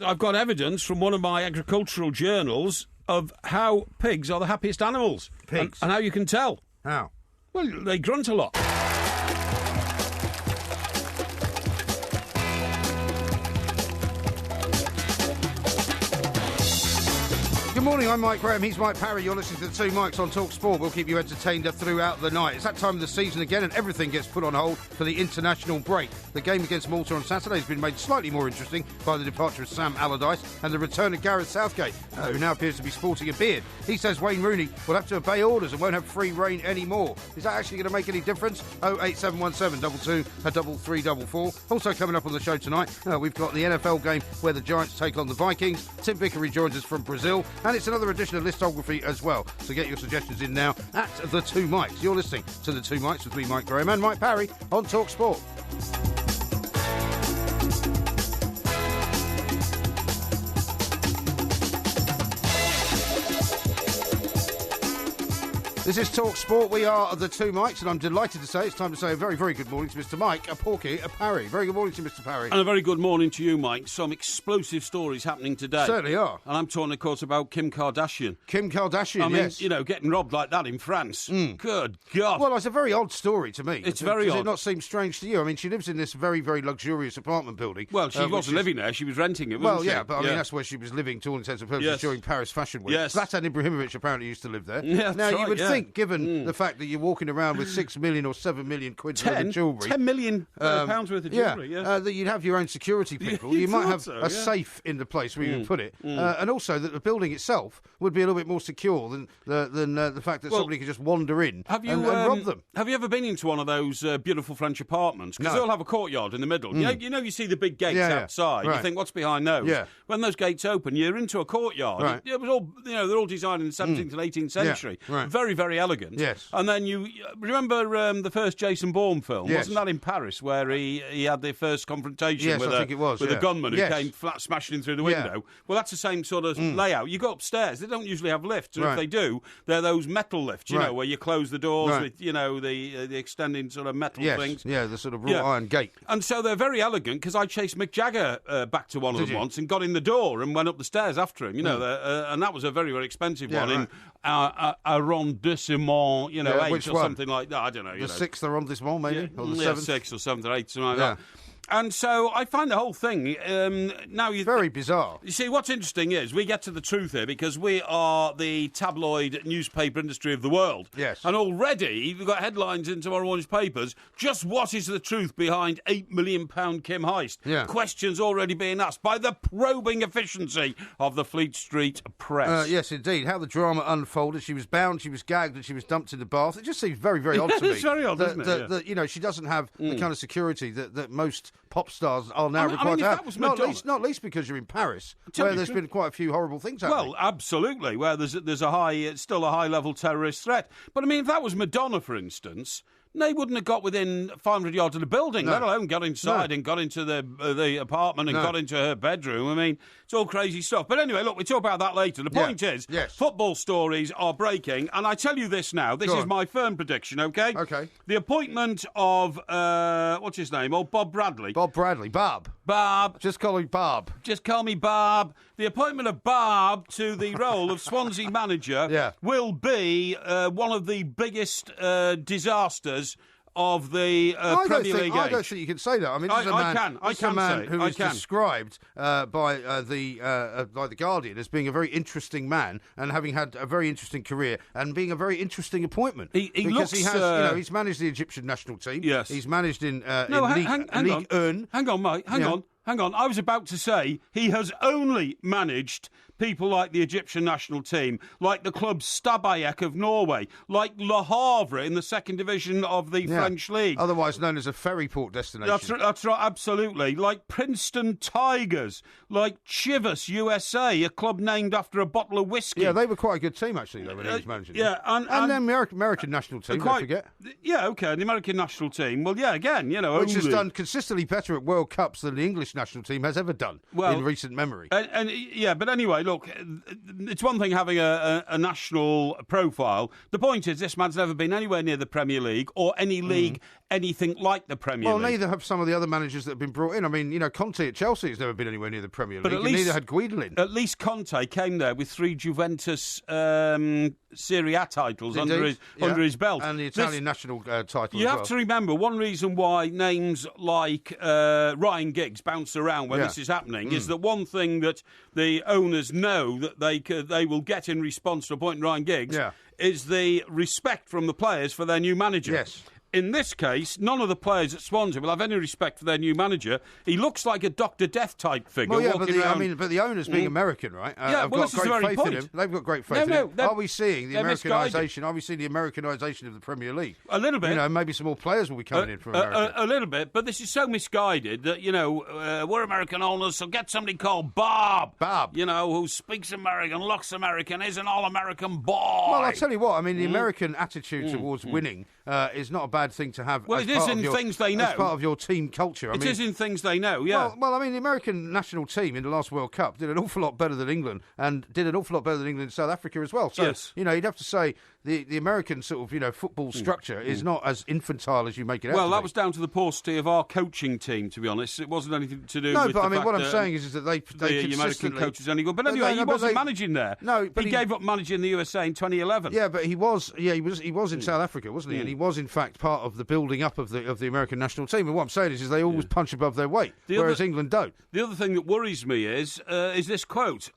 I've got evidence from one of my agricultural journals of how pigs are the happiest animals. Pigs? And how you can tell. How? Well, they grunt a lot. Good morning, I'm Mike Graham, he's Mike Parry, you're listening to the Two Mikes on Talk Sport. We'll keep you entertained throughout the night. It's that time of the season again and everything gets put on hold for the international break. The game against Malta on Saturday has been made slightly more interesting by the departure of Sam Allardyce and the return of Gareth Southgate, who now appears to be sporting a beard. He says Wayne Rooney will have to obey orders and won't have free rein anymore. Is that actually going to make any difference? 08717 22 3344. Also coming up on the show tonight, we've got the NFL game where the Giants take on the Vikings. Tim Vickery joins us from Brazil. And it's another edition of Listography as well. So get your suggestions in now at the Two Mikes. You're listening to the Two Mikes with me, Mike Graham, and Mike Parry on Talk Sport. This is Talk Sport. We are the Two Mikes, and I'm delighted to say it's time to say a very, very good morning to Mr. Mike, a Porky, a Parry. Very good morning to Mr. Parry. And a very good morning to you, Mike. Some explosive stories happening today. Certainly are. And I'm talking, of course, about Kim Kardashian. Kim Kardashian, I mean, yes. you know, getting robbed like that in France. Good God. Well, it's a very odd story to me. It's very odd. Does it not seem strange to you? I mean, she lives in this very, very luxurious apartment building. Well, she wasn't living there. She was renting it, wasn't she? Well, yeah, but I mean, that's where she was living to all intents and purposes during Paris Fashion Week. Yes. Zlatan Ibrahimovic apparently used to live there. Yeah, now, you would think, given the fact that you're walking around with 6 million or 7 million quid worth of jewellery. 10 million pounds worth of jewellery, that you'd have your own security people. You might have a safe in the place where you would put it. And also that the building itself would be a little bit more secure than the fact that somebody could just wander in and rob them. Have you ever been into one of those beautiful French apartments? Because they'll have a courtyard in the middle. You see the big gates outside. Right. You think, what's behind those? Yeah. When those gates open, you're into a courtyard. Right. It was all, they're all designed in the 17th and 18th century. Yeah. Right. Very, very elegant. Yes. And then you remember the first Jason Bourne film? Yes. Wasn't that in Paris where he had the first confrontation with a gunman who came flat smashing in through the window? Yeah. Well, that's the same sort of layout. You go upstairs. They don't usually have lifts. Or if they do, they're those metal lifts, you know, where you close the doors with, you know, the extending sort of metal things. Yeah, the sort of wrought iron gate. And so they're very elegant because I chased Mick Jagger back to one of them once and got in the door and went up the stairs after him, you know, and that was a very, very expensive one in arrondissement, you know, 8 or something like that. I don't know. The 6th arrondissement, maybe? Or the 7th? 6th or 7th or 8th, something like that. And so I find the whole thing very bizarre. You see, what's interesting is we get to the truth here because we are the tabloid newspaper industry of the world. Yes. And already we've got headlines in tomorrow morning's papers. Just what is the truth behind £8 million Kim heist? Yeah. Questions already being asked by the probing efficiency of the Fleet Street press. Yes, indeed. How the drama unfolded. She was bound, she was gagged, and she was dumped in the bath. It just seems very, very odd to me. It's very odd, isn't it? That, you know, she doesn't have the kind of security that most pop stars are now required to have. Not least because you're in Paris, where there's been quite a few horrible things happening. Well, absolutely, where there's still a high-level terrorist threat. But, I mean, if that was Madonna, for instance, they wouldn't have got within 500 yards of the building, let alone got inside and got into the apartment and got into her bedroom. I mean, it's all crazy stuff. But anyway, look, we'll talk about that later. The point is, football stories are breaking, and I tell you this now, this is my firm prediction, OK? OK. The appointment of, what's his name? Oh, Bob Bradley. Bob Bradley. Barb. Just call me Barb. Just call me Barb. The appointment of Barb to the role of Swansea manager will be one of the biggest disasters of the Premier League age. I don't think you can say that. I mean, this is a man who is described by the Guardian as being a very interesting man and having had a very interesting career and being a very interesting appointment. He's managed the Egyptian national team. Yes, he's managed in Ligue 1. Hang on, mate. Hang on. I was about to say he has only managed people like the Egyptian national team, like the club Stabæk of Norway, like Le Havre in the second division of the French league. Otherwise known as a ferry port destination. That's right, absolutely. Like Princeton Tigers, like Chivas USA, a club named after a bottle of whiskey. Yeah, they were quite a good team, actually, though, when he was managing them. Yeah, and the American national team, don't forget. Yeah, OK, the American national team. Well, yeah, again, you know... Which has done consistently better at World Cups than the English national team has ever done in recent memory. But anyway, look, it's one thing having a national profile. The point is, this man's never been anywhere near the Premier League or any league anything like the Premier League. Well, neither have some of the other managers that have been brought in. I mean, Conte at Chelsea has never been anywhere near the Premier League. But neither had Guidolin. At least Conte came there with 3 Juventus Serie A titles under his belt. And the Italian national title You have to remember, one reason why names like Ryan Giggs bounce around when this is happening is that one thing that the owners know that they will get in response to appointing Ryan Giggs is the respect from the players for their new manager. Yes. In this case, none of the players at Swansea will have any respect for their new manager. He looks like a Dr. Death type figure. Well, but the owners being American, right? Have got great faith in him. They've got great faith in him. Are we seeing the Americanisation? Are we seeing the Americanisation of the Premier League? A little bit. Maybe some more players will be coming in from America. A little bit, but this is so misguided that we're American owners, so get somebody called Bob. Who speaks American, looks American, is an all-American boy. Well, I'll tell you what. I mean, the American attitude towards winning is not a bad thing to have. Well, it is in things they know. As part of your team culture. It is in things they know, yeah. Well, I mean, the American national team in the last World Cup did an awful lot better than England, and did an awful lot better than England and South Africa as well. So, you'd have to say the American sort of, football structure is not as infantile as you make it out. Well, that was down to the paucity of our coaching team, to be honest. It wasn't anything to do with the fact what I'm saying is that they the American coach is any good. But anyway, he wasn't managing there. No, but he gave up managing the USA in 2011. Yeah, but he was in South Africa, wasn't he? And he was, in fact, part of the building up of the American national team. And what I'm saying is they always punch above their weight, whereas England don't. The other thing that worries me is this quote.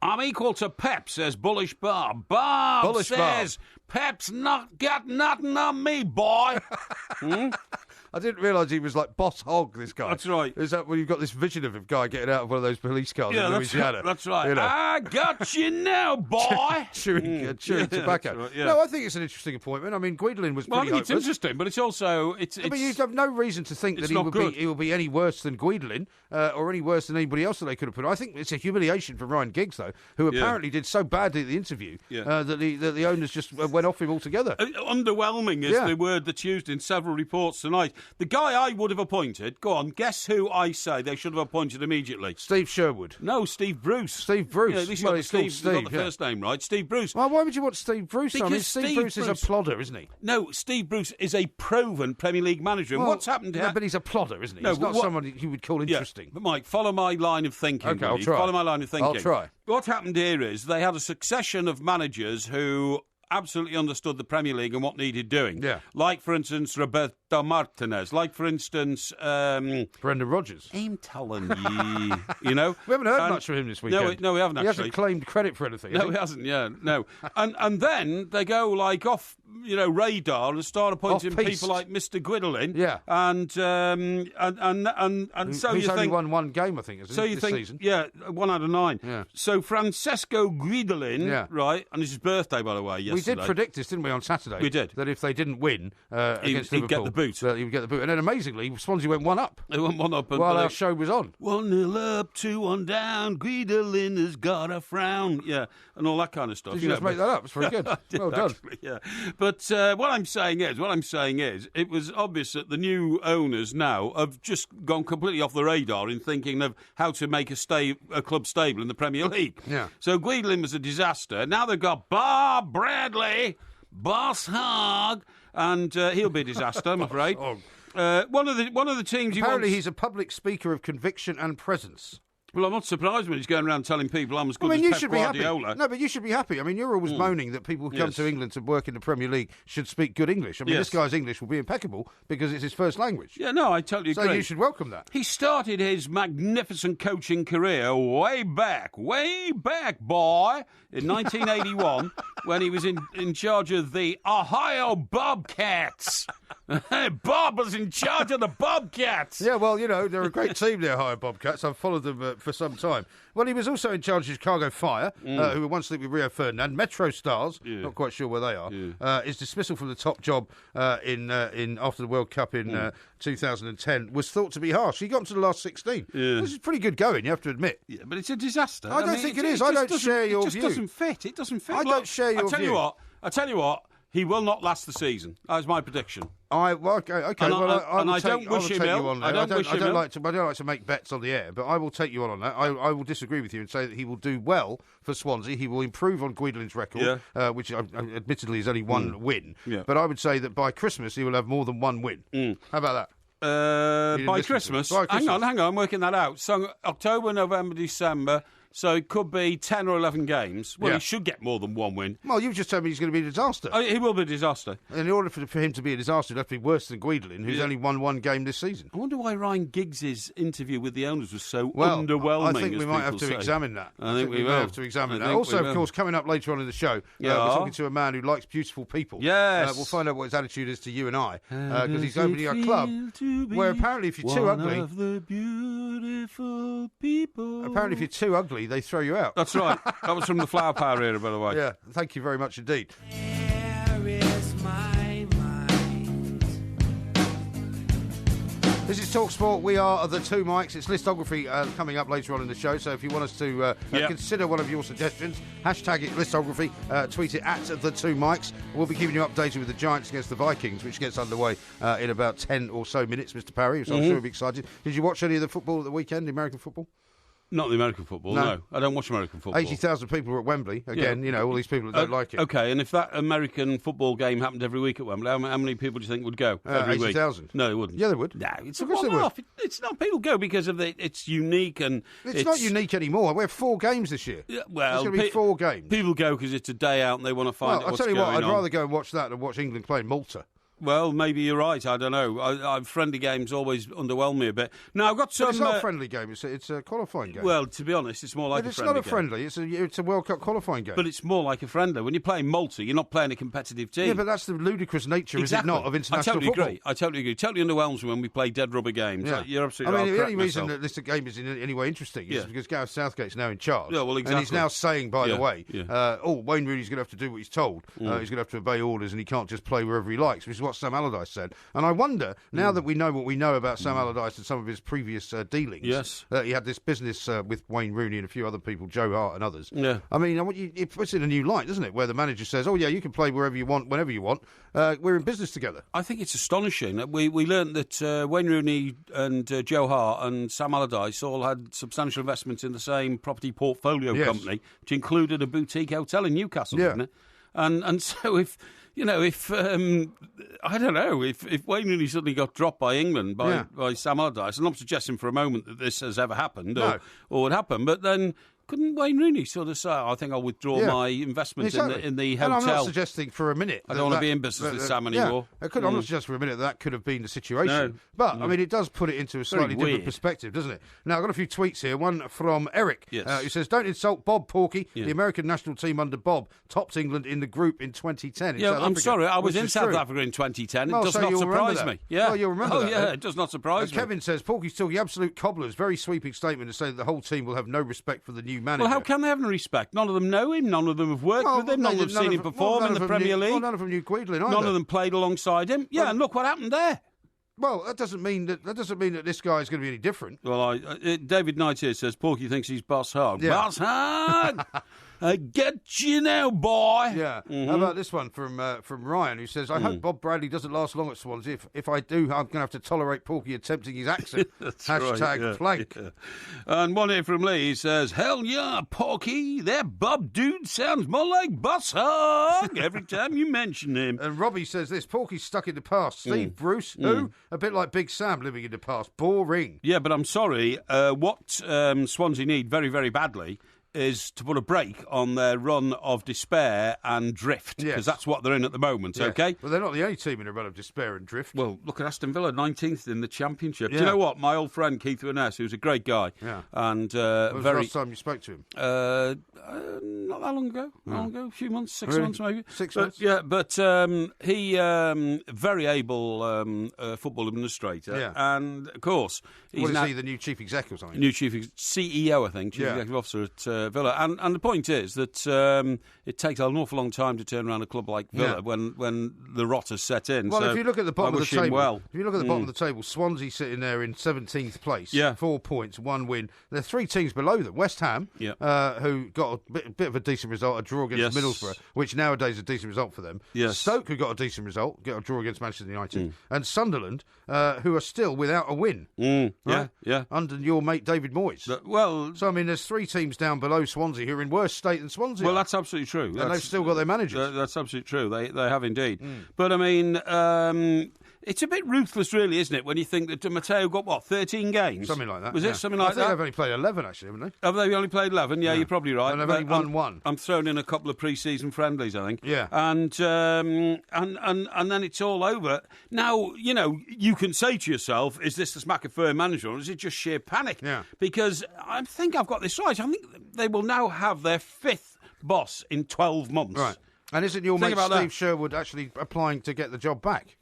I'm equal to Pep, says Bullish Bob. Bob says, Pep's not got nothing on me, boy. I didn't realise he was like boss hog, this guy. That's right. Is that when you've got this vision of a guy getting out of one of those police cars in Louisiana? That's right. I got you now, boy. chewing tobacco. Right, yeah. No, I think it's an interesting appointment. I mean, Guidolin was pretty hopeless. It's interesting, but it's also... But you have no reason to think that he will be any worse than Guidolin or any worse than anybody else that they could have put on. I think it's a humiliation for Ryan Giggs, though, who apparently did so badly at the interview that the owners just went off him altogether. Underwhelming is the word that's used in several reports tonight. The guy I would have appointed, go on, guess who I say they should have appointed immediately? Steve Sherwood. No, Steve Bruce. Steve Bruce. At least you got the first name right. Steve Bruce. Well, why would you want Steve Bruce? Because I mean, Steve Bruce is a plodder, isn't he? No, Steve Bruce is a proven Premier League manager. And what's happened here? No, but he's a plodder, isn't he? He's not someone you would call interesting. Yeah, but Mike, follow my line of thinking. Okay, I'll try. Follow my line of thinking. I'll try. What happened here is they had a succession of managers who absolutely understood the Premier League and what needed doing. Yeah. Like, for instance, Roberto Martinez. Like, for instance... Brendan Rodgers. I'm telling you, We haven't heard much from him this weekend. No, we haven't, actually. He hasn't claimed credit for anything. No, he hasn't, no. And then they go, like, off, radar and start appointing people like Mr. Guidolin. Yeah. And so he's you only think... won one game, I think, this season. Yeah, 1 out of 9. Yeah. So Francesco Guidolin, right, and it's his birthday, by the way, yesterday. We did predict this, didn't we, on Saturday? We did. That if they didn't win against Liverpool... He'd get the boot. He would get the boot. And then, amazingly, Swansea went 1 up. They went 1 up. While our show was on. 1-0 up, 2-1 down, Guidolin has got a frown. Yeah, and all that kind of stuff. Did you just make that up? It's very good. Well done. Actually, yeah. But what I'm saying is, it was obvious that the new owners now have just gone completely off the radar in thinking of how to make a club stable in the Premier League. Yeah. So Guidolin was a disaster. Now they've got Bob Boss Hog, and he'll be a disaster, I'm afraid. One of the teams. Apparently, he's a public speaker of conviction and presence. Well, I'm not surprised when he's going around telling people I'm as good as Pep Guardiola. Happy. No, but you should be happy. I mean, you're always moaning that people who come to England to work in the Premier League should speak good English. I mean, this guy's English will be impeccable because it's his first language. Yeah, no, I totally agree. So you should welcome that. He started his magnificent coaching career way back, boy, in 1981 when he was in charge of the Ohio Bobcats. Bob was in charge of the Bobcats. Yeah, well, they're a great team, the Ohio Bobcats. I've followed them for some time. Well, he was also in charge of Chicago Fire, who were once linked with Rio Ferdinand. Metro Stars, not quite sure where they are. His dismissal from the top job in after the World Cup in 2010 was thought to be harsh. He got into the last 16. Yeah. This is pretty good going, you have to admit. Yeah, but it's a disaster. I don't think it is. I don't share your view. It just doesn't fit. It doesn't fit. I don't share your view. I tell you what. He will not last the season. That's my prediction. Okay. And I don't wish him ill. I don't like to make bets on the air, but I will take you on that. I will disagree with you and say that he will do well for Swansea. He will improve on Guidelin's record, which admittedly is only one win. Yeah. But I would say that by Christmas he will have more than one win. How about that? By Christmas? Hang on, I'm working that out. So October, November, December. So it could be 10 or 11 games. Well, he should get more than one win. Well, you've just told me he's going to be a disaster. He will be a disaster. And in order for him to be a disaster, he'd have to be worse than Guidelin, who's only won one game this season. I wonder why Ryan Giggs' interview with the owners was so underwhelming. I think we might have to examine that. I think we will have to examine that. Also, of course, coming up later on in the show, we're talking to a man who likes beautiful people. Yes. We'll find out what his attitude is to you and I, because he's opening a club where apparently if you're too ugly... One of the beautiful people... Apparently if you're too ugly, they throw you out. That's right. That was from the Flower Power era, by the way. Yeah, thank you very much indeed. Where is my mind? This is TalkSport. We are the Two Mics. It's Listography coming up later on in the show, so if you want us to consider one of your suggestions, hashtag it Listography, tweet it at the Two Mics. We'll be keeping you updated with the Giants against the Vikings, which gets underway in about 10 or so minutes, Mr. Parry, so I'm sure you'll be excited. Did you watch any of the football at the weekend, the American football? Not the American football, no. I don't watch American football. 80,000 people were at Wembley. Again, all these people that don't like it. OK, and if that American football game happened every week at Wembley, how many people do you think would go every week? 80,000. No, they wouldn't. Yeah, they would. No, it's a one-off. It's not. People go because of it's unique and... It's not unique anymore. We have 4 games this year. Yeah, well, there's going to be 4 games. People go because it's a day out and they want to find out what's going on. I'll tell you what, I'd rather go and watch that than watch England play Malta. Well, maybe you're right. I don't know. Friendly games always underwhelm me a bit. Now I've got some. But it's not a friendly game. It's a qualifying game. Well, to be honest, it's more like a friendly game. It's not a friendly. It's a World Cup qualifying game. But it's more like a friendly. When you're playing Malta, you're not playing a competitive team. Yeah, but that's the ludicrous nature, is it not, of international football? I totally agree. Totally underwhelms me when we play dead rubber games. Yeah. You're absolutely right. The only reason that this game is in any way interesting is because Gareth Southgate's now in charge. Yeah, well, exactly. And he's now saying, by the way, Wayne Rooney's going to have to do what he's told. He's going to have to obey orders and he can't just play wherever he likes, which is what Sam Allardyce said. And I wonder, now that we know what we know about Sam Allardyce and some of his previous dealings, that he had this business with Wayne Rooney and a few other people, Joe Hart and others. Yeah. I mean, it puts it in a new light, doesn't it, where the manager says, you can play wherever you want, whenever you want. We're in business together. I think it's astonishing. We learned that Wayne Rooney and Joe Hart and Sam Allardyce all had substantial investments in the same property portfolio company, which included a boutique hotel in Newcastle, didn't it? And so if I don't know, if Wayne Rooney suddenly got dropped by England by Sam Allardyce, I'm not suggesting for a moment that this has ever happened or would happen, but then couldn't Wayne Rooney sort of say, I think I'll withdraw my investment in the hotel? And I'm not suggesting for a minute. I don't want to be in business with Sam anymore. I'm not suggesting for a minute that could have been the situation. No. But, I mean, it does put it into a slightly different perspective, doesn't it? Now, I've got a few tweets here. One from Eric, who says, don't insult Bob Porky. The American national team under Bob topped England in the group in 2010. Yeah, I'm sorry, I was in South Africa in 2010. It does not surprise me. Yeah. Well, you'll remember that. Yeah, it does not surprise me. Kevin says, Porky's talking absolute cobblers. Very sweeping statement to say that the whole team will have no respect for the new manager. Well, how can they have any respect? None of them know him. None of them have worked with him. None of them have seen him perform in the Premier League. None of them knew Guidelin either. None of them played alongside him. Yeah, and look what happened there. Well, that doesn't mean that this guy is going to be any different. Well, David Knight here says Porky thinks he's Boss Hog. Yeah. Boss Hog! I get you now, boy. Yeah. How about this one from Ryan, who says, I hope Bob Bradley doesn't last long at Swansea. If I do, I'm going to have to tolerate Porky attempting his accent. Hashtag plank. Yeah. And one here from Lee, he says, hell yeah, Porky. That Bob dude sounds more like Boss Hog every time you mention him. And Robbie says this, Porky's stuck in the past. Steve Bruce, who? A bit like Big Sam living in the past. Boring. Yeah, but I'm sorry. What Swansea need very, very badly is to put a break on their run of despair and drift, because that's what they're in at the moment, OK? Well, they're not the only team in a run of despair and drift. Well, look at Aston Villa, 19th in the Championship. Do you know what? My old friend Keith Wyness, who's a great guy, and when was the last time you spoke to him? Not that long ago. A few months, 6 months maybe. 6 months? Yeah, but he, very able football administrator, and of course... What is he, the new chief exec or something? New chief CEO, I think, chief executive officer at Villa. And the point is that it takes an awful long time to turn around a club like Villa when the rot has set in. Well, so if you look at the bottom I of wish the him table, well. if you look at the bottom of the table, Swansea sitting there in 17th place, 4 points, 1 win. There are 3 teams below them. West Ham, who got a bit of a decent result, a draw against Middlesbrough, which nowadays is a decent result for them. Yes. Stoke, who got a decent result, got a draw against Manchester United, and Sunderland, who are still without a win. Right? Yeah. Under your mate David Moyes. So I mean, there's 3 teams down below Swansea who are in worse state than Swansea. Well, that's absolutely true. And they've still got their managers. That's absolutely true. They have indeed. But I mean, it's a bit ruthless, really, isn't it? When you think that Matteo got 13 games, something like that. Was it something like that? I think they've only played 11, actually, haven't they? Have they only played 11? Yeah, you're probably right. And they've only won 1. I'm throwing in a couple of pre-season friendlies, I think. Yeah. And then it's all over. Now, you can say to yourself, is this the smack of firm management, or is it just sheer panic? Yeah. Because I think I've got this right. I think they will now have their 5th boss in 12 months. Right. And isn't your mate Steve Sherwood actually applying to get the job back?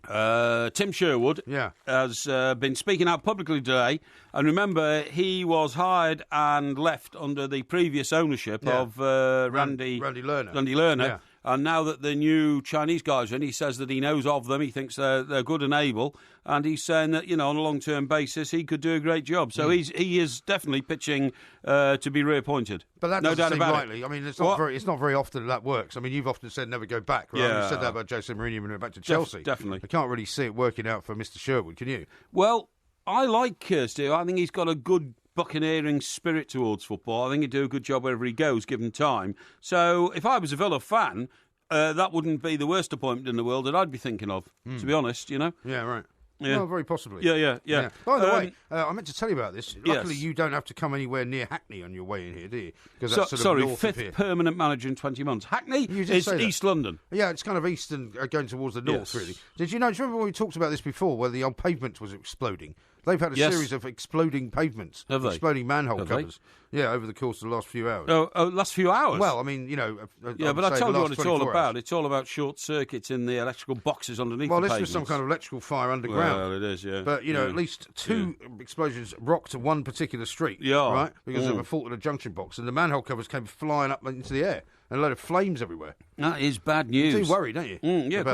Tim Sherwood has been speaking out publicly today, and remember, he was hired and left under the previous ownership of Randy Lerner. Yeah. And now that the new Chinese guys are in, he says that he knows of them, he thinks they're good and able, and he's saying that, on a long-term basis, he could do a great job. So he is definitely pitching to be reappointed. But that no doesn't doubt seem about likely. I mean, it's not very often that works. I mean, you've often said never go back, right? Yeah. You said that about Jose Mourinho when he went back to Chelsea. Definitely. I can't really see it working out for Mr. Sherwood, can you? Well, I like Steve. I think he's got a good buccaneering spirit towards football. I think he'd do a good job wherever he goes, given time. So if I was a Villa fan, that wouldn't be the worst appointment in the world that I'd be thinking of, to be honest, Yeah, right. Yeah. Well, very possibly. Yeah. By the way, I meant to tell you about this. Luckily, you don't have to come anywhere near Hackney on your way in here, do you? Because that's sort of north of here. 5th permanent manager in 20 months. Hackney is East London. Yeah, it's kind of east and going towards the north, really. Do you remember when we talked about this before, where the old pavement was exploding? They've had a series of exploding pavements, exploding manhole covers. Yeah, over the course of the last few hours. Oh, last few hours? Well, I mean, but I told you what it's all about. It's all about short circuits in the electrical boxes underneath the pavements. Well, this was some kind of electrical fire underground. Well, it is, yeah. But, at least 2 explosions rocked one particular street, right? Because of a fault in a junction box, and the manhole covers came flying up into the air. And a load of flames everywhere. That is bad news. You do worry, don't you? Yeah, of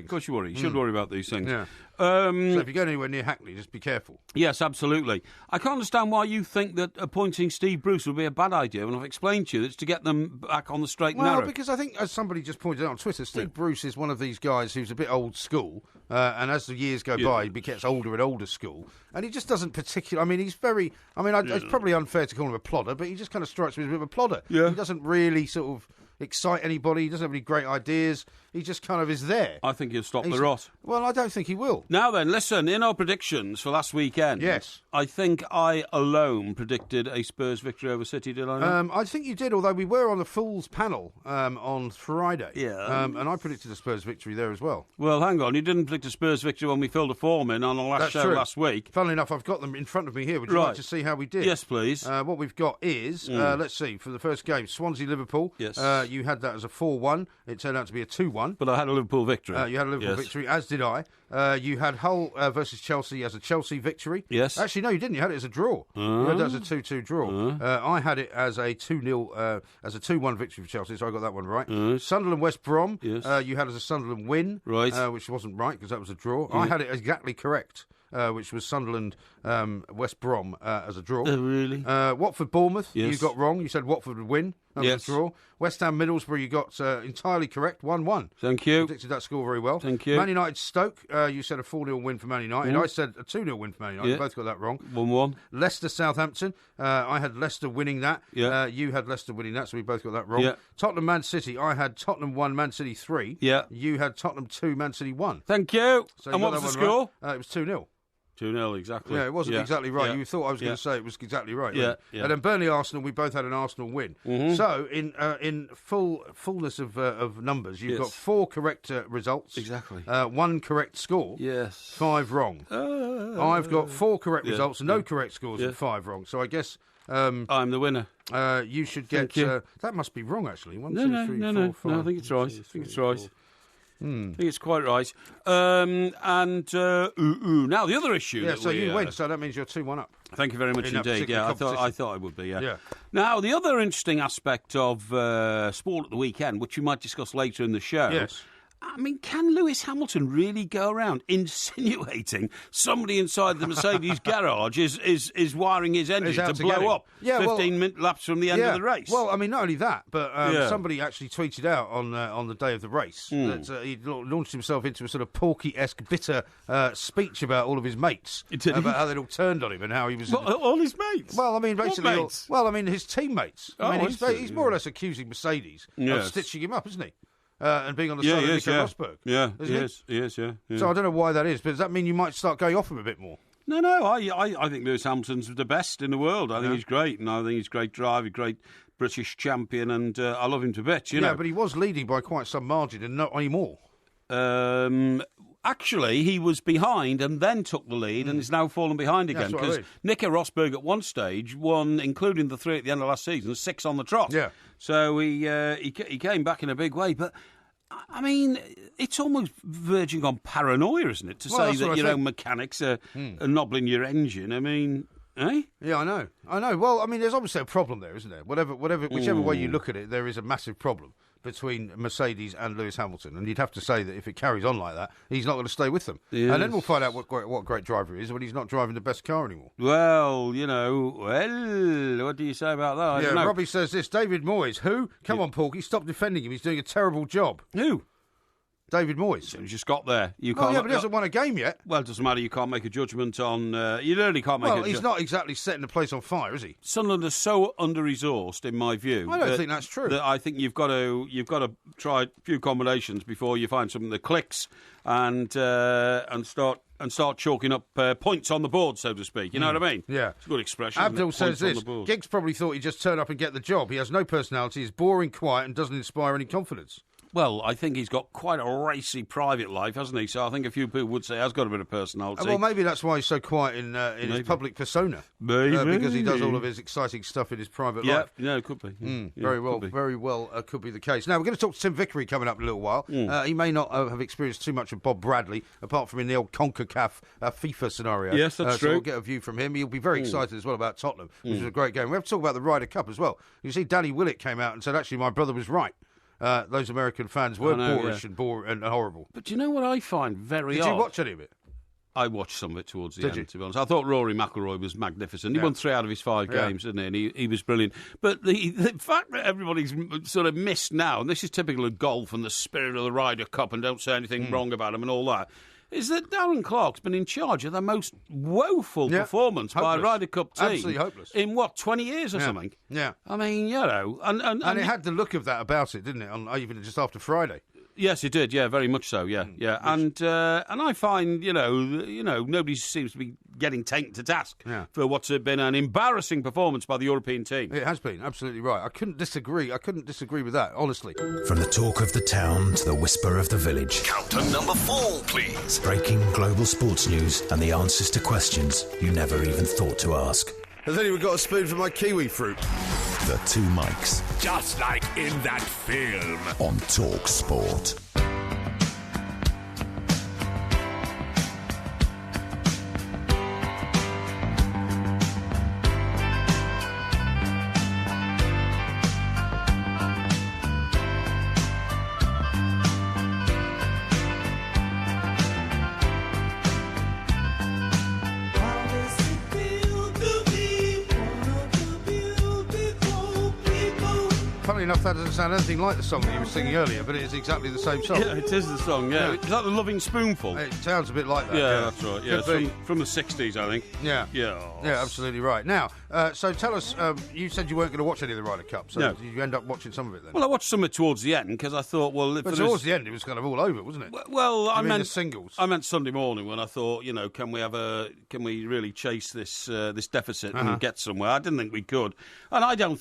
course you worry. You should worry about these things. Yeah. So if you go anywhere near Hackney, just be careful. Yes, absolutely. I can't understand why you think that appointing Steve Bruce would be a bad idea when I've explained to you that it's to get them back on the straight and narrow. Well, because I think, as somebody just pointed out on Twitter, Steve Bruce is one of these guys who's a bit old school, and as the years go by, he gets older and older school, and he just doesn't particularly... I mean, he's very... I mean, it's probably unfair to call him a plodder, but he just kind of strikes me as a bit of a plodder. Yeah. He doesn't really sort of excite anybody. He doesn't have any great ideas. He just kind of is there. I think he'll stop the rot. Well, I don't think he will. Now then, listen, in our predictions for last weekend, I think I alone predicted a Spurs victory over City, did I not? I think you did, although we were on the Fools panel on Friday. Yeah. And I predicted a Spurs victory there as well. Well, hang on, you didn't predict a Spurs victory when we filled a form in on the last show last week. Funnily enough, I've got them in front of me here. Would you like to see how we did? Yes, please. What we've got is, let's see, for the first game, Swansea-Liverpool. Yes. You had that as a 4-1. It turned out to be a 2-1. But I had a Liverpool victory. You had a Liverpool victory, as did I. You had Hull versus Chelsea as a Chelsea victory. Yes. Actually, no, you didn't. You had it as a draw. You had that as a 2-2 draw. I had it as a 2-0, as a 2-1 victory for Chelsea, so I got that one right. Sunderland West Brom, you had as a Sunderland win, which wasn't right because that was a draw. I had it exactly correct. Which was Sunderland West Brom as a draw. Oh, really? Watford Bournemouth, you got wrong. You said Watford would win. That was a draw. West Ham Middlesbrough, you got entirely correct. 1-1. Thank you. Predicted that score very well. Thank you. Man United Stoke, you said a 4-0 win for Man United. I said a 2-0 win for Man United. You both got that wrong. 1-1. Leicester Southampton, I had Leicester winning that. You had Leicester winning that, so we both got that wrong. Tottenham Man City, I had Tottenham 1, Man City 3. You had Tottenham 2, Man City 1. Thank you. So and what was the score? Right. It was 2-0. 2-0, exactly. Yeah, it wasn't exactly right. You thought I was going to say it was exactly right. And then Burnley Arsenal, we both had an Arsenal win. So in fullness of numbers, you've got 4 correct results. Exactly. 1 correct score. Yes. 5 wrong. I've got 4 correct results, no correct scores, and 5 wrong. So I guess I'm the winner. You should get. That must be wrong, actually. 1, 2, 3, 4, 5. No, I think it's right. I think it's right. I think it's quite right. Now, the other issue... so you win, so that means you're 2-1 up. Thank you very much in that indeed. particular Yeah, competition. I thought it would be. Yeah. Now, the other interesting aspect of sport at the weekend, which we might discuss later in the show. Yes. I mean, can Lewis Hamilton really go around insinuating somebody inside the Mercedes garage is wiring his engine out to to get him. blow up Yeah, well- 15 laps from the end of the race? Well, I mean, not only that, but Yeah. somebody actually tweeted out on the day of the race that he launched himself into a sort of Porky-esque, bitter speech about all of his mates, Did he? about how they'd all turned on him and how he was. All his mates? Well, I mean, What basically, mates? his teammates. Oh, I mean, I see, he's more or less accusing Mercedes of Yes. stitching him up, isn't he? And being on the Yeah, side he of is, Nico yeah. Rosberg. Yeah, Isn't he is, yeah. So I don't know why that is, but does that mean you might start going off him a bit more? No, I think Lewis Hamilton's the best in the world. I think he's great, and I think he's a great driver, great British champion, and I love him to bits, you know. Yeah, but he was leading by quite some margin and not anymore. Actually, he was behind and then took the lead and is now fallen behind again That's what I because read. Nico Rosberg at one stage won, including the 3 at the end of last season, 6 on the trot. Yeah. So he came back in a big way, but I mean, it's almost verging on paranoia, isn't it, to Well, say that's what that I your think. own mechanics are knobbling your engine. I mean, eh? Yeah, I know. Well, I mean, there's obviously a problem there, isn't there? Whichever way you look at it, there is a massive problem between Mercedes and Lewis Hamilton, and you'd have to say that if it carries on like that, he's not going to stay with them. Yes. And then we'll find out what great driver he is when he's not driving the best car anymore. Well, what do you say about that? I don't know. Robbie says this, David Moyes, who? Come on, Porky, stop defending him. He's doing a terrible job. Who? David Moyes. You just got there. You Oh, can't. yeah, but he hasn't won a game yet. Well, it doesn't matter. You can't make a judgment on. You really can't make. Well, he's not exactly setting the place on fire, is he? Sunderland are so under-resourced, in my view. I don't think that's true. That I think you've got to try a few combinations before you find something that clicks and start chalking up points on the board, so to speak. You know what I mean? Yeah. It's a good expression. isn't it? Abdul says Points on this, the board. Giggs probably thought he'd just turn up and get the job. He has no personality, is boring, quiet, and doesn't inspire any confidence. Well, I think he's got quite a racy private life, hasn't he? So I think a few people would say he has got a bit of personality. Well, maybe that's why he's so quiet in his public persona. Maybe. Because he does all of his exciting stuff in his private Yeah, life. it could be. Yeah, Very well, could be. very well could be the case. Now, we're going to talk to Tim Vickery coming up in a little while. He may not have experienced too much of Bob Bradley, apart from in the old CONCACAF FIFA scenario. Yes, that's So true. we'll get a view from him. He'll be very excited as well about Tottenham, which was a great game. We have to talk about the Ryder Cup as well. You see, Danny Willett came out and said, actually, my brother was right. Those American fans were boorish and horrible. But do you know what I find very Did odd? you watch any of it? I watched some of it towards the Did end, you? to be honest. I thought Rory McIlroy was magnificent. He Yeah. won 3 out of his 5 Yeah. games, didn't he? And he was brilliant. But the fact that everybody's sort of missed now, and this is typical of golf and the spirit of the Ryder Cup, and don't say anything wrong about him and all that, is that Darren Clarke's been in charge of the most woeful Yeah. performance by a Hopeless. Ryder Cup team. Absolutely hopeless. In, 20 years or something? Yeah. I mean, And And it had the look of that about it, didn't it? Even just after Friday. Yes, it did. Yeah, very much so. Yeah, yeah. And I find nobody seems to be getting taken to task for what's been an embarrassing performance by the European team. It has been, absolutely right. I couldn't disagree with that, honestly. From the talk of the town to the whisper of the village. Count to number 4, please. Breaking global sports news and the answers to questions you never even thought to ask. Has anyone got a spoon for my kiwi fruit? The Two Mics Just like in that film. on Talk Sport. How does it feel to be one of the beautiful people? Funnily enough, that doesn't sound anything like the song that you were singing earlier, but it is exactly the same song. Yeah, it is the song. Yeah, Yeah. is that the Loving Spoonful? It sounds a bit like that. Yeah, that's right. Yeah, Could it's be. from the 60s, I think. Yeah. Yeah. Yeah, absolutely right. Now, so tell us, you said you weren't going to watch any of the Ryder Cup, so No. did you end up watching some of it then? Well, I watched some of it towards the end because I thought, well, if but there towards is- the end, it was kind of all over, wasn't it? Well, I mean meant the singles? I meant Sunday morning when I thought, can we really chase this deficit and get somewhere? I didn't think we could, and I don't.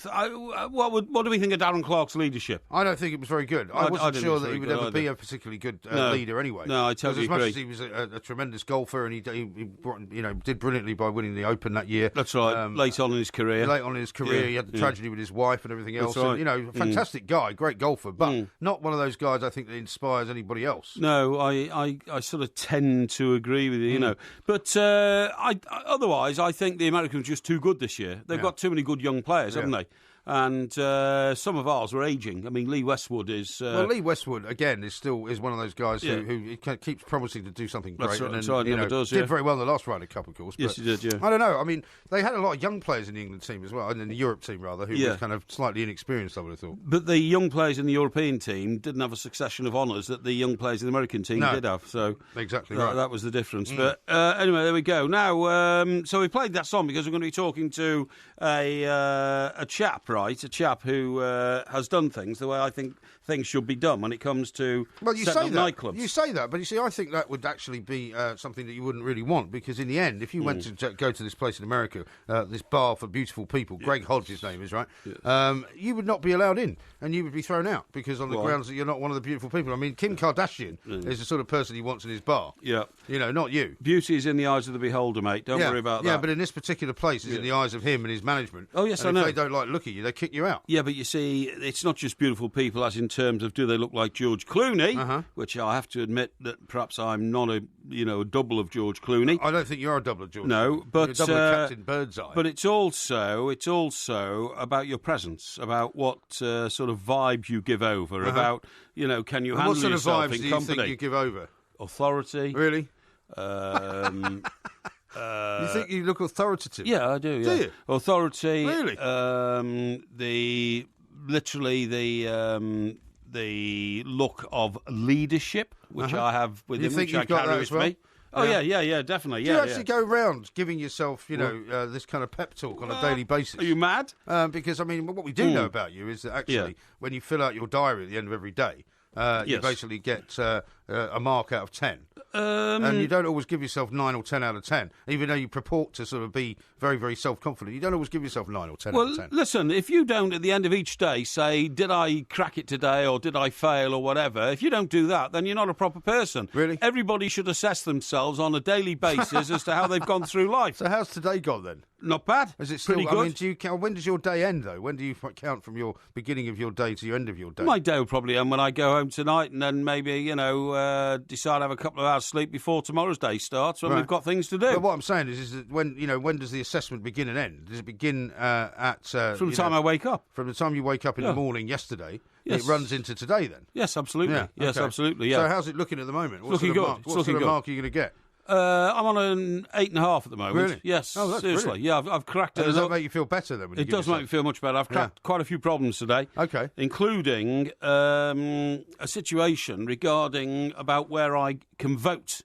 What do we think of Darren Clarke's leadership? I don't think it was very good. I I wasn't didn't sure think that it he was would very ever good be either. a particularly good No. leader anyway. No, I 'Cause totally as much agree. as he was a tremendous golfer and he brought, did brilliantly by winning the Open that year. That's right. Late late on in his career. Late on in his career, he had the tragedy with his wife and everything else. That's right. And, you know, fantastic guy, great golfer, but not one of those guys I think that inspires anybody else. No, I sort of tend to agree with you, you know. But otherwise, I think the Americans are just too good this year. They've got too many good young players, haven't they? And some of ours were ageing. I mean, Lee Westwood is... well, Lee Westwood, again, is one of those guys who keeps promising to do something great. That's right, never does, did very well in the last Ryder Cup, of course. Yes, he did, yeah. I don't know. I mean, they had a lot of young players in the England team as well, and in the Europe team, rather, who were kind of slightly inexperienced, I would have thought. But the young players in the European team didn't have a succession of honours that the young players in the American team did have. So exactly right. That was the difference. But anyway, there we go. Now, so we played that song because we're going to be talking to a chap, right? A chap who has done things the way I think things should be done when it comes to setting up nightclubs. You say that, but you see, I think that would actually be something that you wouldn't really want, because in the end, if you went to go to this place in America, this bar for beautiful people, Greg Hodge, his name is, right? Yes. You would not be allowed in, and you would be thrown out because on the grounds that you're not one of the beautiful people. I mean, Kim Kardashian is the sort of person he wants in his bar. Yeah. You know, not you. Beauty is in the eyes of the beholder, mate. Don't worry about that. Yeah, but in this particular place, it's in the eyes of him and his management. Oh, yes, and I know. If they don't like the look at you, they kick you out. Yeah, but you see, it's not just beautiful people as in terms of do they look like George Clooney, which I have to admit that perhaps I'm not a double of George Clooney. I don't think you're a double of George. No, Clooney. but you're a double of Captain Birdseye. But it's also about your presence, about what sort of vibe you give over, about can you handle yourself in company? What sort of vibes do you think you give over? Authority. Really? You think you look authoritative? Yeah, I do. Yeah. Do you? Authority. Really? The look of leadership, which I have with him, which I carry with me. Oh yeah, definitely. Do you actually go round giving yourself, this kind of pep talk on a daily basis? Are you mad? Because I mean, what we do know about you is that actually, when you fill out your diary at the end of every day, you basically get a mark out of 10. And you don't always give yourself 9 or 10 out of 10, even though you purport to sort of be very, very self-confident. You don't always give yourself 9 or 10 out of 10. Well, listen, if you don't at the end of each day say, did I crack it today or did I fail or whatever, if you don't do that, then you're not a proper person. Really? Everybody should assess themselves on a daily basis as to how they've gone through life. So how's today gone then? Not bad. Is it still, pretty good? I mean, do you count, when does your day end, though? When do you count from your beginning of your day to your end of your day? My day will probably end when I go home tonight and then maybe, decide to have a couple of hours sleep before tomorrow's day starts when we've got things to do. But what I'm saying is that when does the assessment begin and end? Does it begin from the time I wake up? From the time you wake up in the morning yesterday, it runs into today then? Yes, absolutely. Yeah, yes, okay. absolutely, yeah. So how's it looking at the moment? What looking sort of good. Mark, It's what looking sort of good. mark are you going to get? I'm on an 8.5 at the moment. Really? Yes. Oh, that's seriously. brilliant. Yeah, I've cracked it. Does that make you feel better then? When It does make me feel much better. I've cracked quite a few problems today. Okay. Including a situation regarding about where I can vote.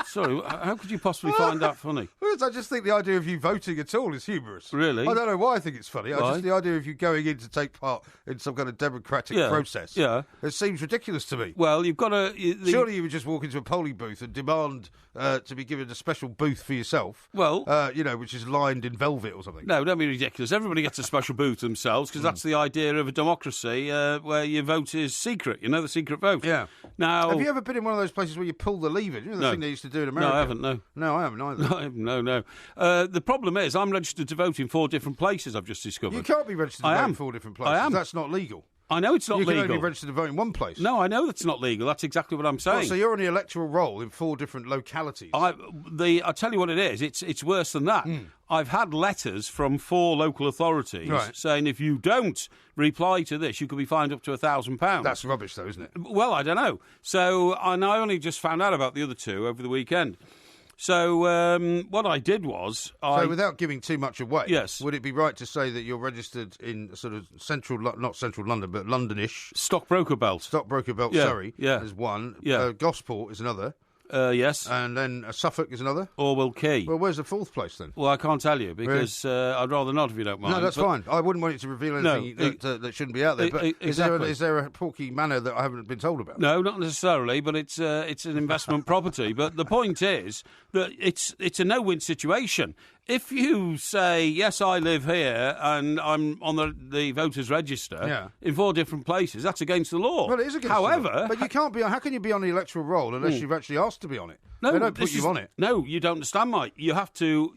Sorry, how could you possibly find that funny? I just think the idea of you voting at all is humorous. Really? I don't know why I think it's funny. Why? Just the idea of you going in to take part in some kind of democratic process. Yeah. It seems ridiculous to me. Well, you've got to... Surely you would just walk into a polling booth and demand to be given a special booth for yourself. Well... which is lined in velvet or something. No, don't be ridiculous. Everybody gets a special booth themselves because that's the idea of a democracy where your vote is secret. You know, the secret vote. Yeah. Now... Have you ever been in one of those places where you pull the lever? You know the thing they used to do in America? No, I haven't, no. No, I haven't either. No. The problem is I'm registered to vote in 4 different places, I've just discovered. You can't be registered to vote in 4 different places. I am. That's not legal. I know it's not legal. You can only be registered to vote in one place. No, I know that's not legal. That's exactly what I'm saying. So you're on the electoral roll in 4 different localities. I'll tell you what it is. It's worse than that. I've had letters from 4 local authorities saying if you don't reply to this, you could be fined up to £1,000. That's rubbish, though, isn't it? Well, I don't know. So I only just found out about the other 2 over the weekend. So what I did was... So without giving too much away, yes. Would it be right to say that you're registered in sort of not central London, but Londonish? Stockbroker Belt. Stockbroker Belt, Surrey is one. Yeah. Gosport is another. Yes. And then Suffolk is another. Orwell Quay. Well, where's the 4th place then? Well, I can't tell you because I'd rather not if you don't mind. No, that's fine. I wouldn't want you to reveal anything that shouldn't be out there. But exactly. is there a Porky manor that I haven't been told about? No, not necessarily, but it's an investment property. But the point is that it's a no-win situation. If you say, yes, I live here and I'm on the voters' register in 4 different places, that's against the law. Well, it is against the law. But you can't be. How can you be on the electoral roll unless you've actually asked to be on it? No, they don't put you on it. No, you don't understand, Mike. You have to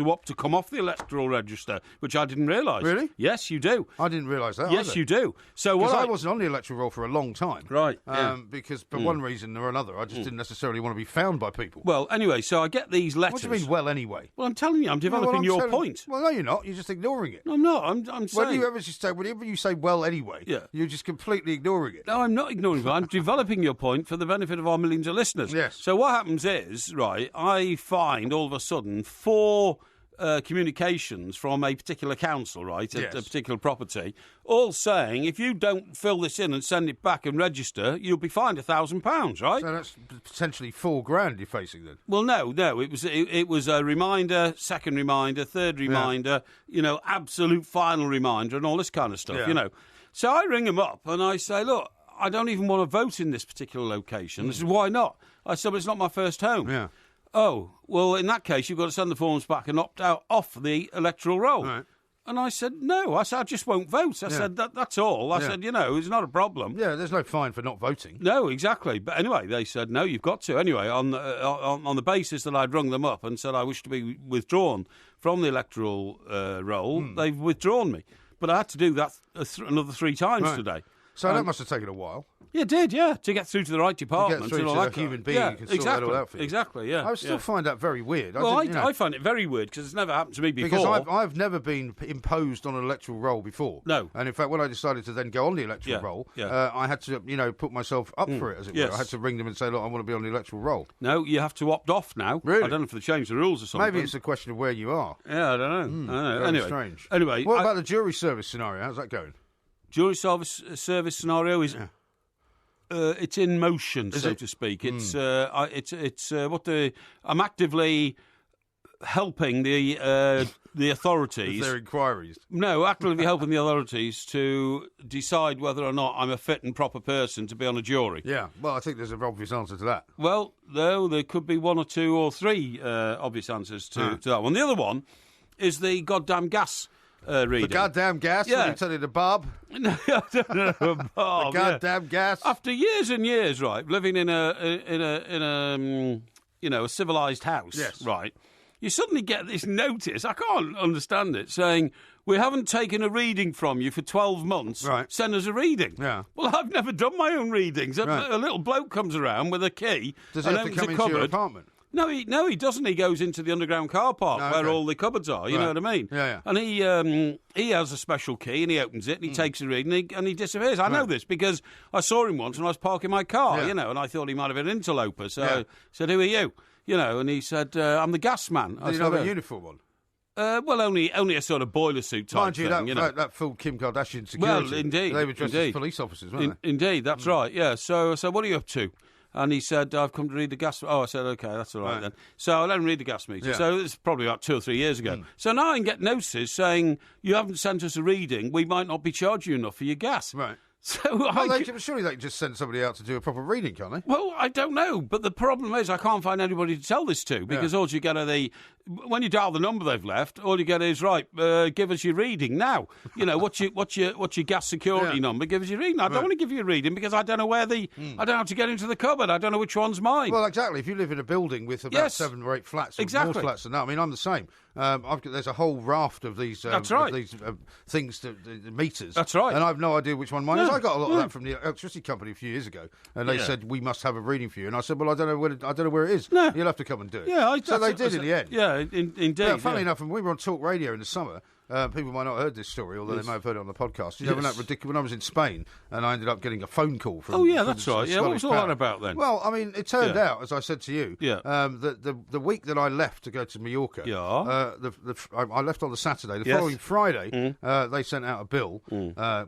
opt to come off the electoral register, which I didn't realise. Really? Yes, you do. I didn't realise that. Yes, you do. So Because I wasn't on the electoral roll for a long time. Right, yeah. Because for one reason or another, I just didn't necessarily want to be found by people. Well, anyway, so I get these letters. What do you mean, well, anyway? Well, I'm telling you, I'm developing your point. Well, no, you're not. You're just ignoring it. No, I'm not. I'm saying. Whenever you say well, anyway, you're just completely ignoring it. No, I'm not ignoring it. I'm developing your point for the benefit of our millions of listeners. Yes. So what happens is, right, I find all of a sudden 4 communications from a particular council, right, Yes. a particular property, all saying if you don't fill this in and send it back and register, you'll be fined £1,000, right? So that's potentially £4,000 you're facing then. Well, no, it was a reminder, second reminder, third reminder, absolute final reminder, and all this kind of stuff, So I ring them up and I say, look, I don't even want to vote in this particular location. This is why not? I said, but it's not my first home. Yeah. Oh, well, in that case, you've got to send the forms back and opt out off the electoral roll. Right. And I said, no. I said, I just won't vote. I said, that's all. I said, it's not a problem. Yeah, there's no fine for not voting. No, exactly. But anyway, they said, no, you've got to. Anyway, on the basis that I'd rung them up and said I wish to be withdrawn from the electoral roll, they've withdrawn me. But I had to do that another 3 times today. So that must have taken a while. Yeah, it did, to get through to the right department. To get through and to all a that human being who can sort that all out for you. Exactly, yeah. I still find that very weird. Well, I find it very weird because it's never happened to me before. Because I've never been imposed on an electoral roll before. No. And in fact, when I decided to then go on the electoral roll, I had to, put myself up for it, as it were. I had to ring them and say, look, I want to be on the electoral roll. No, you have to opt off now. Really? I don't know if they changed the rules or something. Maybe it's a question of where you are. Yeah, I don't know. Very Anyway, strange. Anyway, what about the jury service scenario? How's that going? Jury service scenario is it's in motion, so to speak. It's I'm actively helping the authorities. Their inquiries. No, actively helping the authorities to decide whether or not I'm a fit and proper person to be on a jury. Yeah, well, I think there's an obvious answer to that. Well, no, there could be 1 or 2 or 3 obvious answers to that one. The other one is the goddamn gas reading. The goddamn gas? Yeah. When you tell you the Bob? No, I don't know, Bob. The goddamn gas? After years and years, right, living in a civilised house, yes, right, you suddenly get this notice, I can't understand it, saying, we haven't taken a reading from you for 12 months, right, send us a reading. Yeah. Well, I've never done my own readings. Right. A little bloke comes around with a key. Does he have to come into your apartment? No, he doesn't. He goes into the underground car park where all the cupboards are. You know what I mean? Yeah. And he has a special key and he opens it and he takes a reading and he disappears. I know this because I saw him once when I was parking my car, and I thought he might have been an interloper. So I said, who are you? And he said, I'm the gas man. Did he have a uniform on? Well, only a sort of boiler suit type Mind you, thing. that fooled Kim Kardashian security. Well, indeed. They were dressed as police officers, weren't they? Indeed, that's right, yeah. So what are you up to? And he said, I've come to read the gas... Oh, I said, OK, that's all right then. So I let him read the gas meter. Yeah. So it's probably about 2 or 3 years ago. So now I can get notices saying, you haven't sent us a reading, we might not be charging you enough for your gas. Right. So surely they can just send somebody out to do a proper reading, can't they? Well, I don't know, but the problem is I can't find anybody to tell this to because all you get are when you dial the number they've left, all you get is give us your reading now. What's your gas security number? Give us your reading. I don't want to give you a reading because I don't know where I don't know how to get into the cupboard. I don't know which one's mine. Well, exactly. If you live in a building with about 7 or 8 flats, or more flats than that, I mean, I'm the same. There's a whole raft of these. That's right. Of these things, the meters. That's right. And I've no idea which one mine is. I got a lot of that from the electricity company a few years ago, and they said we must have a reading for you. And I said, well, I don't know where it is. No. You'll have to come and do it. Yeah, so they did in the end. Yeah, indeed. Yeah, funnily enough, when we were on Talk Radio in the summer. People might not have heard this story, although they may have heard it on the podcast. You know, when I was in Spain and I ended up getting a phone call from... Oh, yeah, that's right. Yeah, what was all that about then? Well, I mean, it turned out, as I said to you, that the week that I left to go to Mallorca, I left on the Saturday. The following Friday, they sent out a bill,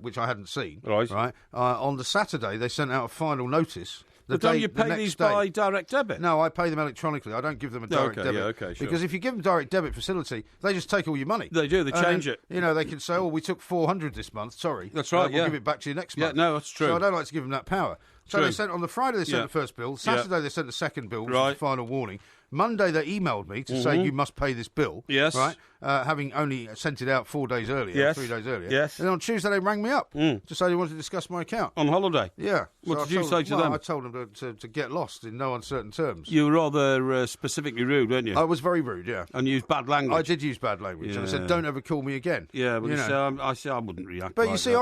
which I hadn't seen. Right. On the Saturday, they sent out a final notice... But don't you pay these by direct debit? No, I pay them electronically. I don't give them a direct debit. Yeah, okay, sure. Because if you give them direct debit facility, they just take all your money. They do. They change it. They can say, we took 400 this month. Sorry. That's right, We'll give it back to you next month. Yeah, no, that's true. So I don't like to give them that power. So they sent on the Friday, they sent the first bill. Saturday, they sent the second bill, which was the final warning. Monday, they emailed me to say you must pay this bill. Yes. Right? Having only sent it out 4 days earlier, Yes. 3 days earlier. Yes. And on Tuesday, they rang me up to say they wanted to discuss my account. On holiday? Yeah. What So did you I say to them? I told them to get lost in no uncertain terms. You were rather specifically rude, weren't you? I was very rude, yeah. And used bad language. I did use bad language. And I said, Yeah. don't ever call me again. Yeah, but You you know. see, I say I wouldn't react. But like you see, that.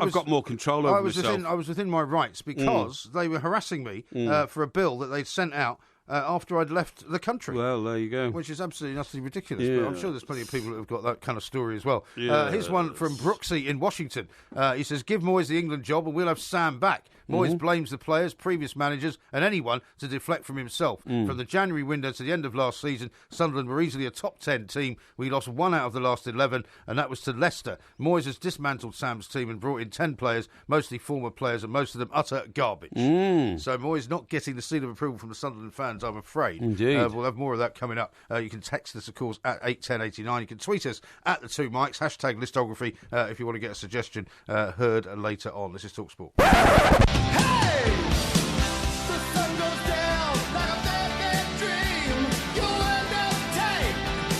I've got more control over myself. I was within my rights because they were harassing me for a bill that they'd sent out after I'd left the country. Well, there you go. Which is absolutely utterly ridiculous. Yeah. But I'm sure there's plenty of people that have got that kind of story as well. Yeah. Here's one from Brooksy in Washington. He says, give Moyes the England job and we'll have Sam back. Moyes blames the players, previous managers and anyone to deflect from himself. From the January window to the end of last season, Sunderland were easily a top 10 team. We lost 1 out of the last 11 and that was to Leicester. Moyes has dismantled Sam's team and brought in 10 players, mostly former players and most of them utter garbage. So Moyes not getting the seal of approval from the Sunderland fans, I'm afraid. Indeed. We'll have more of that coming up. You can text us, of course, at 81089. You can tweet us at the 2 mics, hashtag Listography, if you want to get a suggestion heard later on. This is TalkSport. The sun goes down like a bad, bad dream. You end up tight,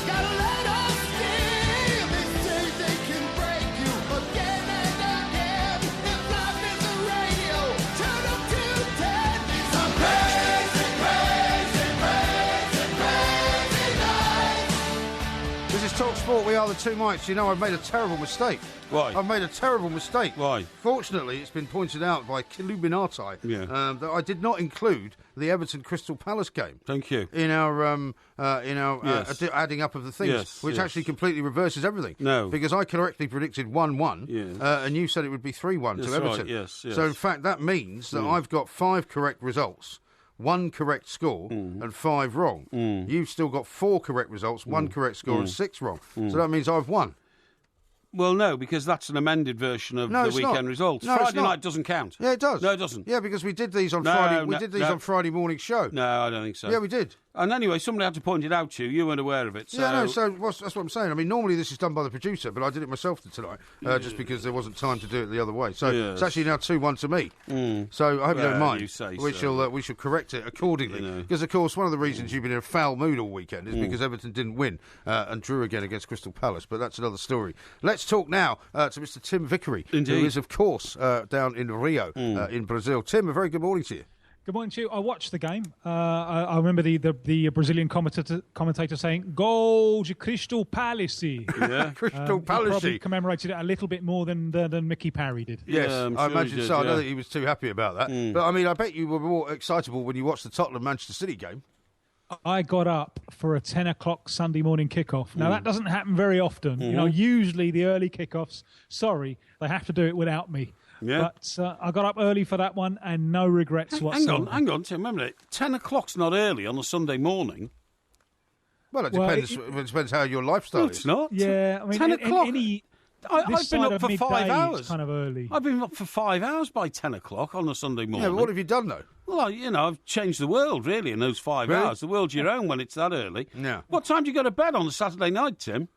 gotta let off steam. They say they can break you again and again. If life is a radio, turn up to 10. These are crazy, crazy, crazy, crazy nights. This is TalkSport. We are the 2 mics. You know, I've made a terrible mistake. Why? I've made a terrible mistake. Why? Fortunately, it's been pointed out by Illuminati Yeah. that I did not include the Everton Crystal Palace game. Thank you. In our Yes. adding up of the things, Yes, which yes. actually completely reverses everything. No. Because I correctly predicted 1-1, Yes. and you said it would be 3-1 to That's Everton. right, yes, yes. So in fact, that means that I've got 5 correct results, 1 correct score, and 5 wrong. You've still got 4 correct results, 1 correct score, and 6 wrong. So that means I've won. Well, no, because that's an amended version of No, the it's weekend not. results. No, it's Friday not. night doesn't count. Yeah, it does. No, it doesn't. Yeah, because we did these on No, Friday. We no, did these no. on Friday morning show. No, I don't think so. Yeah, we did. And anyway, somebody had to point it out to you. You weren't aware of it. So... Yeah, no, so that's what I'm saying. I mean, normally this is done by the producer, but I did it myself tonight, just because there wasn't time to do it the other way. So Yes. it's actually now 2-1 to me. So I hope you don't Well, mind. you say we so. we shall correct it accordingly. You know. Because, of course, one of the reasons you've been in a foul mood all weekend is because Everton didn't win and drew again against Crystal Palace, but that's another story. Let's talk now to Mr. Tim Vickery, Indeed. who is, of course, down in Rio in Brazil. Tim, a very good morning to you. Good morning to you. I watched the game. I remember the Brazilian commentator saying, "Goal de Crystal Palace." Yeah. Crystal He Palace. probably commemorated it a little bit more than Mickey Parry did. Yes, Yeah, I'm I sure he imagine did, so. I know yeah. that he was too happy about that. But, I mean, I bet you were more excitable when you watched the Tottenham-Manchester City game. I got up for a 10 o'clock Sunday morning kickoff. Now, that doesn't happen very often. You know, usually the early kickoffs, they have to do it without me. Yeah. But I got up early for that one and no regrets whatsoever. Hang on, Tim. Remember it. 10 o'clock's not early on a Sunday morning. Well, it Well, depends. It depends how your lifestyle No, is. it's not. Yeah, I mean, 10 in o'clock. any... I've this been side up of for midday, 5 it's hours. kind of early. I've been up for 5 hours by 10 o'clock on a Sunday morning. Yeah, but what have you done, though? Well, I've changed the world, really, in those 5 Really? hours. The world's your own when it's that early. Yeah. What time do you go to bed on a Saturday night, Tim?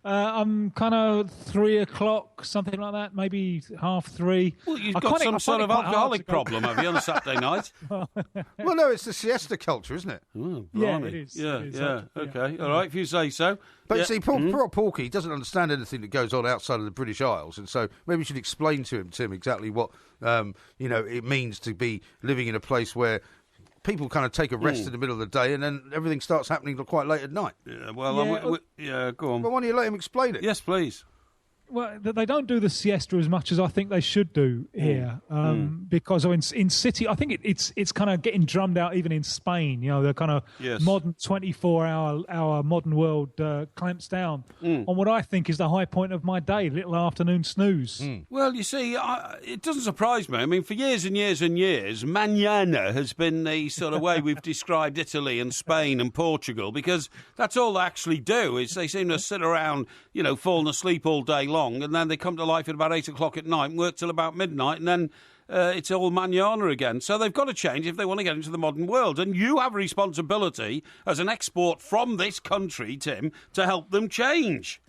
I'm kind of 3 o'clock, something like that, maybe 3:30. Well, you've I got find it- some I sort find of it quite hard alcoholic to go- problem, have you, on a Saturday night? Well, no, it's the siesta culture, isn't it? Oh, Yeah, blimey. it is. Yeah, It is. yeah. Yeah. Okay, all right, if you say so. But Yeah. you see, poor Porky doesn't understand anything that goes on outside of the British Isles, and so maybe you should explain to him, Tim, exactly what it means to be living in a place where people kind of take a rest in the middle of the day, and then everything starts happening till quite late at night. Yeah, well, go on. But why don't you let him explain it? Yes, please. Well, they don't do the siesta as much as I think they should do here, because in City, I think it's kind of getting drummed out even in Spain. You know, the kind of Yes. modern 24-hour modern world clamps down on what I think is the high point of my day, little afternoon snooze. Well, you see, it doesn't surprise me. I mean, for years and years and years, mañana has been the sort of way we've described Italy and Spain and Portugal, because that's all they actually do, is they seem to sit around, falling asleep all day long, and then they come to life at about 8 o'clock at night and work till about midnight, and then it's all mañana again. So they've got to change if they want to get into the modern world. And you have a responsibility as an export from this country, Tim, to help them change.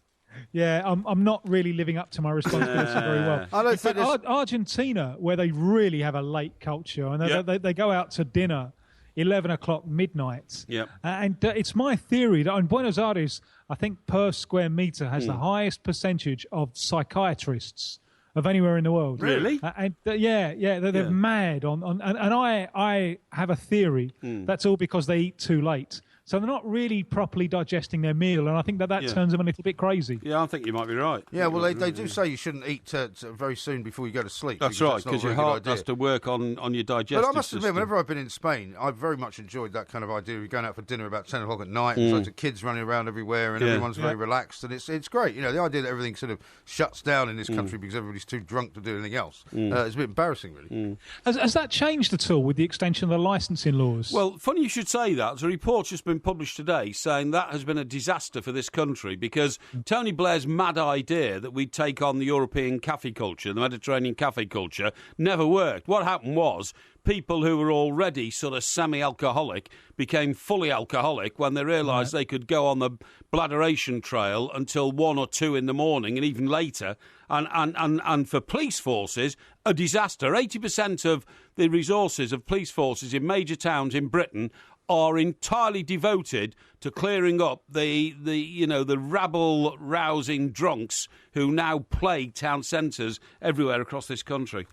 Yeah, I'm not really living up to my responsibility very well. I don't In fact, think there's- Argentina, where they really have a late culture, and Yeah. they go out to dinner 11 o'clock midnight. Yep. And it's my theory that in Buenos Aires, I think per square metre has the highest percentage of psychiatrists of anywhere in the world. Really? They're mad and I have a theory that's all because they eat too late. So they're not really properly digesting their meal, and I think that turns them a little bit crazy. Yeah, I think you might be right. Yeah, well, they do say you shouldn't eat very soon before you go to sleep. That's right, because your heart has to work on your digestive But I must admit, system. whenever I've been in Spain, I've very much enjoyed that kind of idea. We're going out for dinner about 10 o'clock at night, and loads of kids running around everywhere, and everyone's very relaxed, and it's great. You know, the idea that everything sort of shuts down in this country because everybody's too drunk to do anything else is a bit embarrassing, really. Has that changed at all with the extension of the licensing laws? Well, funny you should say that. There's a report's just been published today saying that has been a disaster for this country because Tony Blair's mad idea that we'd take on the European cafe culture, the Mediterranean cafe culture, never worked. What happened was people who were already sort of semi-alcoholic became fully alcoholic when they realised they could go on the bladderation trail until 1 or 2 in the morning and even later. And for police forces, a disaster. 80% of the resources of police forces in major towns in Britain are entirely devoted to clearing up the rabble-rousing drunks who now plague town centres everywhere across this country.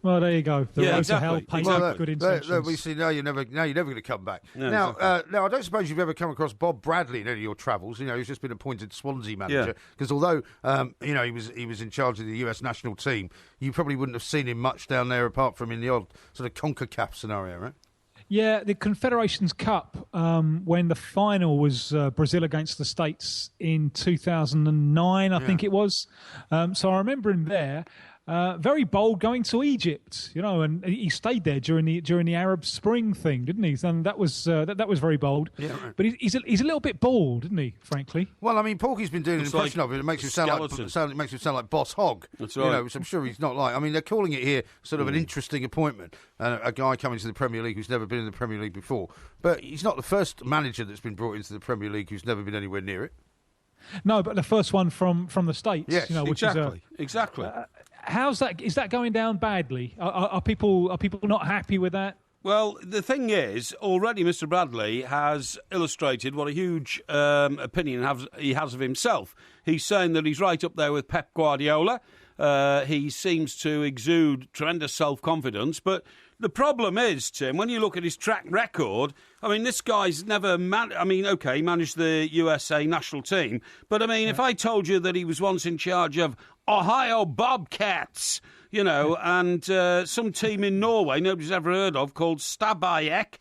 Well, there you go. The road to hell exactly. pays good intentions. We see now you're never going to come back. No, now, exactly. now I don't suppose you've ever come across Bob Bradley in any of your travels. You know, he's just been appointed Swansea manager because although he was in charge of the US national team, you probably wouldn't have seen him much down there apart from in the odd sort of CONCACAF scenario, right? Yeah, the Confederations Cup, when the final was Brazil against the States in 2009, I think it was. So I remember him there. Very bold going to Egypt, you know, and he stayed there during the Arab Spring thing, didn't he? And that was very bold. Yeah, right. But he's a little bit bald, isn't he? Frankly. Well, I mean, Porky's been doing an impression of it. It makes him sound like Boss Hogg. That's right. You know, which I'm sure he's not like. I mean, they're calling it here sort of an interesting appointment. A guy coming to the Premier League who's never been in the Premier League before, but he's not the first manager that's been brought into the Premier League who's never been anywhere near it. No, but the first one from the States. Yes, you know, which exactly. How's that? Is that going down badly? Are people not happy with that? Well, the thing is, already Mr. Bradley has illustrated what a huge opinion he has of himself. He's saying that he's right up there with Pep Guardiola. He seems to exude tremendous self-confidence, but the problem is, Tim, when you look at his track record, I mean, this guy's never he managed the USA national team, but I mean, if I told you that he was once in charge of Ohio Bobcats, you know, and some team in Norway nobody's ever heard of called Stabæk.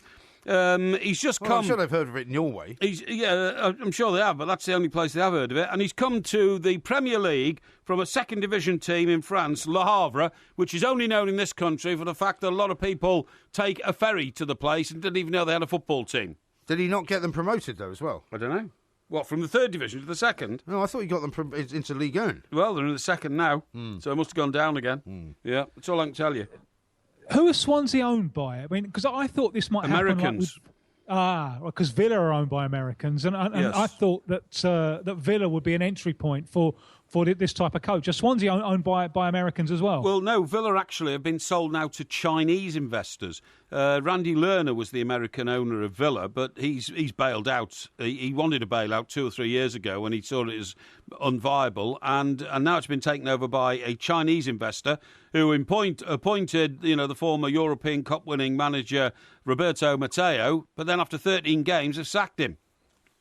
He's just come. I'm sure they've heard of it in Norway. I'm sure they have, but that's the only place they have heard of it. And he's come to the Premier League from a second division team in France, Le Havre, which is only known in this country for the fact that a lot of people take a ferry to the place and didn't even know they had a football team. Did he not get them promoted though as well? I don't know. What, from the third division to the second? No, I thought he got them into Ligue 1. Well, they're in the second now, so they must have gone down again. Yeah, that's all I can tell you. Who are Swansea owned by? I mean, because I thought this might Americans. happen. Because Villa are owned by Americans, and Yes. I thought that Villa would be an entry point for this type of coach. Are Swansea owned by Americans as well? Well, no, Villa actually have been sold now to Chinese investors. Randy Lerner was the American owner of Villa, but he's bailed out. He wanted to bail out 2 or 3 years ago when he saw it as unviable, and now it's been taken over by a Chinese investor who appointed the former European Cup winning manager Roberto Matteo, but then after 13 games have sacked him.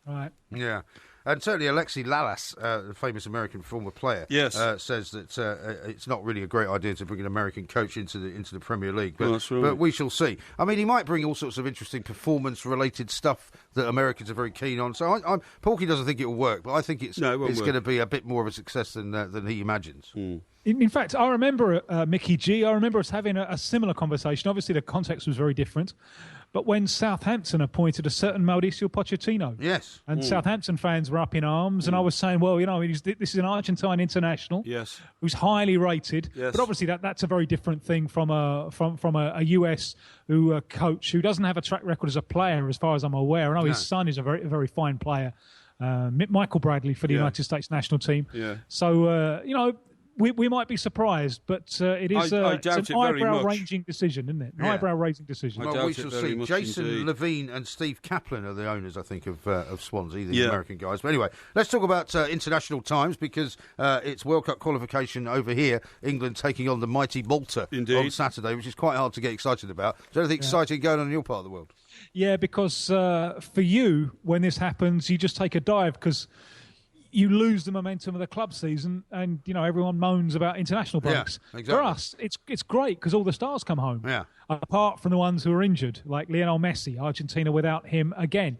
Right. Yeah. And certainly Alexi Lalas, the famous American former player, says that it's not really a great idea to bring an American coach into the Premier League. But, but we shall see. I mean, he might bring all sorts of interesting performance-related stuff that Americans are very keen on. So Porky doesn't think it will work, but I think it's going to be a bit more of a success than he imagines. In fact, I remember Mickey G. I remember us having a similar conversation. Obviously, the context was very different. But when Southampton appointed a certain Mauricio Pochettino, yes, and Southampton fans were up in arms, and I was saying, well, this is an Argentine international, yes, who's highly rated, yes. But obviously that's a very different thing from a US coach who doesn't have a track record as a player, as far as I'm aware. I know his son is a very very fine player, Michael Bradley for the United States national team. Yeah. So we might be surprised, but it is I doubt it's it an very much. eyebrow-raising decision, isn't it? An Yeah. eyebrow-raising decision. I Well, doubt we it shall very see. much Jason indeed. Levine and Steve Kaplan are the owners, I think, of Swansea, the Yeah. American guys. But anyway, let's talk about international times because it's World Cup qualification over here. England taking on the mighty Malta Indeed. on Saturday, which is quite hard to get excited about. Is there anything exciting going on in your part of the world? Yeah, because for you, when this happens, you just take a dive because you lose the momentum of the club season, and everyone moans about international breaks. Yeah, exactly. For us, it's great because all the stars come home. Yeah. Apart from the ones who are injured, like Lionel Messi, Argentina without him again.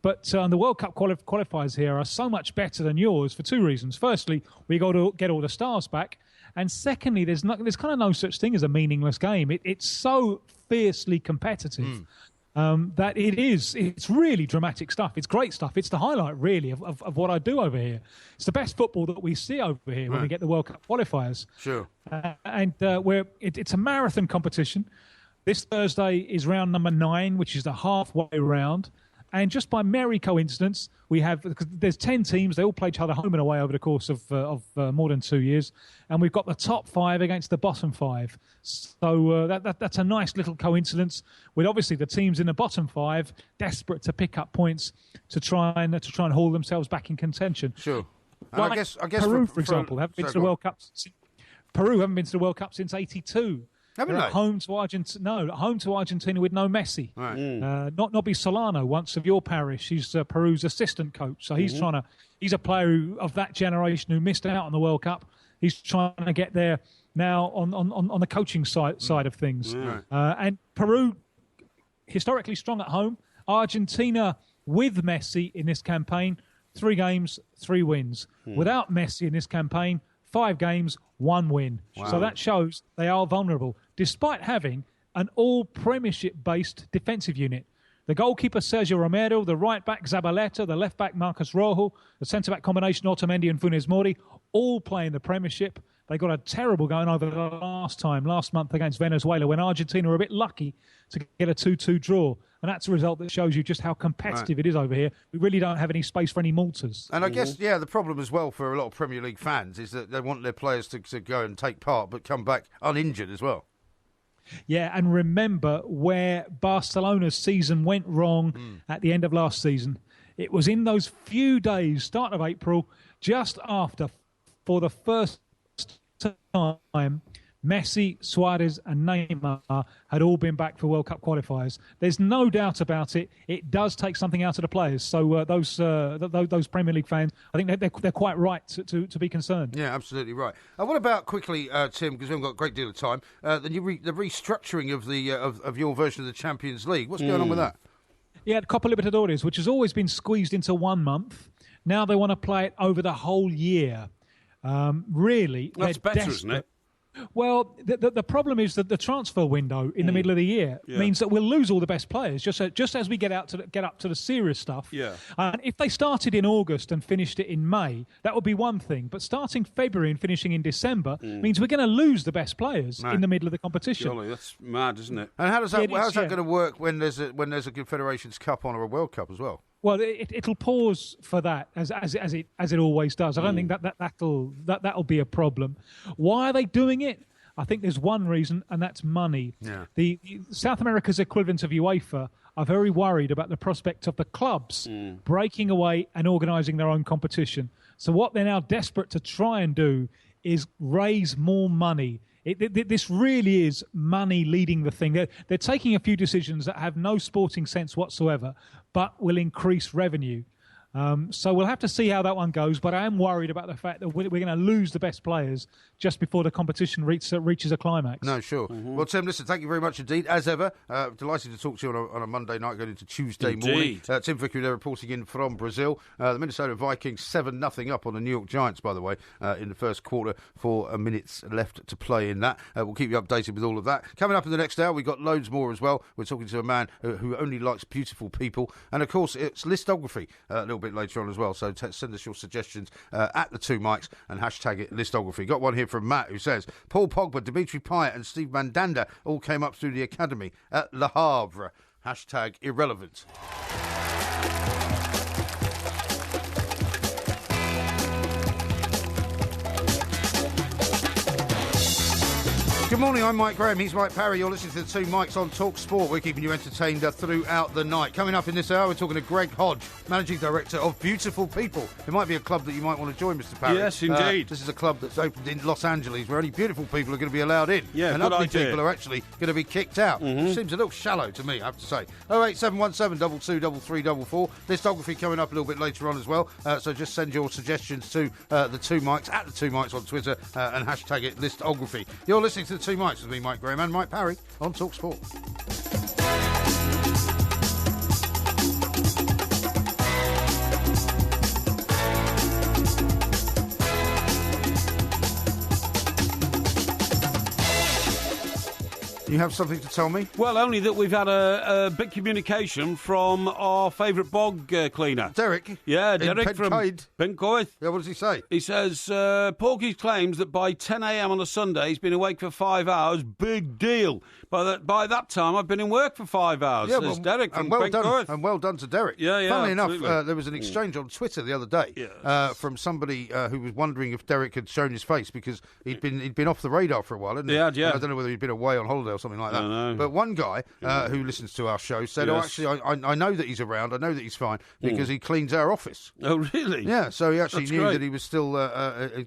But the World Cup qualifiers here are so much better than yours for two reasons. Firstly, we got to get all the stars back, and secondly, there's kind of no such thing as a meaningless game. It's so fiercely competitive. That it's really dramatic stuff. It's great stuff. It's the highlight, really, of what I do over here. It's the best football that we see over here when we get the World Cup qualifiers. Sure. It's a marathon competition. This Thursday is round number 9, which is the halfway round. And just by merry coincidence, because there's 10 teams. They all play each other home and away over the course of more than 2 years. And we've got the top 5 against the bottom 5. So that's a nice little coincidence. With obviously the teams in the bottom 5 desperate to pick up points to try and haul themselves back in contention. Sure. And Like I guess Peru, for example, haven't been to the World Cup. Peru haven't been to the World Cup since '82. Haven't They're they? at home to Argentina. No, at home to Argentina with no Messi. Right. Not Nobby Solano, once of your parish. He's Peru's assistant coach. So he's he's a player of that generation who missed out on the World Cup. He's trying to get there now on the coaching side of things. And Peru, historically strong at home. Argentina with Messi in this campaign, 3 games, 3 wins. Without Messi in this campaign, 5 games, 1 win. So that shows they are vulnerable, despite having an all-Premiership-based defensive unit. The goalkeeper, Sergio Romero, the right-back, Zabaleta, the left-back, Marcus Rojo, the centre-back combination, Otamendi and Funes Mori, all play in the Premiership. They got a terrible going over the last month against Venezuela when Argentina were a bit lucky to get a 2-2 draw. And that's a result that shows you just how competitive it is over here. We really don't have any space for any Maltas. And I guess, the problem as well for a lot of Premier League fans is that they want their players to go and take part but come back uninjured as well. Yeah, and remember where Barcelona's season went wrong at the end of last season. It was in those few days, start of April, just after, for the first time, Messi, Suarez and Neymar had all been back for World Cup qualifiers. There's no doubt about it. It does take something out of the players. So those Premier League fans, I think they're quite right to be concerned. Yeah, absolutely right. What about quickly, Tim, because we haven't got a great deal of time, the restructuring of your version of the Champions League. What's going on with that? Yeah, the Copa Libertadores, which has always been squeezed into 1 month. Now they want to play it over the whole year. Really, That's they're better, isn't it? Well, the problem is that the transfer window in the middle of the year means that we'll lose all the best players just as we get up to the serious stuff. Yeah. And if they started in August and finished it in May, that would be one thing. But starting February and finishing in December means we're going to lose the best players in the middle of the competition. Golly, that's mad, isn't it? And how's that It is, going to work when there's a Confederations Cup on or a World Cup as well? Well, it'll pause for that as it always does. I don't think that'll be a problem. Why are they doing it? I think there's one reason, and that's money. Yeah. The South America's equivalent of UEFA are very worried about the prospect of the clubs breaking away and organising their own competition. So what they're now desperate to try and do is raise more money. This really is money leading the thing. They're taking a few decisions that have no sporting sense whatsoever, but will increase revenue. So we'll have to see how that one goes, but I am worried about the fact that we're going to lose the best players just before the competition reaches a climax. No, sure. Well, Tim, listen, thank you very much indeed, as ever. Delighted to talk to you on a Monday night going into Tuesday morning. Tim Vickery there reporting in from Brazil. The Minnesota Vikings 7-0 up on the New York Giants, by the way, in the first quarter, 4 minutes left to play in that. We'll keep you updated with all of that. Coming up in the next hour, we've got loads more as well. We're talking to a man who only likes beautiful people. And, of course, it's Listography a little bit later on as well. So send us your suggestions at the 2 mics and hashtag it Listography. Got one here from Matt who says, Paul Pogba, Dimitri Payet and Steve Mandanda all came up through the academy at Le Havre. Hashtag irrelevant. Good morning, I'm Mike Graham, he's Mike Parry, you're listening to the Two Mics on Talk Sport. We're keeping you entertained throughout the night. Coming up in this hour, we're talking to Greg Hodge, Managing Director of Beautiful People. It might be a club that you might want to join, Mr. Parry. Yes, indeed. This is a club that's opened in Los Angeles where only beautiful people are going to be allowed in. Yeah, and good ugly idea. people are actually going to be kicked out. Seems a little shallow to me, I have to say. 08717 223344. Listography coming up a little bit later on as well. So just send your suggestions to the Two Mics, at the Two Mics on Twitter, and hashtag it Listography. You're listening to the Two Mics with me, Mike Graham, and Mike Parry on Talk Sport. You have something to tell me? Well, only that we've had a big communication from our favourite bog cleaner. Derek? Yeah, in Derek from Pencaid. Pencoith. Yeah, what does he say? He says, Porky claims that by 10 a.m. on a Sunday he's been awake for 5 hours. Big deal. By that time, I've been in work for 5 hours. Yeah, There's Derek from and well done, Pencoith. and well done to Derek. Yeah, yeah, Funnily absolutely. enough, there was an exchange on Twitter the other day from somebody who was wondering if Derek had shown his face because he'd been off the radar for a while, hadn't he? He had, yeah. I don't know whether he'd been away on holiday or something like that. I know. But one guy who listens to our show said, Yes. "Oh, actually, I know that he's around. I know that he's fine because he cleans our office." Oh, really? Yeah, so he actually That's knew great. that he was still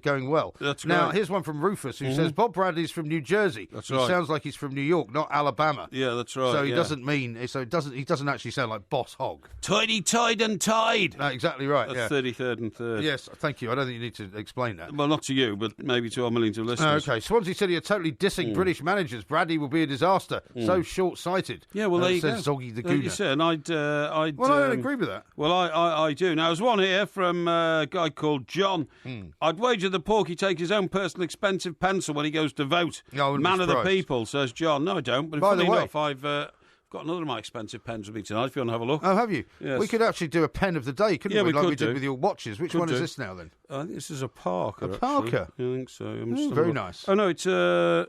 going well. That's Now, great. here's one from Rufus who says, Bob Bradley's from New Jersey. That's He right. sounds like he's from New York, not Alabama. Yeah, that's right. So he yeah. doesn't mean. So he doesn't actually sound like Boss Hog. Tidy, tied and tied. No, exactly right. That's Yeah. 33rd and 3rd. Yes, thank you. I don't think you need to explain that. Well, not to you, but maybe to our millions of listeners. Okay, Swansea City are totally dissing British managers. Bradley will be a disaster. So short-sighted. Yeah, well, there you says go. Zoggy the Like you Gooner. said, and I'd Well, I don't agree with that. Well, I do. Now, there's one here from a guy called John. I'd wager the Porky take his own personal expensive pencil when he goes to vote. No, I wouldn't be Man of the surprised. people, says John. No, I don't. But By funny the way- enough, I've got another of my expensive pens with me tonight, if you want to have a look. Oh, have you? Yes. We could actually do a pen of the day, couldn't Yeah, we? we Like could we did do. with your watches. Which Could one is do. this now, then? I think this is a Parker. A actually. Parker? I think so. I'm just Ooh, having very a look. nice. Oh, no, it's a...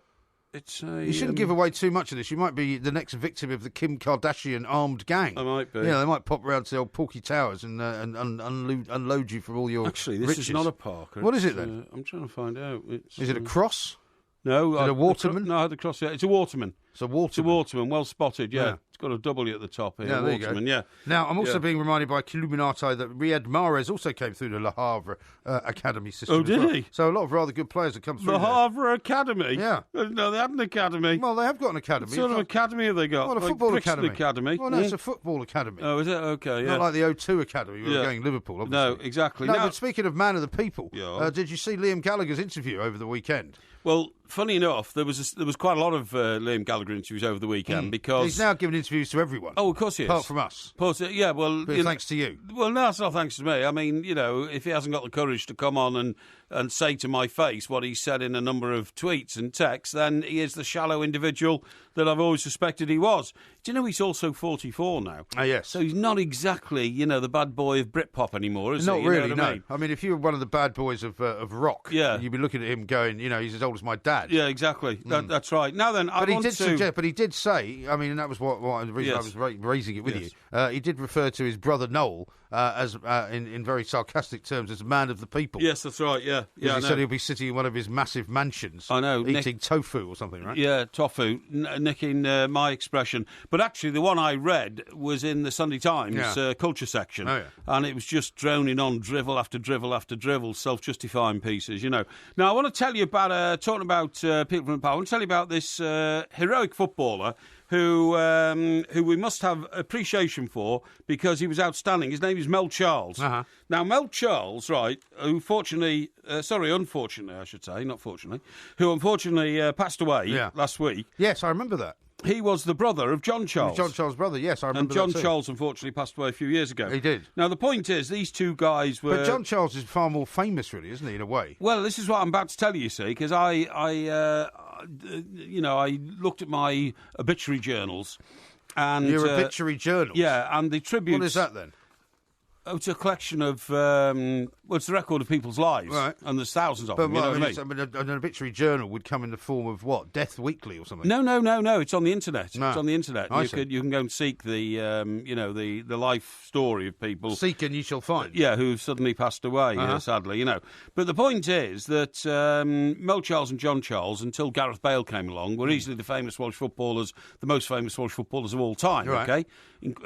You shouldn't give away too much of this. You might be the next victim of the Kim Kardashian armed gang. I might be. Yeah, they might pop round to the old Porky Towers and unload you for all your Actually, this riches. is not a Parker. What is It's, it then? I'm trying to find out. Is it a cross? No. Is it a Waterman? No, I had the cross. Yeah, it's a Waterman. It's a It's a Waterman. Waterman. Well spotted, yeah. Yeah. It's got a W at the top here. Yeah, there you go. Waterman, yeah. Now, I'm also Yeah. being reminded by Illuminati that Riyad Mahrez also came through the Le Havre Academy system. Oh, as did well. he? So a lot of rather good players have come through The there. Havre Academy? Yeah. No, they had an academy. Well, they have got an academy. What sort of academy have they got? Well, a Like football Brixton academy. Well, no, Hmm? it's a football academy. Oh, is it? Okay, yeah. Not like the O2 Academy where Yeah. we're going Liverpool, obviously. No, exactly. No, Now- but speaking of man of the people, Yeah. did you see Liam Gallagher's interview over the weekend? Well, funny enough, there was quite a lot of Liam Gallagher interviews over the weekend because... He's now giving interviews to everyone. Oh, of course he is. Apart from us. Yeah, well... But you know- thanks to you. Well, no, it's not thanks to me. I mean, you know, if he hasn't got the courage to come on and say to my face what he said in a number of tweets and texts, then he is the shallow individual that I've always suspected he was. Do you know he's also 44 now? Oh, yes. So he's not exactly, you know, the bad boy of Britpop anymore, is Not he? You know really, what no. I mean? I mean, if you were one of the bad boys of rock, Yeah. you'd be looking at him going, you know, he's as old as my dad. Yeah, exactly. That's right. Now then, But I he want did to... suggest. But he did say. I mean, and that was what the reason Yes. I was raising it with Yes. you. He did refer to his brother Noel as, in very sarcastic terms, as a man of the people. Yes, that's right, yeah. Because Yeah, I he know. said he'll be sitting in one of his massive mansions. I know, eating tofu or something, right? Yeah, tofu, nicking my expression. But actually, the one I read was in the Sunday Times Yeah. culture section. Oh, yeah. And it was just droning on drivel after drivel after drivel, self-justifying pieces, you know. Now, I want to tell you about, talking about people from the power, I want to tell you about this heroic footballer who we must have appreciation for because he was outstanding. His name is Mel Charles. Uh-huh. Now, Mel Charles, right, who unfortunately, I should say, not fortunately, who unfortunately passed away Yeah. last week. Yes, I remember that. He was the brother of John Charles. John Charles' brother. Yes, I and remember John that too. Charles unfortunately passed away a few years ago. He did. Now, the point is, these two guys were... But John Charles is far more famous, really, isn't he, in a way? Well, this is what I'm about to tell you, see, because I looked at my obituary journals and... Your obituary journals? Yeah, and the tributes... What is that, then? Oh, it's a collection of, it's the record of people's lives. Right. And there's thousands of But them, you know what I mean? an obituary journal would come in the form of what? Death Weekly or something? No. It's on the internet. No. It's on the internet. I You see. can go and seek the, the life story of people. Seek and you shall find. Yeah, who've suddenly passed away, sadly, But the point is that Mel Charles and John Charles, until Gareth Bale came along, were easily the famous Welsh footballers, the most famous Welsh footballers of all time, Right. okay?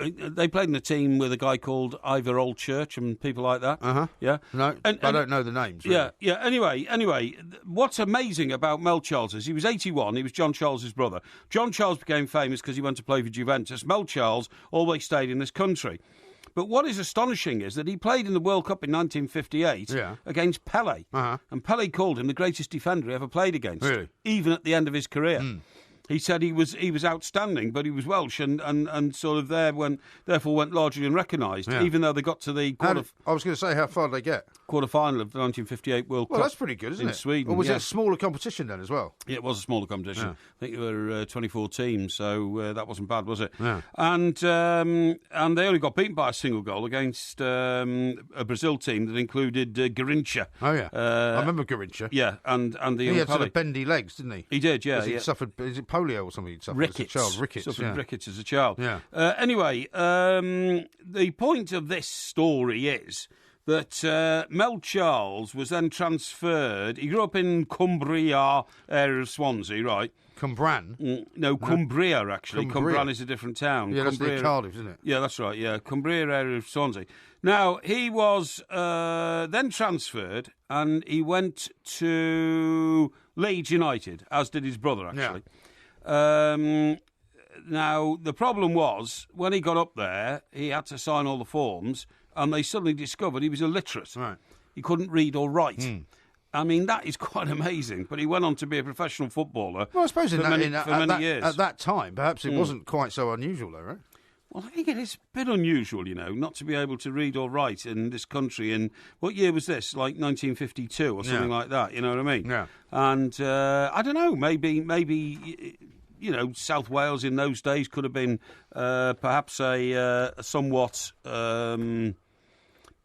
They played in a team with a guy called Ivor Oldchurch and people like that. Yeah? No, I don't know the names. Really. Yeah. Anyway, what's amazing about Mel Charles is he was 81. He was John Charles' brother. John Charles became famous because he went to play for Juventus. Mel Charles always stayed in this country. But what is astonishing is that he played in the World Cup in 1958 against Pelé. And Pelé called him the greatest defender he ever played against, even at the end of his career. He said he was outstanding, but he was Welsh and sort of therefore went largely unrecognised, even though they got to the I was going to say, how far did they get? quarter-final of the 1958 World Cup. Well, that's pretty good, isn't in it? Sweden. Or was it yeah. a smaller competition then as well? Yeah, it was a smaller competition. Yeah. I think there were 24 teams, so that wasn't bad, was it? Yeah. And they only got beaten by a single goal against a Brazil team that included Garrincha. Oh, yeah. I remember Garrincha. Yeah, and the He young had sort Pelé. of bendy legs, didn't he? He did, yeah. He suffered, is it polio or something he'd suffered Rickets. as a child? Rickets, Suffered yeah. rickets as a child. Yeah. Anyway, the point of this story is that Mel Charles was then transferred. He grew up in Cumbria area of Swansea, right? Cumbran? No, Cumbria, actually. Cumbria. Cumbran is a different town. Yeah, that's near Cumbria- Cardiff, isn't it? Yeah, that's right, yeah. Cumbria area of Swansea. Now, he was then transferred and he went to Leeds United, as did his brother, actually. Now, the problem was, when he got up there, he had to sign all the forms, and they suddenly discovered he was illiterate. Right. He couldn't read or write. I mean, that is quite amazing. But he went on to be a professional footballer Well, I suppose for many years. at that time, perhaps it wasn't quite so unusual, though, right? Well, I think it is a bit unusual, not to be able to read or write in this country. In what year was this? Like 1952 or something like that. You know what I mean? Yeah. And I don't know. Maybe. South Wales in those days could have been perhaps a somewhat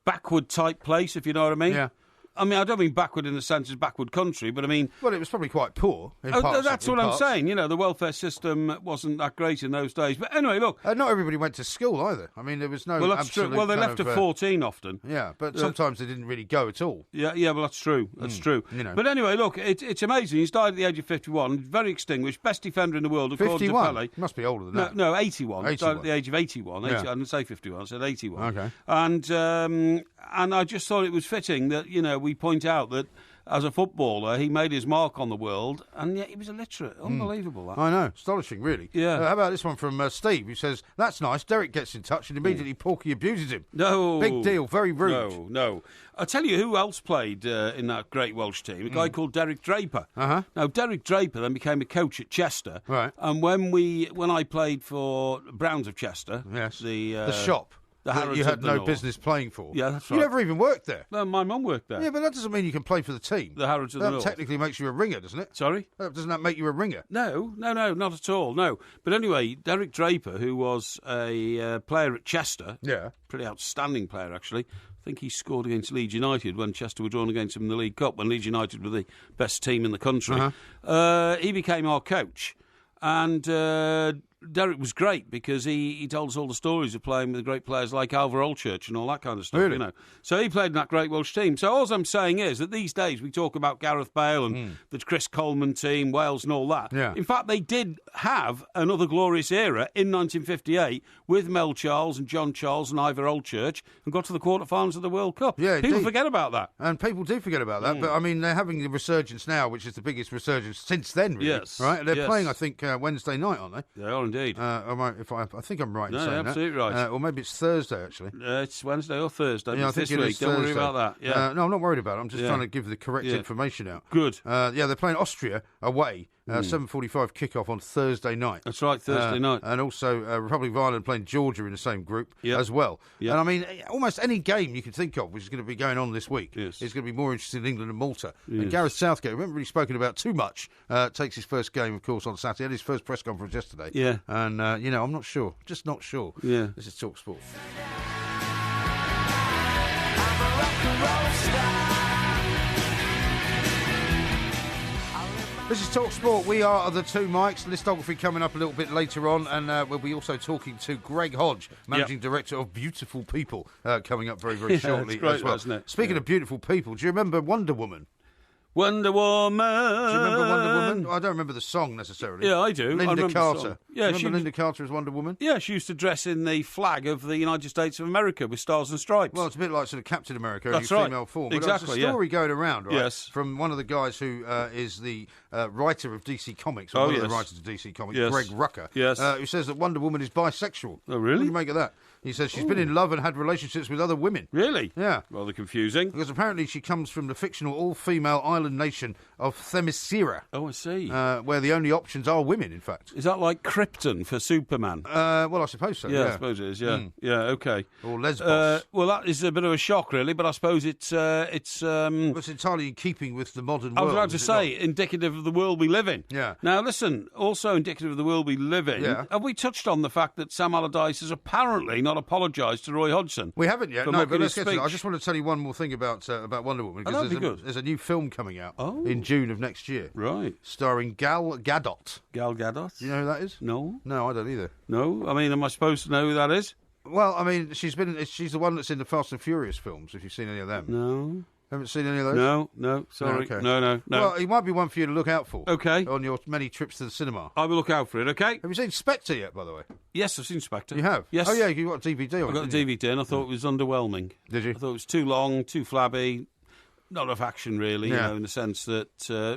backward type place, if you know what I mean. Yeah. I mean, I don't mean backward in the sense of backward country, but I mean... Well, it was probably quite poor in parts. That's what I'm saying. The welfare system wasn't that great in those days. But anyway, look... Not everybody went to school either. I mean, there was no Well, that's true. absolute Well, they kind left of, at 14 often. Yeah, but sometimes they didn't really go at all. Yeah, well, that's true. That's true. But anyway, look, it's amazing. He's died at the age of 51, very extinguished, best defender in the world, according 51? to Pelé. He must be older than that. No, 81. He died 81. at the age of 81. Yeah. I didn't say 51, I said 81. Okay. And I just thought it was fitting that, we point out that as a footballer, he made his mark on the world, and yet he was illiterate. Unbelievable, that. I know, astonishing, really. Yeah. How about this one from Steve, who says, "That's nice. Derek gets in touch, and immediately Porky abuses him. No. Big deal. Very rude. No. I'll tell you who else played in that great Welsh team, a guy called Derek Draper. Uh-huh. Now, Derek Draper then became a coach at Chester. Right. And when I played for Browns of Chester... Yes. The shop the that Harrods you of had the no North. business playing for. Yeah, that's You right. never even worked there. No, my mum worked there. Yeah, but that doesn't mean you can play for the team. The Harrods of the That North. technically makes you a ringer, doesn't it? Sorry? Doesn't that make you a ringer? No, not at all, no. But anyway, Derek Draper, who was a player at Chester, Yeah. pretty outstanding player, actually. I think he scored against Leeds United when Chester were drawn against him in the League Cup, when Leeds United were the best team in the country. He became our coach. And Derek was great because he told us all the stories of playing with great players like Ivor Oldchurch and all that kind of stuff, Really? So he played in that great Welsh team. So all I'm saying is that these days we talk about Gareth Bale and the Chris Coleman team, Wales and all that. Yeah. In fact, they did have another glorious era in 1958 with Mel Charles and John Charles and Ivor Oldchurch and got to the quarterfinals of the World Cup. Yeah, People indeed. forget about that. And people do forget about that, but I mean, they're having the resurgence now, which is the biggest resurgence since then, really. Yes, Right? They're yes. playing, I think, Wednesday night, aren't they? They are indeed. I think I'm right in No, saying that. absolutely right. Or maybe it's Thursday, actually. It's Wednesday or Thursday. Yeah, I It's think this it week. is Don't worry Thursday. about that. Yeah. No, I'm not worried about it. I'm just Yeah. trying to give the correct Yeah. information out. Good. They're playing Austria away. 7:45 kickoff on Thursday night. That's right, Thursday night. And also Republic of Ireland playing Georgia in the same group Yep. as well. Yep. And I mean, almost any game you can think of which is going to be going on this week Yes. is going to be more interesting in England and Malta. And Yes. Gareth Southgate, we haven't really spoken about too much, takes his first game, of course, on Saturday. Had his first press conference yesterday. Yeah. And, I'm not sure. Just not sure. Yeah. This is Talk Sport. This is Talk Sport. We are the Two Mics. Listography coming up a little bit later on, and we'll be also talking to Greg Hodge, Managing Director of Beautiful People, coming up very, very shortly it's great, as well. isn't it? Speaking of beautiful people, do you remember Wonder Woman? Wonder Woman. Do you remember Wonder Woman? I don't remember the song necessarily. Yeah, I do. Linda I remember the Carter. song. Do you remember Linda Carter as Wonder Woman? Yeah, she used to dress in the flag of the United States of America with stars and stripes. Well, it's a bit like sort of Captain America, That's only right. female form. But Exactly, there's a story going around, right? Yes. From one of the guys who is the writer of DC Comics, or Oh, one of yes. the writers of DC Comics, Yes. Greg Rucka, Yes. who says that Wonder Woman is bisexual. Oh, really? What do you make of that? He says she's been in love and had relationships with other women. Really? Yeah. Rather confusing. Because apparently she comes from the fictional all-female island nation of Themyscira, Oh, I see. where the only options are women, in fact. Is that like Krypton for Superman? Well, I suppose so, yeah. I suppose it is, yeah. Yeah, okay. Or Lesbos. Well, that is a bit of a shock, really, but I suppose it's Well, it's entirely in keeping with the modern I world. was about to is it say, not? indicative of the world we live in. Yeah. Now, listen, also indicative of the world we live in, Yeah. have we touched on the fact that Sam Allardyce has apparently not apologised to Roy Hodgson? We haven't yet, for no, mocking but let's his get to that. I speech? just want to tell you one more thing about Wonder Woman, because that'd be good. there's a new film coming out Oh. in June of next year, Right. starring Gal Gadot. Gal Gadot? Do you know who that is? No. No, I don't either. No? I mean, am I supposed to know who that is? Well, I mean, she's the one that's in the Fast and Furious films, if you've seen any of them. No. Haven't seen any of those? No, sorry. Okay. No. Well, it might be one for you to look out for. Okay. On your many trips to the cinema. I will look out for it, okay? Have you seen Spectre yet, by the way? Yes, I've seen Spectre. You have? Yes. Oh, yeah, you got a DVD on I it, got didn't the you? DVD and I thought it was underwhelming. Did you? I thought it was too long, too flabby, not enough action, really, Yeah. in the sense that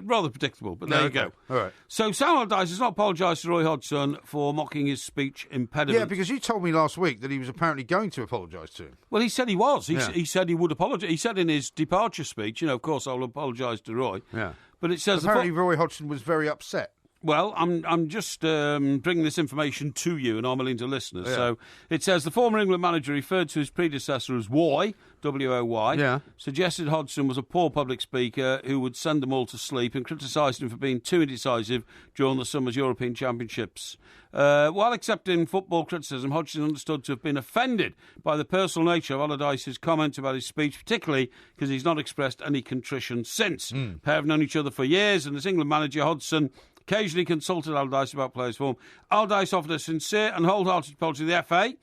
rather predictable. But there you go. All right. So Sam Allardyce has not apologised to Roy Hodgson for mocking his speech impediment. Yeah, because you told me last week that he was apparently going to apologise to him. Well, he said he was. Yeah. He said he would apologise. He said in his departure speech, of course, I will apologise to Roy. Yeah. But it says... Apparently Roy Hodgson was very upset. Well, I'm just bringing this information to you and Armelines to listeners. Yeah. So it says the former England manager referred to his predecessor as Woy, W-O-Y, Yeah. suggested Hodgson was a poor public speaker who would send them all to sleep and criticised him for being too indecisive during the summer's European Championships. While accepting football criticism, Hodgson understood to have been offended by the personal nature of Allardyce's comment about his speech, particularly because he's not expressed any contrition since. The pair have known each other for years, and as England manager, Hodgson occasionally consulted Allardyce about players' form. Allardyce offered a sincere and wholehearted apology to the FA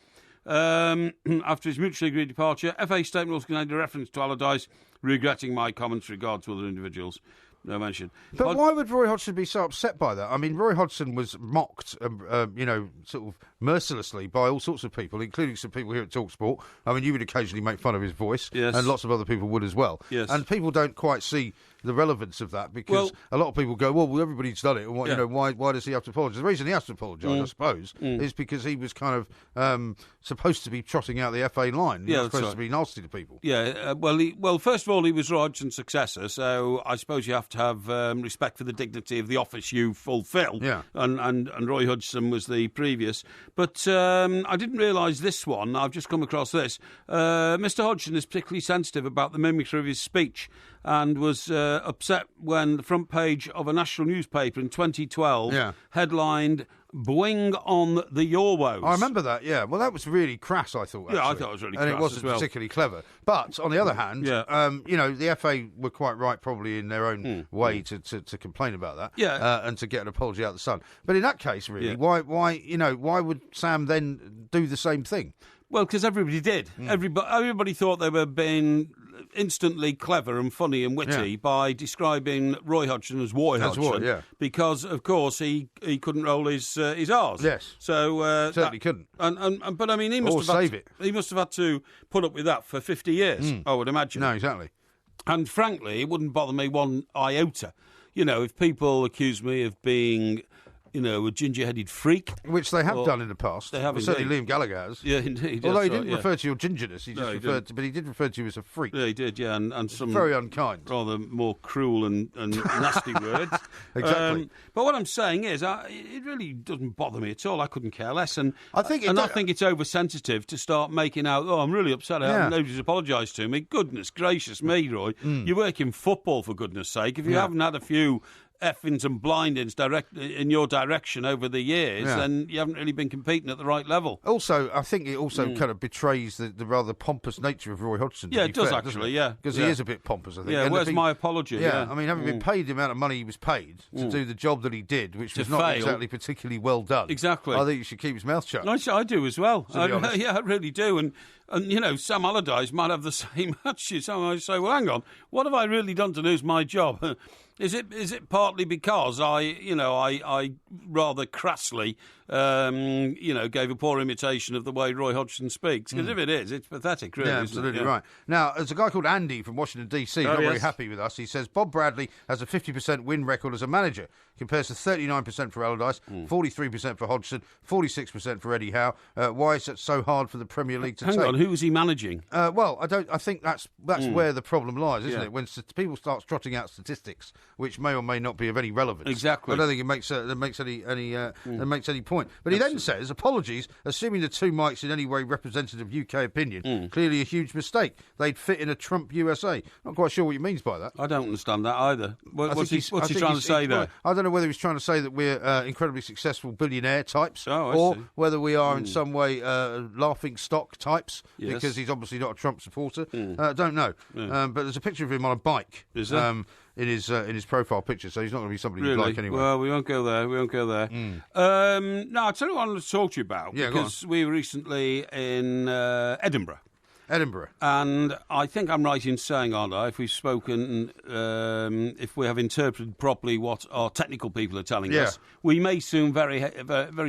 after his mutually agreed departure. FA statement also contained a reference to Allardyce regretting my comments with regard to other individuals. No mention. But why would Roy Hodgson be so upset by that? I mean, Roy Hodgson was mocked, sort of mercilessly by all sorts of people, including some people here at TalkSport. I mean, you would occasionally make fun of his voice, Yes. and lots of other people would as well. Yes. And people don't quite see the relevance of that because a lot of people go, well, everybody's done it, and why does he have to apologise? The reason he has to apologise, I suppose, is because he was kind of supposed to be trotting out the FA line. He was supposed to be nasty to people. Yeah, well, first of all, he was Roy Hodgson's successor, so I suppose you have to have respect for the dignity of the office you fulfil. Yeah. And Roy Hodgson was the previous. But I didn't realise this one. I've just come across this. Mr. Hodgson is particularly sensitive about the mimicry of his speech and was upset when the front page of a national newspaper in 2012 headlined "Boing on the Your Woes." I remember that, yeah. Well, that was really crass, I thought. Yeah, I actually. thought it was really and crass it wasn't as well. particularly clever. But on the other hand, the FA were quite right, probably in their own way, to complain about that. Yeah. And to get an apology out of the sun. But in that case, really, why would Sam then do the same thing? Well, because everybody did. Everybody thought they were being instantly clever and funny and witty by describing Roy Hodgson as Roy Hodgson, because of course he couldn't roll his R's. Yes, so certainly couldn't. But I mean, he must have had to put up with that for 50 years. I would imagine. No, exactly. And frankly, it wouldn't bother me one iota. If people accuse me of being, a ginger-headed freak. Which they have done in the past. They have, well, certainly Liam Gallagher has. Yeah, indeed. Although he didn't refer to your gingerness, but he did refer to you as a freak. Yeah, he did, yeah. And some very unkind. Rather more cruel and nasty words. Exactly. But what I'm saying is, it really doesn't bother me at all. I couldn't care less. And I think it's oversensitive to start making out, I'm really upset. Nobody's apologised to me. Goodness gracious me, Roy. You work in football, for goodness sake. If you haven't had a few effings and blindings in your direction over the years, then you haven't really been competing at the right level. Also, I think it also kind of betrays the rather pompous nature of Roy Hodgson. Yeah, it does actually, yeah. Because he is a bit pompous, I think. Yeah, where's my apology? Yeah, I mean, having been paid the amount of money he was paid to do the job that he did, which was not exactly particularly well done. Exactly. I think he should keep his mouth shut. No, I do as well. I really do. And you know, Sam Allardyce might have the same attitude. Some might say, well, hang on, what have I really done to lose my job? Is it partly because I rather crassly, gave a poor imitation of the way Roy Hodgson speaks? Because if it is, it's pathetic, really. Yeah, absolutely right. Now, there's a guy called Andy from Washington, D.C. not very happy with us. He says Bob Bradley has a 50% win record as a manager. Compares to 39% for Allardyce, 43% for Hodgson, 46% for Eddie Howe. Why is it so hard for the Premier League to take? Hang on, who was he managing? Well, I think that's where the problem lies, isn't it? When people start trotting out statistics, which may or may not be of any relevance. Exactly. I don't think it makes any point. But he then says, apologies, assuming the two mics in any way representative UK opinion, clearly a huge mistake. They'd fit in a Trump USA. Not quite sure what he means by that. I don't understand that either. What's he trying to say there? I don't know whether he's trying to say that we're incredibly successful billionaire types, or whether we are in some way laughing stock types, because he's obviously not a Trump supporter. I don't know. But there's a picture of him on a bike. Is there? In his profile picture, so he's not going to be somebody you'd like anyway. Well, we won't go there. No, I'll tell you what I wanted to talk to you about, because we were recently in Edinburgh. And I think I'm right in saying, aren't I, if we've spoken, if we have interpreted properly what our technical people are telling us, we may soon, very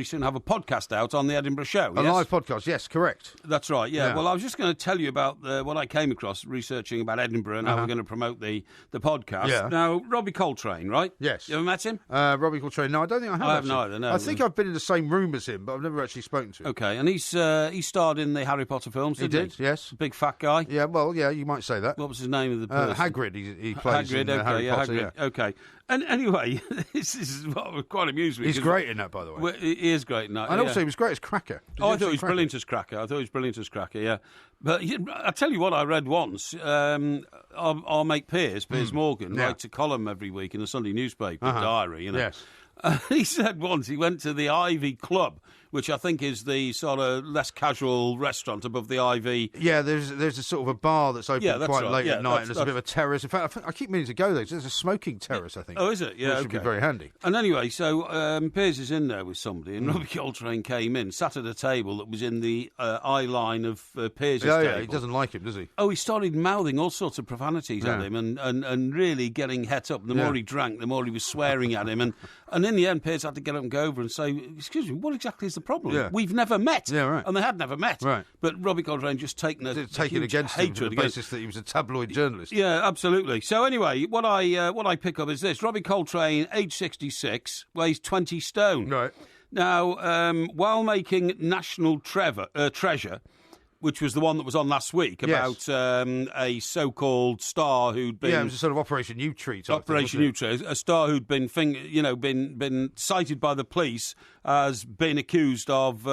soon, have a podcast out on the Edinburgh show. A live podcast, yes, correct. That's right, yeah. Well, I was just going to tell you about what I came across researching about Edinburgh and how we're going to promote the podcast. Yeah. Now, Robbie Coltrane, right? Yes. You ever met him? Robbie Coltrane, no, I don't think I have. I haven't either, no. I think I've been in the same room as him, but I've never actually spoken to him. Okay, and he starred in the Harry Potter films, didn't he? Yes. Big fat guy. Yeah, well, yeah, you might say that. What was his name of the person? Hagrid, he plays Hagrid, in Harry Potter. Hagrid, okay. And anyway, this is what was quite amusing. He's great in that, by the way. He is great in that. And also, he was great as Cracker. I thought he was brilliant as Cracker. Yeah. But I tell you what, I read once. Our mate Piers Morgan, writes a column every week in the Sunday newspaper, Diary. Yes. He said once he went to the Ivy Club, which I think is the sort of less casual restaurant above the Ivy. Yeah, there's a sort of a bar that's open quite late at night, and there's a bit of a terrace. In fact, I keep meaning to go there. There's a smoking terrace, I think. Oh, is it? Yeah, which would be very handy. And anyway, so Piers is in there with somebody, and Robbie Coltrane came in, sat at a table that was in the eye line of Piers' table. Yeah, he doesn't like him, does he? Oh, he started mouthing all sorts of profanities at him and really getting het up. The more he drank, the more he was swearing at him. And in the end, Piers had to get up and go over and say, excuse me, what exactly is the problem? Yeah. We've never met. Yeah, right. And they had never met. Right. But Robbie Coltrane just taken against him on the basis that he was a tabloid journalist. Yeah, absolutely. So anyway, what I pick up is this. Robbie Coltrane, age 66, weighs 20 stone. Right. Now, while making National Treasure, which was the one that was on last week about a so-called star who'd been... Yeah, it was a sort of Operation U-Tree. Operation U-Tree, a star who'd been cited by the police as being accused of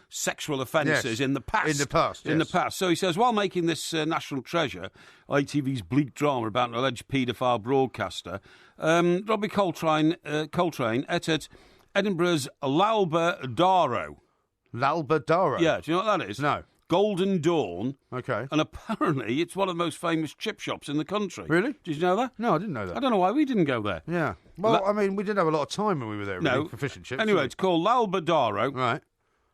sexual offences in the past. In the past. So he says, while making this National Treasure, ITV's bleak drama about an alleged paedophile broadcaster, Robbie Coltrane ate at Edinburgh's Lalbadaro. Lalbadaro? Yeah, do you know what that is? No. Golden Dawn. Okay. And apparently it's one of the most famous chip shops in the country. Really? Did you know that? No, I didn't know that. I don't know why we didn't go there. Yeah. Well, I mean, we didn't have a lot of time when we were there, really, for fish and chips. Anyway, it's called Lalbadaro. Right.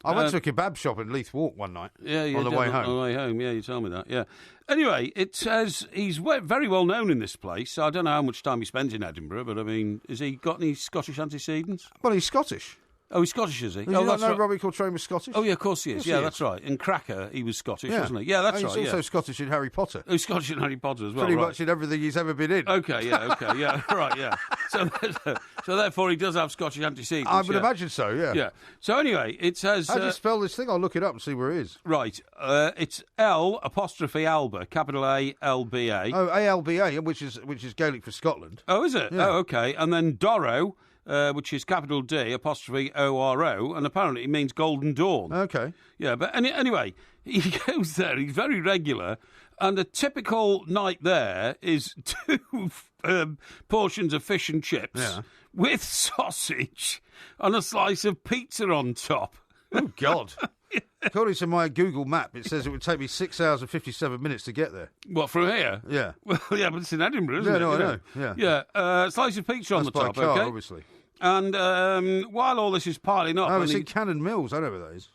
I went to a kebab shop in Leith Walk one night. Yeah, on the way home. On the way home, yeah, you told me that, yeah. Anyway, it says he's very well known in this place. I don't know how much time he spends in Edinburgh, but I mean, has he got any Scottish antecedents? Well, he's Scottish. Oh, he's Scottish, is he? Did you not know Robbie Coltrane was Scottish? Oh, yeah, of course he is. Yeah, that's right. In Cracker, he was Scottish, wasn't he? Yeah, that's right. He's also Scottish in Harry Potter. He's Scottish in Harry Potter as well, Pretty much in everything he's ever been in. Okay, yeah, right, yeah. So therefore he does have Scottish antecedents. I would imagine so, yeah. Yeah. So anyway, it says... How do you spell this thing? I'll look it up and see where it is. Right. It's L''Alba, capital A-L-B-A. Oh, A-L-B-A, which is Gaelic for Scotland. Oh, is it? Yeah. Oh, okay. And then Doro... which is capital D apostrophe O-R-O, and apparently it means Golden Dawn. Okay. Yeah, but anyway, he goes there, he's very regular, and a typical night there is 2 portions of fish and chips with sausage and a slice of pizza on top. Oh, God. According to my Google map, it says it would take me 6 hours and 57 minutes to get there. What, from here? Yeah. Well, yeah, but it's in Edinburgh, isn't it? No, I You know. Yeah, slice of pizza on That's the by top, car, okay? obviously. And while all this is piling up... Oh, it's in Cannon Mills. I know where that is.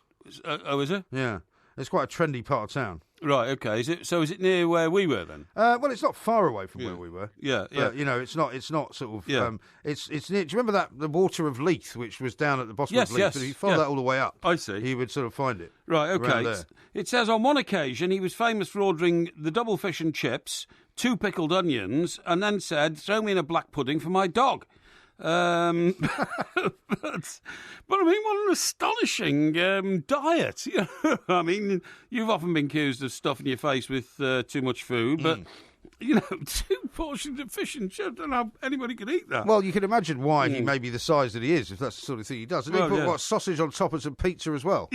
Oh, is it? Yeah. It's quite a trendy part of town. Right, okay. Is it near where we were then? Well, it's not far away from where we were. Yeah, But, it's not sort of... Yeah. It's near... Do you remember the Water of Leith, which was down at the bottom of Leith? Yes, But if you follow that all the way up, I see. he would sort of find it. Right, okay. around there. It says on one occasion he was famous for ordering the double fish and chips, 2 pickled onions, and then said, throw me in a black pudding for my dog. But I mean, what an astonishing diet. I mean, you've often been accused of stuffing your face with too much food, but 2 portions of fish and chips, I don't know how anybody could eat that. Well, you can imagine why he may be the size that he is, if that's the sort of thing he does. And he put, sausage on top of some pizza as well?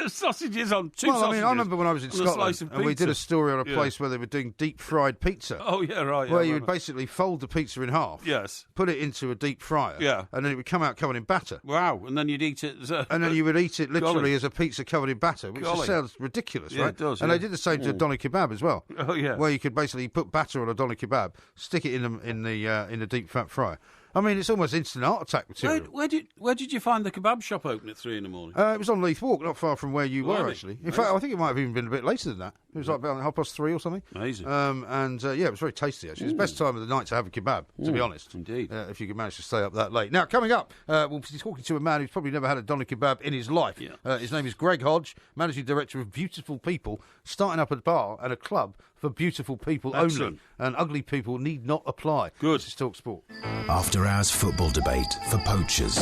Sausages on 2 Well, I sausages. mean, I remember when I was in and a slice Scotland, of and we did pizza. a story on a place where they were doing deep-fried pizza. Oh, yeah, right. Where yeah, you right. would basically fold the pizza in half, Yes. put it into a deep fryer, Yeah. and then it would come out covered in batter. Wow, and then you'd eat it as a... And then you would eat it literally Golly. as a pizza covered in batter, which just Golly. sounds ridiculous, Yeah, right? it does, And yeah. they did the same to a doner kebab as well. Oh, yeah. Where you could basically put batter on a doner kebab, stick it in the deep fat fryer. I mean, it's almost instant heart attack material. Where did you find the kebab shop open at 3 in the morning? It was on Leith Walk, not far from where you were, Blimey. actually. In fact, I think it might have even been a bit later than that. It was like about 3:30 or something. Amazing. It was very tasty, actually. It's the best time of the night to have a kebab, to be honest. Indeed. If you can manage to stay up that late. Now, coming up, we'll be talking to a man who's probably never had a doner kebab in his life. Yeah. His name is Greg Hodge, Managing Director of Beautiful People, starting up a bar and a club for beautiful people Excellent. only. And ugly people need not apply. Good. This is Talk Sport. After hours football debate for poachers,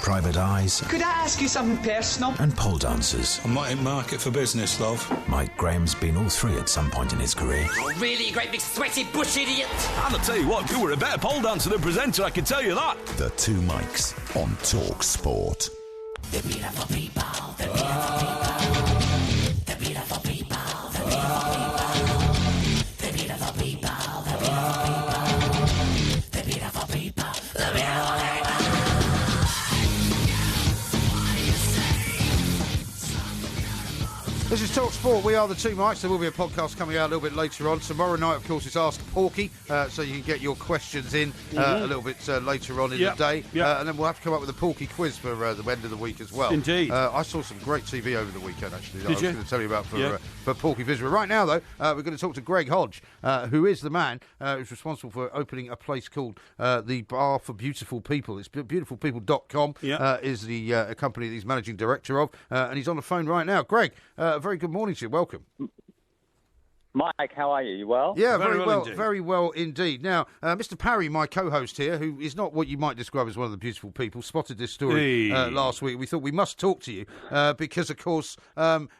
private eyes, Could I ask you something personal? and pole dancers. I'm not in market for business, love. Mike Graham's been all 3 at some point in his career. Really, you great big sweaty bush idiot? And I'll tell you what, you were a better pole dancer than presenter, I can tell you that. The 2 Mics on Talk Sport. The beautiful people, the beautiful people, the beautiful people, the beautiful people, the beautiful people, the beautiful people, the beautiful people, the beautiful people. This is Talk Sport. We are the 2 Mics. There will be a podcast coming out a little bit later on. Tomorrow night, of course, it's Ask Porky, so you can get your questions in a little bit later on in the day. And then we'll have to come up with a Porky quiz for the end of the week as well. Indeed. I saw some great TV over the weekend, actually, that I was you? going to tell you about for Porky Visual. Right now, though, we're going to talk to Greg Hodge, who is the man who's responsible for opening a place called the Bar for Beautiful People. It's beautifulpeople.com is the company that he's managing director of, and he's on the phone right now. Greg, a very good morning to you. Welcome. Mike, how are you? You well? Yeah, Very well indeed. very well indeed. Now, Mr. Parry, my co-host here, who is not what you might describe as one of the beautiful people, spotted this story last week. We thought we must talk to you because, of course,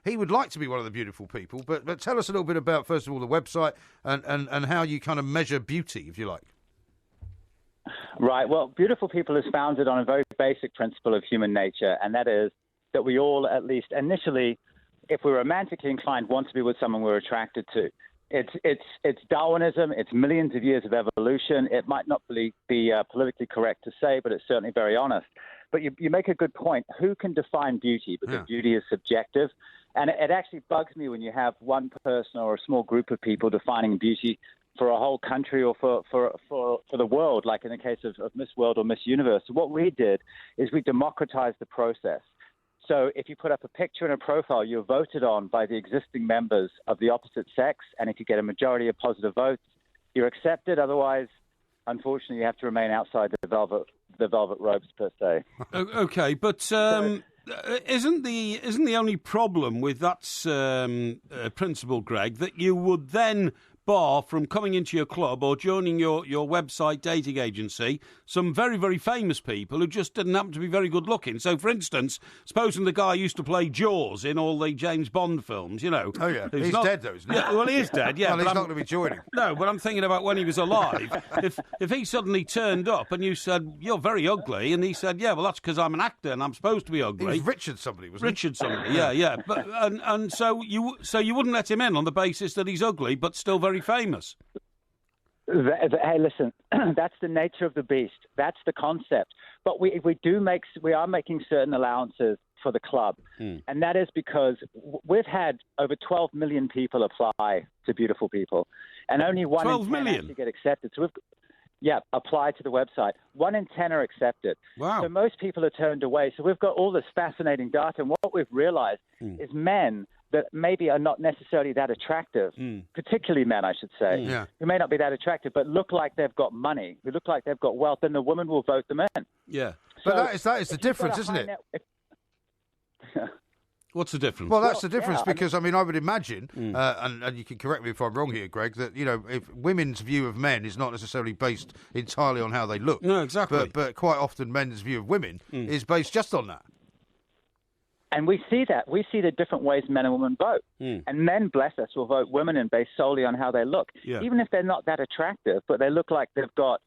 he would like to be one of the beautiful people. But tell us a little bit about, first of all, the website and how you kind of measure beauty, if you like. Right. Well, Beautiful People is founded on a very basic principle of human nature, and that is that we all, at least initially, if we're romantically inclined, want to be with someone we're attracted to. It's Darwinism. It's millions of years of evolution. It might not be politically correct to say, but it's certainly very honest. But you make a good point. Who can define beauty? Because beauty is subjective. And it actually bugs me when you have one person or a small group of people defining beauty for a whole country or for the world, like in the case of Miss World or Miss Universe. So what we did is we democratized the process. So if you put up a picture and a profile, you're voted on by the existing members of the opposite sex, and if you get a majority of positive votes, you're accepted. Otherwise, unfortunately, you have to remain outside the velvet ropes per se. Okay, but isn't the only problem with that principle, Greg, that you would then bar from coming into your club or joining your website dating agency some very, very famous people who just didn't happen to be very good looking. So, for instance, supposing the guy used to play Jaws in all the James Bond films, you know. Oh, yeah. He's dead, though, isn't he? Yeah, well, he is dead, yeah. Well, he's but not going to be joining. No, but I'm thinking about when he was alive. If he suddenly turned up and you said, "You're very ugly," and he said, "Yeah, well, that's because I'm an actor and I'm supposed to be He ugly." was Richard somebody, wasn't Richard somebody, yeah. But and so you wouldn't let him in on the basis that he's ugly but still very famous. Hey, listen, that's the nature of the beast. That's the concept. But we are making certain allowances for the club, and that is because we've had over 12 million people apply to Beautiful People, and only 1 in 10 actually get accepted. So apply to the website. 1 in 10 are accepted. Wow. So most people are turned away. So we've got all this fascinating data, and what we've realized is men that maybe are not necessarily that attractive, particularly men, I should say, who may not be that attractive, but look like they've got money, who look like they've got wealth, then the woman will vote them in. Yeah. But that is the difference, isn't it? What's the difference? Well, that's the difference because, I would imagine, and you can correct me if I'm wrong here, Greg, that, if women's view of men is not necessarily based entirely on how they look. No, exactly. But quite often men's view of women is based just on that. And we see that. We see the different ways men and women vote. And men, bless us, will vote women in based solely on how they look. Yeah. Even if they're not that attractive, but they look like they've got,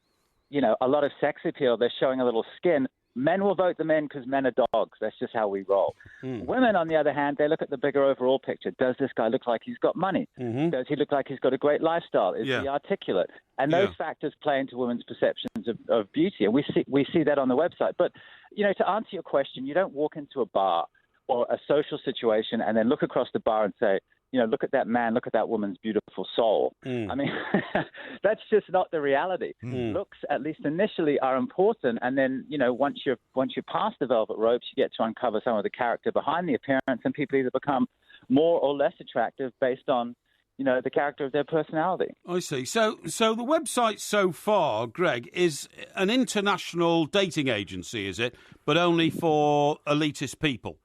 a lot of sex appeal, they're showing a little skin, men will vote them in because men are dogs. That's just how we roll. Women, on the other hand, they look at the bigger overall picture. Does this guy look like he's got money? Does he look like he's got a great lifestyle? Is he articulate? And those factors play into women's perceptions of beauty. And we see that on the website. But, to answer your question, you don't walk into a bar or a social situation and then look across the bar and say, look at that man, look at that woman's beautiful soul. That's just not the reality. Looks, at least initially, are important, and then once you're past the velvet ropes, you get to uncover some of the character behind the appearance, and people either become more or less attractive based on the character of their personality. I see. So the website so far, Greg, is an international dating agency, is it? But only for elitist people.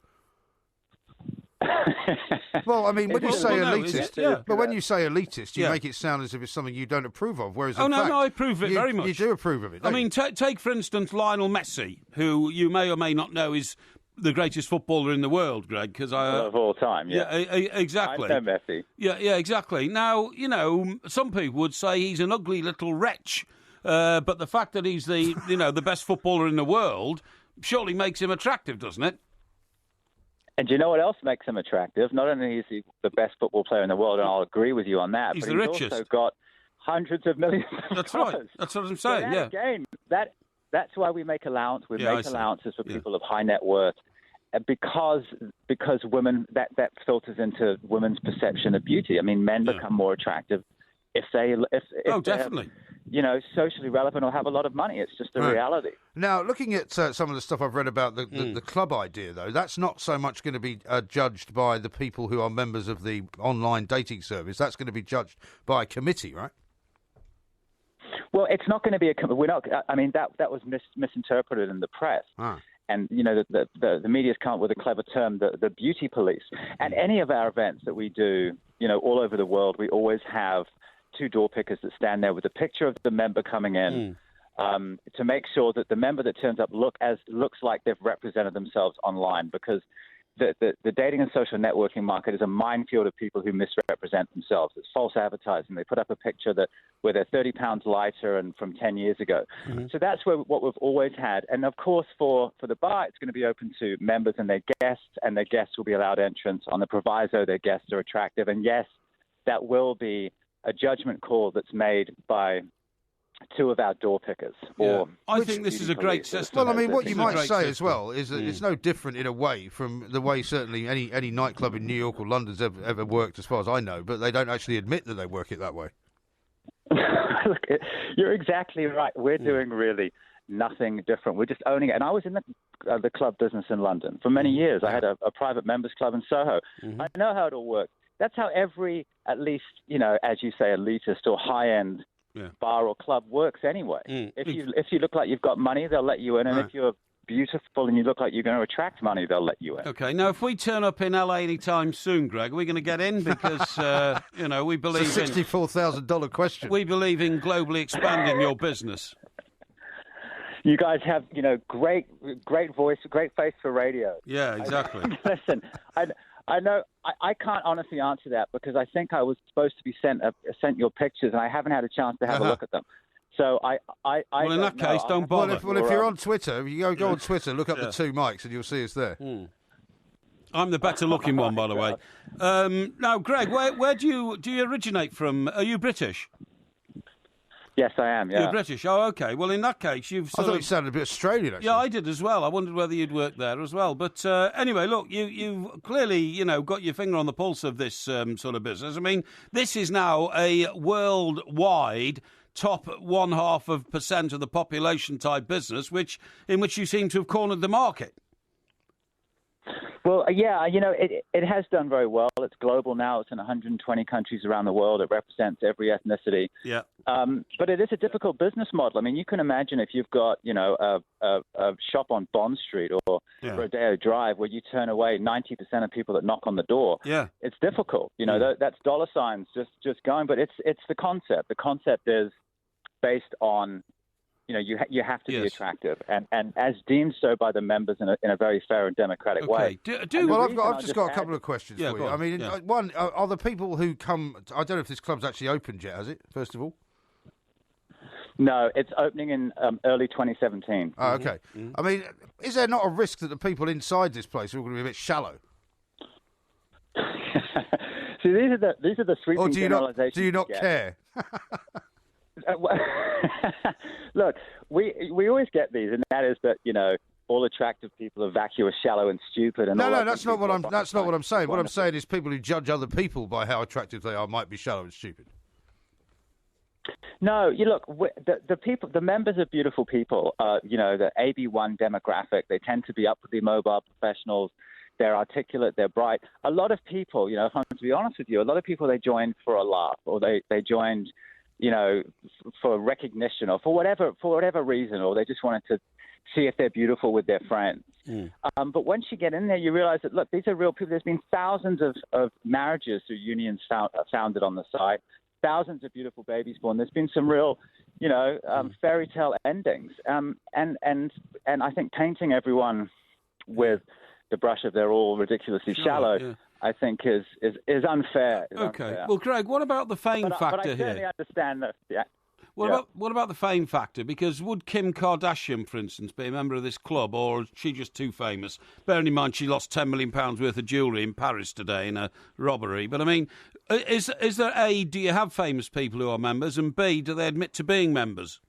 Well, when you say elitist, but when you say elitist, you make it sound as if it's something you don't approve of. Whereas, no, I approve of it very much. You do approve of it. Take for instance Lionel Messi, who you may or may not know is the greatest footballer in the world, Greg. Of all time, exactly. I know Messi. Yeah, exactly. Now, some people would say he's an ugly little wretch, but the fact that he's the the best footballer in the world surely makes him attractive, doesn't it? And do you know what else makes him attractive? Not only is he the best football player in the world, and I'll agree with you on that, he's but the he's richest. Also got hundreds of millions of That's dollars. right. That's what I'm saying, So again, that's why we make allowances. We make allowances for people of high net worth, because women, that filters into women's perception of beauty. Men become more attractive if definitely. Socially relevant or have a lot of money. It's just the reality. Now, looking at some of the stuff I've read about the club idea, though, that's not so much going to be judged by the people who are members of the online dating service. That's going to be judged by a committee, right? Well, it's not going to be we're not. That was misinterpreted in the press. And, the media's come up with a clever term, the beauty police. At any of our events that we do, all over the world, we always have 2 door pickers that stand there with a picture of the member coming in to make sure that the member that turns up looks like they've represented themselves online, because the dating and social networking market is a minefield of people who misrepresent themselves. It's false advertising. They put up a picture where they're 30 pounds lighter and from 10 years ago. So that's what we've always had. And, of course, for the bar, it's going to be open to members and their guests will be allowed entrance on the proviso their guests are attractive. And, yes, that will be a judgment call that's made by 2 of our door pickers. I think this is a great system. Well, what you might say as well is that it's no different in a way from the way certainly any nightclub in New York or London's ever worked, as far as I know, but they don't actually admit that they work it that way. Look, you're exactly right. We're doing really nothing different. We're just owning it. And I was in the club business in London for many years. I had a private members club in Soho. I know how it all works. That's how every, at least, as you say, elitist or high-end bar or club works anyway. If you look like you've got money, they'll let you in. And if you're beautiful and you look like you're going to attract money, they'll let you in. Okay, now if we turn up in LA anytime soon, Greg, are we going to get in? Because, we believe It's a $64,000 question. We believe in globally expanding your business. You guys have, great voice, great face for radio. Yeah, exactly. Listen, I know I can't honestly answer that because I think I was supposed to be sent your pictures and I haven't had a chance to have a look at them. So well, in that case, don't bother. Well, if you're on Twitter, you go on Twitter, look up the two mics, and you'll see us there. I'm the better looking one, by the way. Now, Greg, where do you originate from? Are you British? Yes, I am. Yeah, you're British. Oh, okay. Well, in that case, I thought you sounded a bit Australian. Actually. Yeah, I did as well. I wondered whether you'd worked there as well. But anyway, look, you clearly, got your finger on the pulse of this sort of business. I mean, this is now a worldwide top 0.5% of the population type business, in which you seem to have cornered the market. Well, yeah, it has done very well. It's global now. It's in 120 countries around the world. It represents every ethnicity. Yeah. But it is a difficult business model. I mean, you can imagine if you've got, a shop on Bond Street or Rodeo Drive where you turn away 90% of people that knock on the door. Yeah. It's difficult. That's dollar signs just going. But it's the concept. The concept is based on, you have to be attractive, and as deemed so by the members in a very fair and democratic way. Well, I've just got a couple of questions for you. I mean, one, are the people who come? I don't know if this club's actually opened yet, has it? First of all. No, it's opening in early 2017. Oh, okay. Mm-hmm. I mean, is there not a risk that the people inside this place are going to be a bit shallow? See, these are the sweeping generalizations. Do you not care? Look, we always get these, and that is that all attractive people are vacuous, shallow, and stupid. And no, that's not what I'm saying. What I'm saying is people who judge other people by how attractive they are might be shallow and stupid. No, the members are beautiful people. The AB1 demographic, they tend to be upwardly mobile professionals. They're articulate, they're bright. A lot of people, if I'm to be honest with you, a lot of people, they joined for a laugh, or they joined for recognition, or for whatever reason, or they just wanted to see if they're beautiful with their friends. But once you get in there, you realize that, look, these are real people. There's been thousands of marriages through unions founded on the site, thousands of beautiful babies born. There's been some real, fairy tale endings. And I think painting everyone with the brush of they're all ridiculously shallow. Yeah. I think is unfair. Unfair. Well, Greg, what about the fame factor but I certainly here? Understand that. Yeah. What about the fame factor? Because would Kim Kardashian, for instance, be a member of this club, or is she just too famous? Bearing in mind she lost £10 million worth of jewellery in Paris today in a robbery. But I mean, is there A, do you have famous people who are members, and B, do they admit to being members?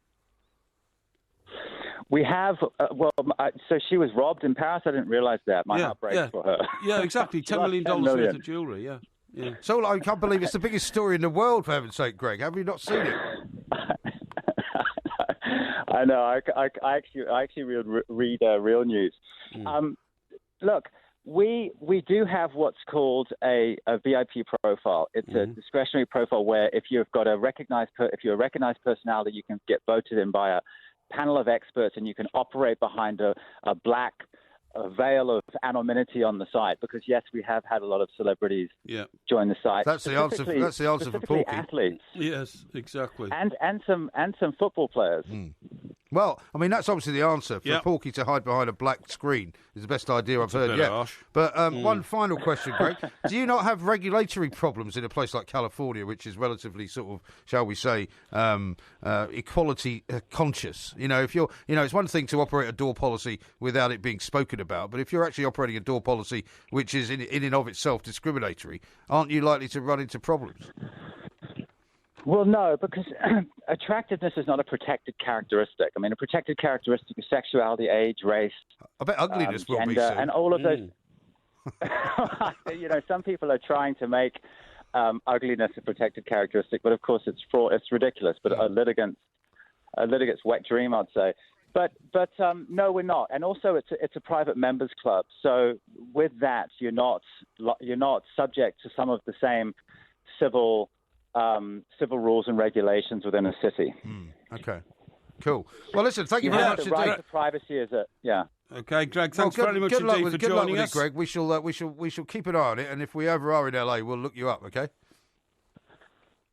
We have, so she was robbed in Paris. I didn't realise that. My heart breaks for her. Yeah, exactly. $10 million worth of jewellery, yeah. So I can't believe it's the biggest story in the world, for heaven's sake, Greg. Have you not seen it? I know. I actually read real news. Look, we do have what's called a VIP profile. It's a discretionary profile where if you've got if you're a recognised personality, you can get voted in by a panel of experts, and you can operate behind a black veil of anonymity on the site. Because yes, we have had a lot of celebrities join the site. That's the answer. That's the answer for Porky. Athletes. Yes, exactly. And some football players. Well, I mean, that's obviously the answer. For Porky to hide behind a black screen is the best idea I've heard yet. Harsh. But one final question, Greg. Do you not have regulatory problems in a place like California, which is relatively sort of, shall we say, equality conscious? If you're, it's one thing to operate a door policy without it being spoken about, but if you're actually operating a door policy which is in and of itself discriminatory, aren't you likely to run into problems? Well, no, because attractiveness is not a protected characteristic. I mean, a protected characteristic is sexuality, age, race. I bet ugliness will gender, be so. And all of those. Some people are trying to make ugliness a protected characteristic, but of course it's fraud. It's ridiculous. But a litigant's wet dream, I'd say. But no, we're not. And also, it's a private members club. So with that, you're not subject to some of the same civil rules and regulations within a city. Okay, cool. Well, listen, thank you very much. The right to privacy is Okay, Greg, thanks very much indeed for good luck joining with us. it, Greg. We shall keep an eye on it, and if we ever are in LA, we'll look you up, okay?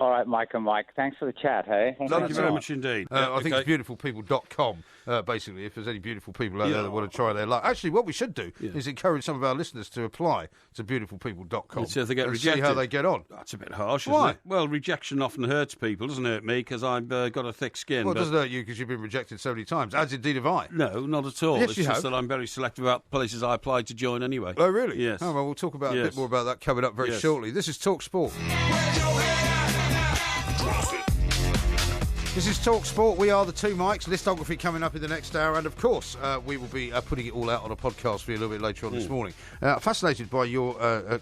All right, Mike and Mike. Thanks for the chat, hey? Thank you very much indeed. I think it's beautifulpeople.com, basically, if there's any beautiful people out there that want to try their luck. Actually, what we should do is encourage some of our listeners to apply to beautifulpeople.com. See if they get and rejected. see how they get on. That's a bit harsh, Why? isn't it? Well, rejection often hurts people, doesn't hurt me, because I've got a thick skin. Well, it but doesn't hurt you because you've been rejected so many times, as indeed have I. No, not at all. Yes, it's you just have. that I'm very selective about places I applied to join anyway. Oh, really? Yes. Oh, well, we'll talk about a Yes. bit more about that coming up very Yes. shortly. This is Talk Sport. This is Talk Sport. We are the two mics. Listography coming up in the next hour. And, of course, we will be putting it all out on a podcast for you a little bit later on this morning. Fascinated by your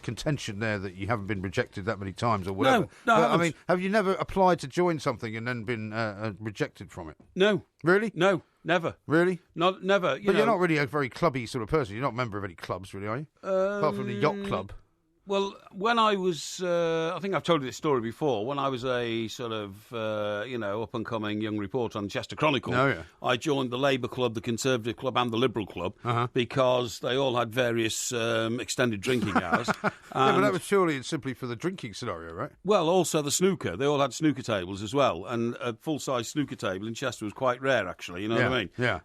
contention there that you haven't been rejected that many times or whatever. No, I I haven't. mean, have you never applied to join something and then been rejected from it? No. Really? No, never. Really? Never. But you're not really a very clubby sort of person. You're not a member of any clubs, really, are you? Apart from the yacht club. Well, when I was, I think I've told you this story before, when I was a sort of, up-and-coming young reporter on the Chester Chronicle, I joined the Labour Club, the Conservative Club and the Liberal Club because they all had various extended drinking hours. Yeah, but that was purely and simply for the drinking scenario, right? Well, also the snooker. They all had snooker tables as well, and a full-size snooker table in Chester was quite rare, actually, you know what I mean? Yeah.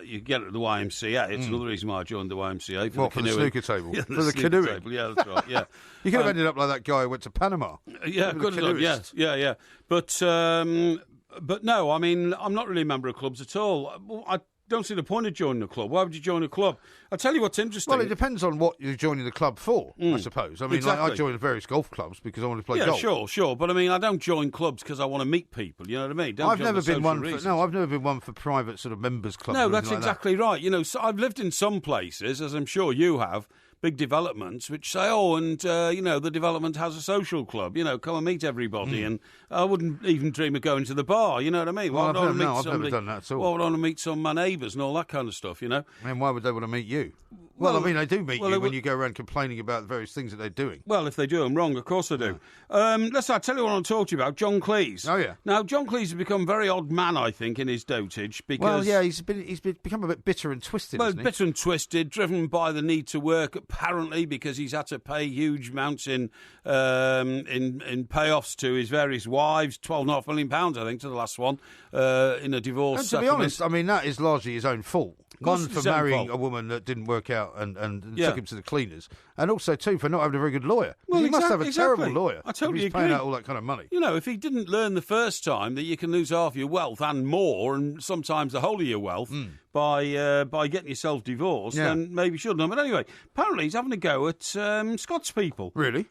You get it at the YMCA. It's another reason why I joined the YMCA. For the snooker table? Yeah, For the snooker canoeing? table. Yeah, that's right, yeah. You could have ended up like that guy who went to Panama. Yeah, good enough. Yeah. But no, I mean, I'm not really a member of clubs at all. I don't see the point of joining a club. Why would you join a club? I'll tell you what's interesting. Well, it depends on what you're joining the club for, I suppose. I mean, Exactly. I joined various golf clubs because I wanted to play golf. Yeah, sure. But I mean, I don't join clubs because I want to meet people. You know what I mean? I've never been one for private sort of members clubs. No, or that's anything like exactly right. You know, so I've lived in some places, as I'm sure you have, big developments which say, the development has a social club, come and meet everybody. And I wouldn't even dream of going to the bar, you know what I mean? Well, Why would I want to meet I've somebody? never done that at all. Why would I want to meet some of my neighbours and all that kind of stuff, you know? And why would they want to meet you? Well, I mean, they do meet you when you go around complaining about the various things that they're doing. Well, if they do them wrong, of course they do. I'll tell you what I want to talk to you about, John Cleese. Oh, yeah. Now, John Cleese has become a very odd man, I think, in his dotage. Because, he's become a bit bitter and twisted, well, hasn't he? bitter and twisted, driven by the need to work, apparently, because he's had to pay huge amounts in payoffs to his various wives, £12.5 million, I think, to the last one, in a divorce And to be honest, I mean, that is largely his own fault. One, it's for his own marrying fault. a woman that didn't work out and took him to the cleaners. And also, two, for not having a very good lawyer. Well, he must have a terrible exactly. lawyer. I totally if he's agree. paying out all that kind of money. You know, if he didn't learn the first time that you can lose half your wealth and more, and sometimes the whole of your wealth by getting yourself divorced, then maybe he shouldn't have. But anyway, apparently he's having a go at Scots people. Really?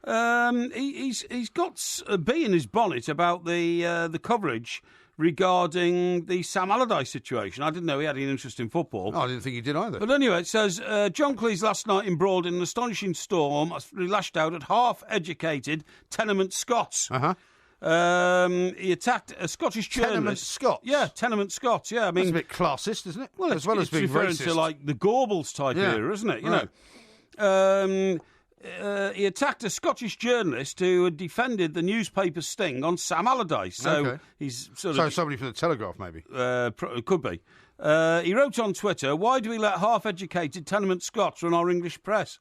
He's got a bee in his bonnet about the coverage regarding the Sam Allardyce situation. I didn't know he had any interest in football. Oh, I didn't think he did either. But anyway, it says, John Cleese last night embroiled in an astonishing storm he lashed out at half-educated tenement Scots. He attacked a Scottish journalist. Tenement Scots? Yeah, tenement Scots, yeah. I mean, That's a bit classist, isn't it? well, as well as it's being referring racist. to, like, the Gorbals type era, isn't it? You Right. know. He attacked a Scottish journalist who had defended the newspaper's sting on Sam Allardyce. So he's sort of... somebody from the Telegraph, maybe. Could be. He wrote on Twitter, "Why do we let half-educated tenement Scots run our English press?"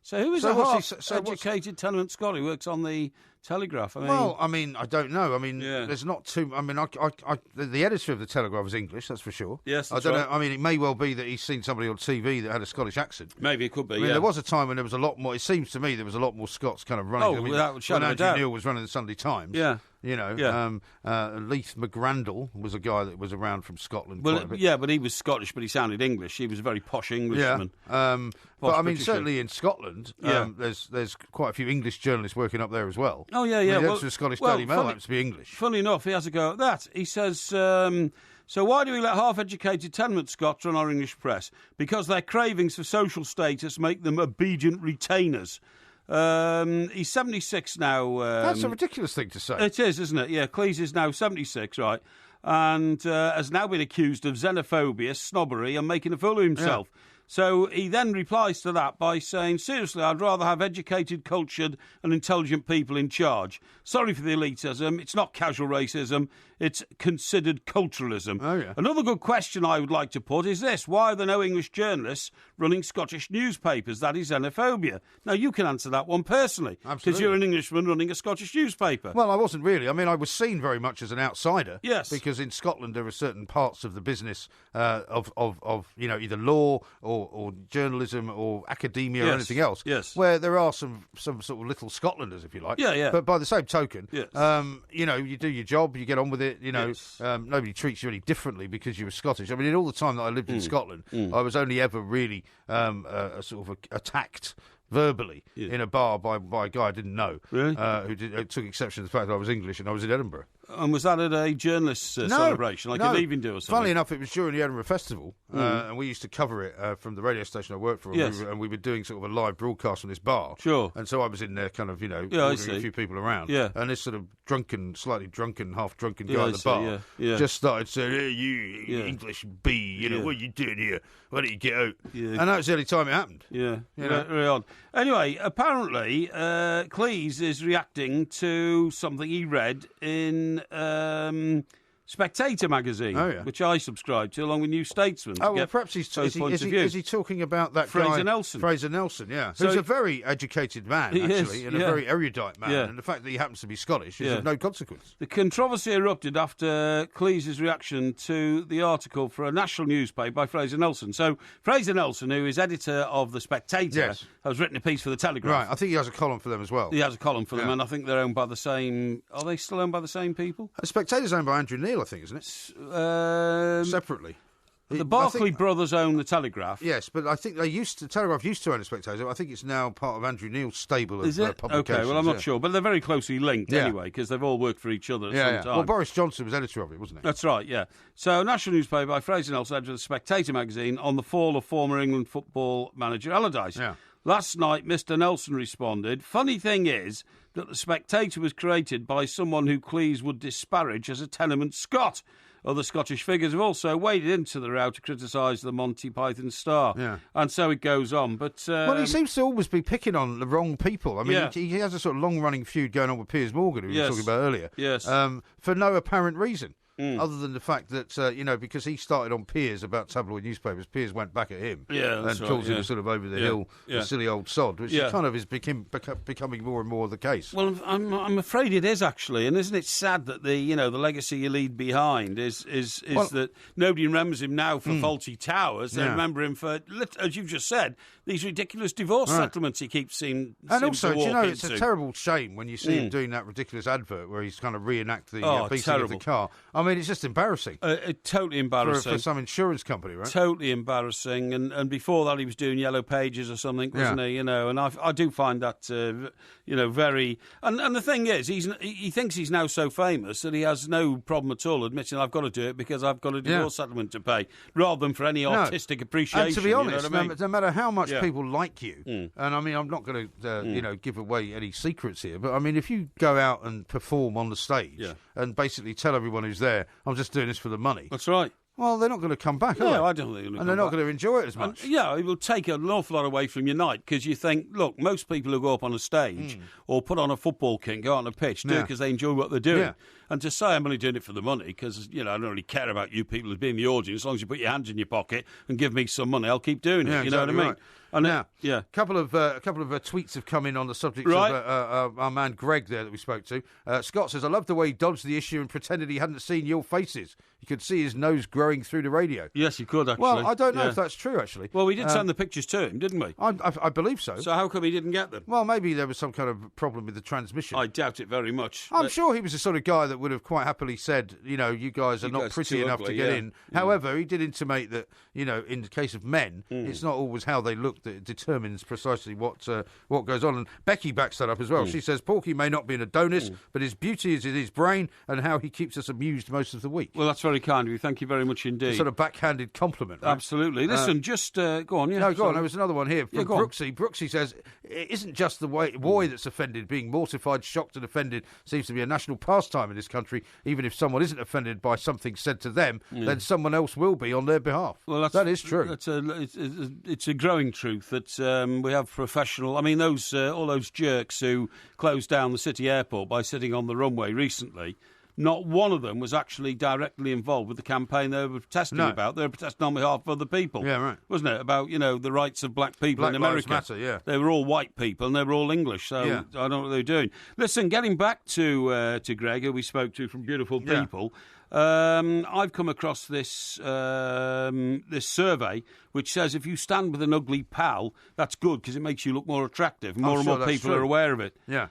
So who is So a what's he- half-educated tenement Scot who works on the Telegraph? I mean, Well, I mean, I don't know. I mean, there's not too. I mean, the editor of the Telegraph is English, that's for sure. Yes, I that's don't right. know. I mean, it may well be that he's seen somebody on TV that had a Scottish accent. maybe it could be. I mean, yeah. there was a time when there was a lot more. It seems to me there was a lot more Scots kind of running. Oh, I mean, without a shadow when of a Andrew doubt. Neil was running the Sunday Times. Yeah. You know, Yeah. Leith McGrandle was a guy that was around from Scotland. Well, quite a bit. yeah, but he was Scottish, but he sounded English. He was a very posh Englishman. Yeah. But I mean, Britisher. certainly in Scotland, there's quite a few English journalists working up there as well. Oh, yeah, I mean, yeah. the Well, editor of Scottish well, Daily Mail funny- happens to be English. Funny enough, he has a go at that. He says, so why do we let half-educated tenement Scots run our English press? Because their cravings for social status make them obedient retainers. He's 76 now. That's a ridiculous thing to say. It is, isn't it? Yeah, Cleese is now 76, right? And has now been accused of xenophobia, snobbery, and making a fool of himself. So he then replies to that by saying, seriously, I'd rather have educated, cultured and intelligent people in charge. Sorry for the elitism. It's not casual racism. It's considered culturalism. Oh, yeah. Another good question I would like to put is this. Why are there no English journalists running Scottish newspapers? That is xenophobia. Now, you can answer that one personally. Because Absolutely. you're an Englishman running a Scottish newspaper. Well, I wasn't really. I mean, I was seen very much as an outsider. Yes. Because in Scotland there are certain parts of the business of either law or journalism or academia or Yes. anything else. Yes. Where there are some sort of little Scotlanders, if you like. Yeah, yeah. But by the same token, Yes. you do your job, you get on with it. Yes. Nobody treats you any differently because you were Scottish. I mean, in all the time that I lived in Scotland, I was only ever really attacked verbally in a bar by a guy I didn't know, Really? who took exception to the fact that I was English and I was in Edinburgh. And was that at a journalist celebration, like a leaving do or something? Funnily enough, it was during the Edinburgh Festival, and we used to cover it from the radio station I worked for, Yes. and we were doing sort of a live broadcast from this bar. Sure. And so I was in there kind of, I ordering see. a few people around. Yeah. And this sort of slightly drunken, half-drunken Yeah, guy I at the see, bar yeah, yeah. just started saying, hey, you Yeah. English bee, Yeah. what are you doing here? Why don't you get out? Yeah. And that was the only time it happened. Yeah, You know? very odd. Anyway, apparently, Cleese is reacting to something he read in Spectator magazine, Oh, yeah. which I subscribe to, along with New Statesman. to Oh, well, get perhaps is both points of view. he talking about that Fraser guy? Nelson. Fraser Nelson, yeah. So Who's he- a very educated man, He is, actually, and a yeah. very erudite man. Yeah. And the fact that he happens to be Scottish is Yeah. of no consequence. The controversy erupted after Cleese's reaction to the article for a national newspaper by Fraser Nelson. So, Fraser Nelson, who is editor of The Spectator, Yes. has written a piece for The Telegraph. Right, I think he has a column for them as well. He has a column for them, Yeah. and I think they're owned by the same... Are they still owned by the same people? The Spectator's owned by Andrew Neil, I think, isn't it? Separately. The Barclay brothers own The Telegraph. Yes, but I think the Telegraph used to own the Spectator. I think it's now part of Andrew Neil's stable of Is it? publications. Okay, well, I'm not yeah. sure. But they're very closely linked Yeah. anyway, because they've all worked for each other at Yeah, some yeah. time. Well, Boris Johnson was editor of it, wasn't he? That's right, yeah. So, national newspaper by Fraser Nelson, editor of The Spectator magazine, on the fall of former England football manager Allardyce. Yeah. Last night, Mr. Nelson responded, funny thing is that The Spectator was created by someone who Cleese would disparage as a tenement Scot. Other Scottish figures have also waded into the row to criticise the Monty Python star. Yeah. And so it goes on. But Well, he seems to always be picking on the wrong people. I mean, Yeah. he has a sort of long-running feud going on with Piers Morgan, who we Yes. were talking about earlier. Yes. For no apparent reason. Other than the fact that, because he started on Piers about tabloid newspapers, Piers went back at him Yeah, and that's called right, him yeah. sort of over the Yeah, hill, yeah. a silly old sod, which Yeah. kind of is becoming more and more the case. Well, I'm afraid it is actually, and isn't it sad that the legacy you leave behind is that nobody remembers him now for faulty towers. They Yeah. remember him for, as you've just said, these ridiculous divorce settlements he keeps seeing. And also, to walk it's a into. terrible shame when you see him doing that ridiculous advert where he's kind of reenact the Oh, beating of terrible. the car. I mean, it's just embarrassing Totally embarrassing. for some insurance company, right? Totally embarrassing, and before that he was doing Yellow Pages or something, wasn't Yeah. he? And I do find that very. And the thing is, he thinks he's now so famous that he has no problem at all admitting I've got to do it because I've got a divorce settlement to pay, rather than for any artistic appreciation. And to be you know honest, what I mean? no matter how much Yeah. people like you, and I mean, I'm not going to give away any secrets here, but I mean, if you go out and perform on the stage Yeah. and basically tell everyone who's there, I'm just doing this for the money. That's right. Well, they're not going to come back, are No, they? I don't think they're And they're not going to enjoy it as And, much. yeah, it will take an awful lot away from your night because you think, look, most people who go up on a stage or put on a football kit and go out on a pitch do it Yeah. because they enjoy what they're doing. Yeah. And to say I'm only doing it for the money because, I don't really care about you people as being the audience. As long as you put your hands in your pocket and give me some money, I'll keep doing it. Yeah, you know what I exactly mean? right. And Now, yeah. a couple of tweets have come in on the subject Right. of our man Greg there that we spoke to. Scott says, I love the way he dodged the issue and pretended he hadn't seen your faces. You could see his nose growing through the radio. Yes, you could, actually. Well, I don't know Yeah. if that's true, actually. Well, we did send the pictures to him, didn't we? I believe so. So how come he didn't get them? Well, maybe there was some kind of problem with the transmission. I doubt it very much. I'm But- sure he was the sort of guy that would have quite happily said, you guys are You not guys pretty too enough to ugly, get yeah. in. However, he did intimate that, in the case of men, it's not always how they look that determines precisely what goes on. And Becky backs that up as well. She says Porky may not be an Adonis, but his beauty is in his brain and how he keeps us amused most of the week. Well, that's very kind of you. Thank you very much indeed. A sort of backhanded compliment. Right? Absolutely. Listen, just go on. Yeah, No, go on. There was another one here from go on. Brooksy. Brooksy says it isn't just the boy that's offended. Being mortified, shocked and offended seems to be a national pastime in this country. Even if someone isn't offended by something said to them, then someone else will be on their behalf. Well, that is true. It's a growing truth that we have professional. I mean, all those jerks who closed down the city airport by sitting on the runway recently. Not one of them was actually directly involved with the campaign they were protesting about. They were protesting on behalf of other people. Yeah, right. Wasn't it? About, the rights of black people in America. Lives Matter, yeah. They were all white people and they were all English, so I don't know what they were doing. Listen, getting back to Greg, who we spoke to from Beautiful People, I've come across this this survey which says if you stand with an ugly pal, that's good because it makes you look more attractive. More and more people are aware of it. Yeah.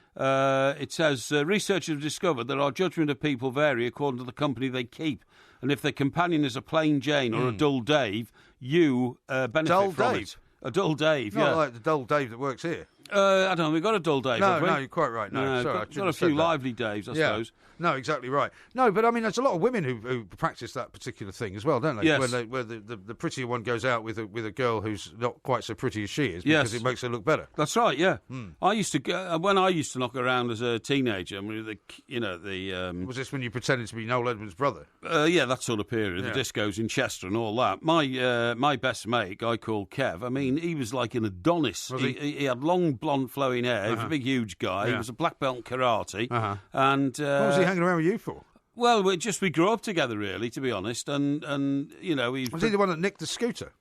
It says researchers have discovered that our judgment of people vary according to the company they keep. And if their companion is a plain Jane or a dull Dave, you benefit from it. A dull Dave, Not like the dull Dave that works here. I don't know, we've got a dull Dave, have we? No, you're quite right. No, sorry, got a few lively Daves, I suppose. No, exactly right. No, but I mean, there's a lot of women who practice that particular thing as well, don't they? Yes. Where the prettier one goes out with a girl who's not quite so pretty as she is because it makes her look better. That's right. Yeah. I used to go, when I used to knock around as a teenager. I mean, was this when you pretended to be Noel Edmonds' brother? Yeah, that sort of period. The discos in Chester and all that. My best mate, a guy called Kev. I mean, he was like an Adonis. Was he? He had long blonde flowing hair. He was a big, huge guy. He was a black belt in karate. And what was he hanging around with you for? Well, we grew up together, really, to be honest. And was he the one that nicked the scooter?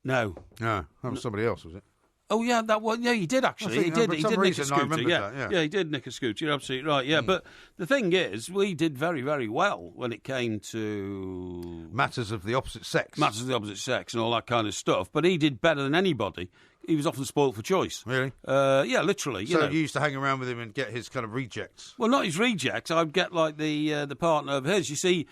No, that was somebody else, was it? Oh yeah, that one. Yeah, he did actually. He did. He did nick a scooter. Yeah, he did nick a scooter. You're absolutely right. Yeah, but the thing is, we did very, very well when it came to matters of the opposite sex, and all that kind of stuff. But he did better than anybody. He was often spoilt for choice. Really? Yeah, literally. So you used to hang around with him and get his kind of rejects? Well, not his rejects. I'd get like the partner of his. You see,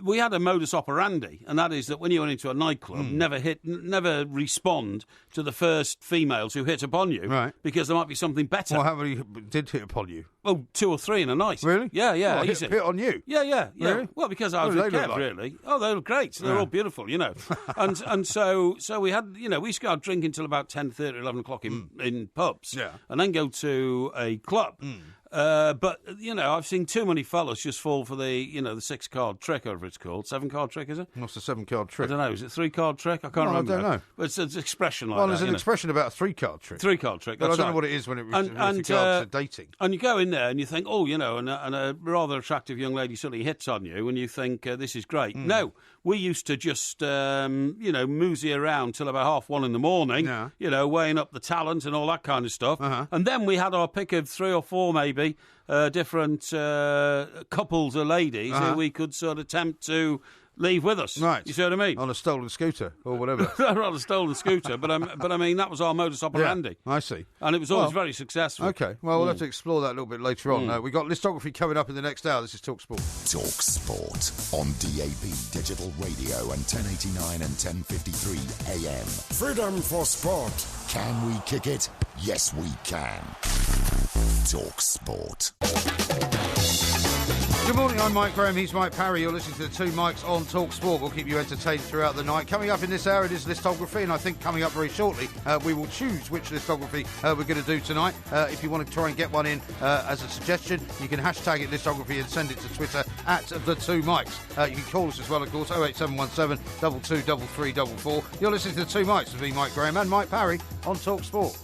we had a modus operandi, and that is that when you went into a nightclub, never respond to the first females who hit upon you, right? Because there might be something better. Well, how many did hit upon you? Oh, 2 or 3 in a night. Really? Yeah. Well, hit on you? Yeah. Really? Well, because I was with Kev, like? really. Oh, they look great. They're all beautiful, and so we had, we used to go out drinking till about 10:30, 11 o'clock in pubs, and then go to a club. But, I've seen too many fellas just fall for the 6-card trick, whatever it's called. 7-card trick, is it? What's the 7-card trick? I don't know. Is it 3-card trick? I can't remember. I don't know. But it's an expression like that. Well, there's an expression about a 3-card trick. 3-card trick, But that's I don't right. know what it is when it regards to dating. And you go in there and you think, and a rather attractive young lady suddenly hits on you and you think, this is great. No, we used to just, moosey around till about 1:30 in the morning, weighing up the talent and all that kind of stuff. And then we had our pick of 3 or 4 maybe different couples of ladies who we could sort of tempt to leave with us. Right. You see what I mean? On a stolen scooter or whatever. On a stolen scooter, but I mean, that was our modus operandi. Yeah, I see. And it was always very successful. Okay, well, we'll have to explore that a little bit later on. We've got Listography coming up in the next hour. This is Talk Sport. Talk Sport on DAB Digital Radio and 1089 and 1053 AM. Freedom for sport. Can we kick it? Yes, we can. Talk Sport. Good morning, I'm Mike Graham, he's Mike Parry. You're listening to the Two Mikes on Talk Sport. We'll keep you entertained throughout the night. Coming up in this hour, it is Listography, and I think coming up very shortly, we will choose which Listography we're going to do tonight. If you want to try and get one in as a suggestion, you can hashtag it Listography and send it to Twitter at the Two Mikes. You can call us as well, of course, 08717 223344. You're listening to the Two Mikes with me, Mike Graham, and Mike Parry on Talk Sport.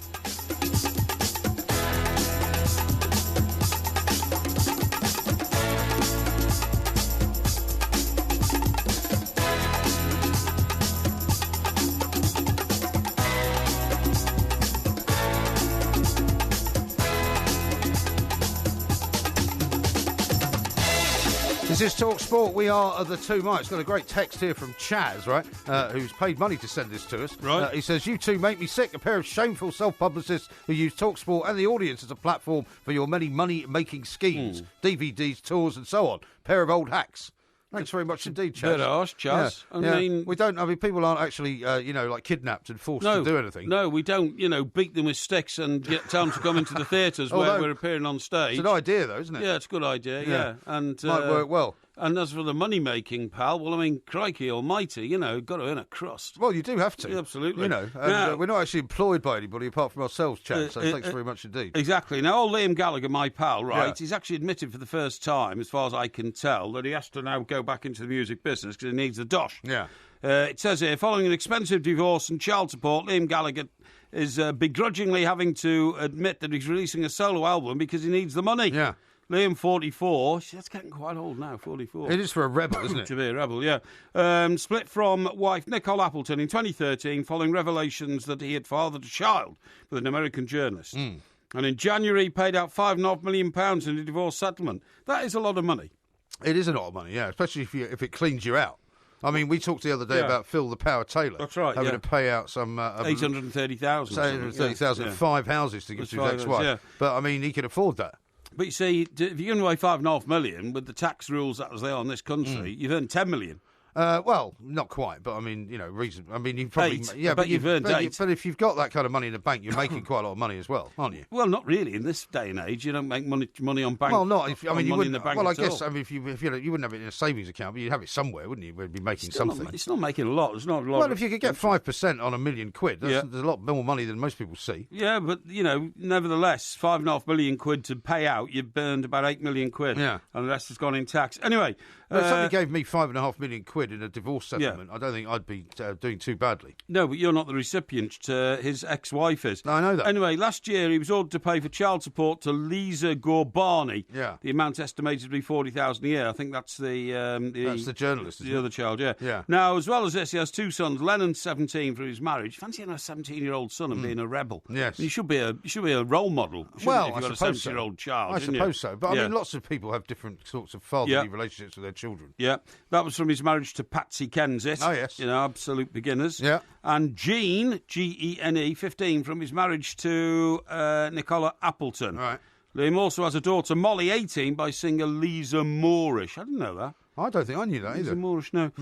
This is Talk Sport. We are the Two Mikes. Got a great text here from Chaz, right, who's paid money to send this to us. Right. He says, you two make me sick, a pair of shameful self-publicists who use Talk Sport and the audience as a platform for your many money-making schemes, DVDs, tours and so on. Pair of old hacks. Thanks very much indeed, Chaz. Bit harsh, Chaz. Yeah. I mean, we don't. I mean, people aren't actually, like kidnapped and forced to do anything. No, we don't. Beat them with sticks and tell them to come into the theatres where we're appearing on stage. It's an idea, though, isn't it? Yeah, it's a good idea. Yeah, and might work well. And as for the money making, pal, well, I mean, crikey almighty, got to earn a crust. Well, you do have to. Yeah, absolutely. We're not actually employed by anybody apart from ourselves, Chad. So thanks very much indeed. Exactly. Now, old Liam Gallagher, my pal, right, he's actually admitted for the first time, as far as I can tell, that he has to now go back into the music business because he needs the dosh. Yeah. It says here, following an expensive divorce and child support, Liam Gallagher is begrudgingly having to admit that he's releasing a solo album because he needs the money. Yeah. Liam, 44. That's getting quite old now, 44. It is for a rebel, isn't it? To be a rebel, yeah. Split from wife Nicole Appleton in 2013 following revelations that he had fathered a child with an American journalist. And in January, he paid out £5.5 million in a divorce settlement. That is a lot of money. It is a lot of money, yeah, especially if it cleans you out. I mean, we talked the other day about Phil the Power Taylor. That's right, having to pay out some... 830,000. 830,000 and 5 houses to give to his ex-wife. Yeah. But, I mean, he can afford that. But you see, if you're giving away £5.5 million, with the tax rules as they are in this country, you've earned $10 million. Well, not quite, but I mean, reason. I mean, you probably, Eight. yeah, but you've earned eight. But if you've got that kind of money in the bank, you're making quite a lot of money as well, aren't you? Well, not really in this day and age. You don't make money on bank. Well, not if you money wouldn't. in the bank Well, I at guess all. I mean, if you wouldn't have it in a savings account, but you'd have it somewhere, wouldn't you? You'd be making something. It's not making a lot. It's not a lot. Well, if you could get 5% on £1 million, there's a lot more money than most people see. Yeah, but nevertheless, £5.5 million to pay out, you've burned about £8 million. Yeah, and the rest has gone in tax. Anyway, if somebody gave me £5.5 million in a divorce settlement, I don't think I'd be doing too badly. No, but you're not the recipient. His ex-wife is. No, I know that. Anyway, last year he was ordered to pay for child support to Lisa Gorbani. Yeah. The amount estimated to be $40,000 a year. I think that's that's the journalist, isn't the it? other child. Yeah. Yeah. Now, as well as this, he has two sons. Lennon's 17 for his marriage. Fancy having a 17-year-old son and being a rebel. Yes. You should be a role model. Well, if you've got I a suppose 17-year-old child. I shouldn't suppose you? so. But I mean, lots of people have different sorts of fatherly relationships with their children. Yeah, that was from his marriage to Patsy Kensit. Oh, yes. Absolute beginners. Yeah. And Gene, Gene, 15, from his marriage to Nicola Appleton. Right. Liam also has a daughter, Molly, 18, by singer Lisa Moorish. I didn't know that. I don't think I knew that Lisa either. Moorish, no.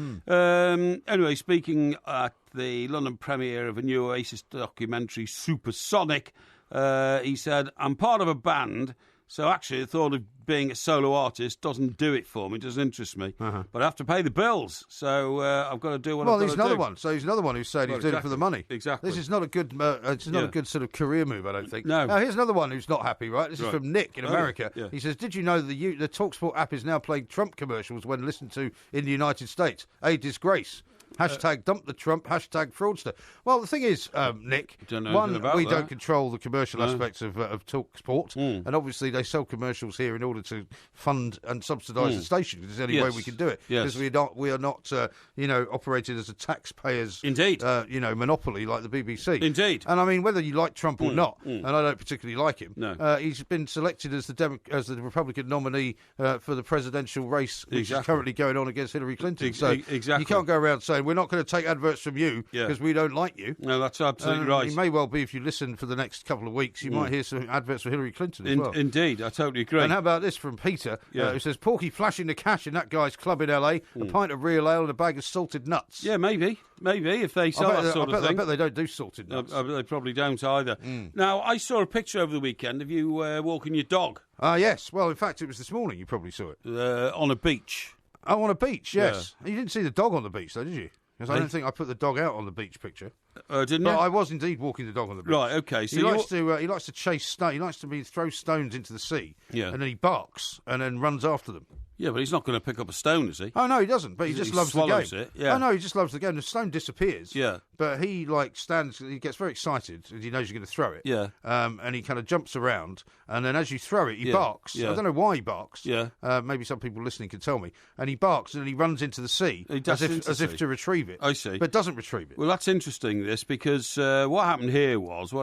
Anyway, speaking at the London premiere of a new Oasis documentary, Supersonic, he said, I'm part of a band, so actually the thought of being a solo artist doesn't do it for me, doesn't interest me. But I have to pay the bills, so I've got to do what I've got to do. Well, he's another one. So he's another one who said he's doing it for the money. Exactly. This is not a good. It's not a good sort of career move, I don't think. No. Now, here's another one who's not happy. Right. This is from Nick in America. Yeah. He says, "Did you know the TalkSport app is now playing Trump commercials when listened to in the United States? A disgrace." Hashtag dump the Trump, hashtag fraudster. Well, the thing is, Nick, we don't control the commercial aspects of TalkSport, and obviously they sell commercials here in order to fund and subsidise the station. It's the only way we can do it, because we are not operated as a taxpayer's monopoly like the BBC. Indeed. And I mean, whether you like Trump or not, and I don't particularly like him, No. he's been selected as the Republican nominee for the presidential race, which is currently going on against Hillary Clinton. So exactly. you can't go around saying we're not going to take adverts from you because we don't like you. No, that's absolutely right. It may well be, if you listen for the next couple of weeks, you might hear some adverts for Hillary Clinton as well. Indeed, I totally agree. And how about this from Peter, who says, Porky flashing the cash in that guy's club in LA, a pint of real ale and a bag of salted nuts. Yeah, maybe, if they sell that sort of thing. I bet they don't do salted nuts. I bet they probably don't either. Now, I saw a picture over the weekend of you walking your dog. Yes. Well, in fact, it was this morning. You probably saw it. On a beach. Oh, on a beach, yes. You didn't see the dog on the beach, though, did you? Because I don't think I put the dog out on the beach picture. Didn't but you? I was indeed walking the dog on the beach. Right, okay. So he likes to chase stones. He likes to throw stones into the sea. Yeah. And then he barks and then runs after them. Yeah, but he's not going to pick up a stone, is he? Oh, no, he doesn't. But he just loves the game. It, yeah. Oh, no, he just loves the game. The stone disappears. Yeah. But he, he gets very excited because he knows you're going to throw it. Yeah. And he kind of jumps around. And then as you throw it, he barks. Yeah. I don't know why he barks. Yeah. Maybe some people listening can tell me. And he barks and then he runs into the sea as if to retrieve it. I see. But doesn't retrieve it. Well, that's interesting, this, because what happened here was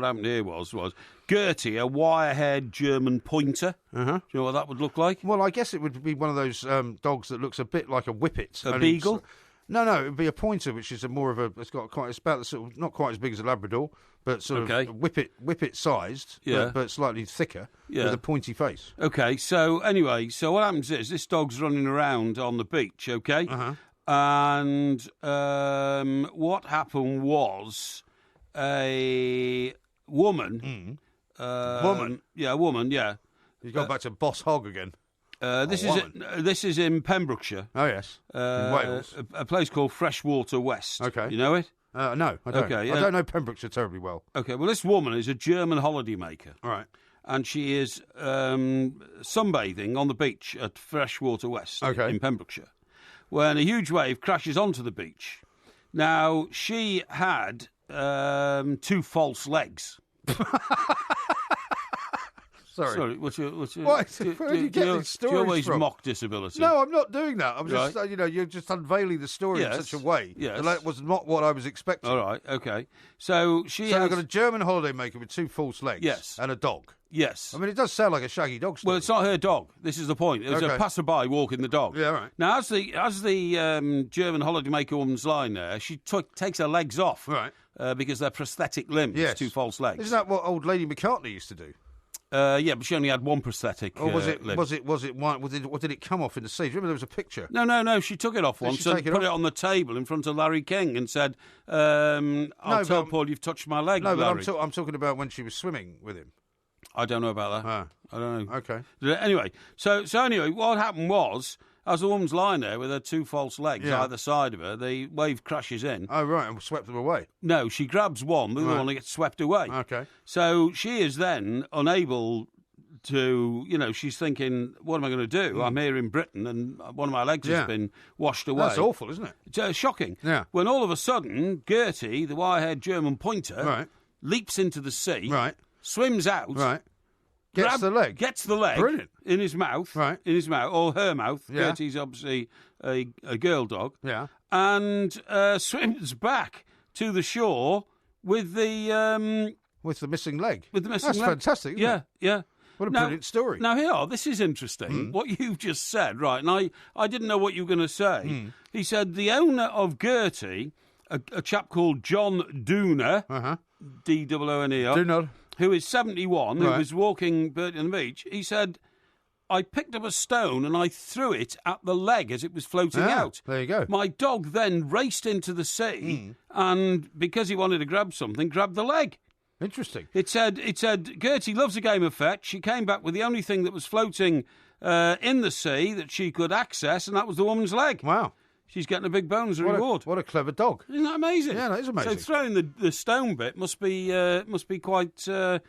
Gertie, a wire-haired German pointer. Do you know what that would look like? Well, I guess it would be one of those dogs that looks a bit like a whippet. A beagle? No, it would be a pointer, which is it's about the sort of, not quite as big as a Labrador, but sort of whippet sized, but slightly thicker, with a pointy face. Okay, so anyway, what happens is this dog's running around on the beach, okay? Uh-huh. And what happened was a woman... Woman? Yeah, a woman, yeah. You've gone back to Boss Hog again. This is in Pembrokeshire. Oh, yes. In Wales. A place called Freshwater West. Okay. You know it? No, I don't. Okay, I don't know Pembrokeshire terribly well. Okay, well, this woman is a German holidaymaker. All right. And she is sunbathing on the beach at Freshwater West in Pembrokeshire, when a huge wave crashes onto the beach. Now, she had 2 false legs. Sorry. What's your? Where do you get these stories do you always from? mock disability? No, I'm not doing that. I'm just, Right. you're just unveiling the story in such a way Yes. that was not what I was expecting. All right, okay. So she So has... I've got a German holidaymaker with 2 false legs. Yes. And a dog. Yes. I mean, it does sound like a shaggy dog story. Well, it's not her dog. This is the point. It was a passerby walking the dog. Yeah, right. Now, as the German holidaymaker woman's lying there, she takes her legs off. Right. Because they're prosthetic limbs, Yes. 2 false legs. Isn't that what old Lady McCartney used to do? Yeah, but she only had 1 prosthetic Or was it limb. was it one? Or did it come off in the sea? Do you remember there was a picture? No. She took it off once and put it on the table in front of Larry King and said, "I'll tell Paul you've touched my leg." No, Larry. but I'm talking about when she was swimming with him. I don't know about that. Ah. I don't know. Okay. Anyway, so anyway, what happened was, as the woman's lying there with her 2 false legs either side of her, the wave crashes in. Oh, right, and swept them away. No, she grabs one, the other one gets swept away. Okay. So she is then unable to, she's thinking, what am I going to do? I'm here in Britain and one of my legs has been washed away. That's awful, isn't it? It's shocking. Yeah. When all of a sudden, Gertie, the wire-haired German pointer, leaps into the sea, swims out, gets the leg. Gets the leg. Brilliant. In his mouth. Right. In his mouth, or her mouth. Yeah. Gertie's obviously a girl dog. Yeah. And swims back to the shore with the... with the missing leg. With the missing That's leg. fantastic, isn't it? Yeah. What a brilliant story. Now, this is interesting, what you've just said, right, and I didn't know what you were going to say. He said the owner of Gertie, a chap called John Dooner, D-O-O-N-E-R, Dooner, who is 71, who was walking Bertie on the beach, he said, I picked up a stone and I threw it at the leg as it was floating out. There you go. My dog then raced into the sea and, because he wanted to grab something, grabbed the leg. Interesting. It said Gertie loves a game of fetch. She came back with the only thing that was floating in the sea that she could access, and that was the woman's leg. Wow. She's getting a big bone as a reward. What a clever dog. Isn't that amazing? Yeah, that is amazing. So throwing the stone bit must be quite a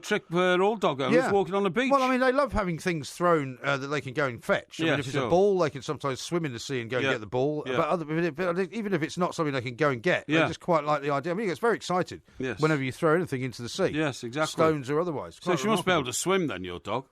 trick for all dog owners walking on the beach. Well, I mean, they love having things thrown that they can go and fetch. I mean, if it's a ball, they can sometimes swim in the sea and go and get the ball. Yeah. But even if it's not something they can go and get, they just quite like the idea. I mean, he gets very excited whenever you throw anything into the sea. Yes, exactly. Stones or otherwise. So she must be able to swim then, your dog?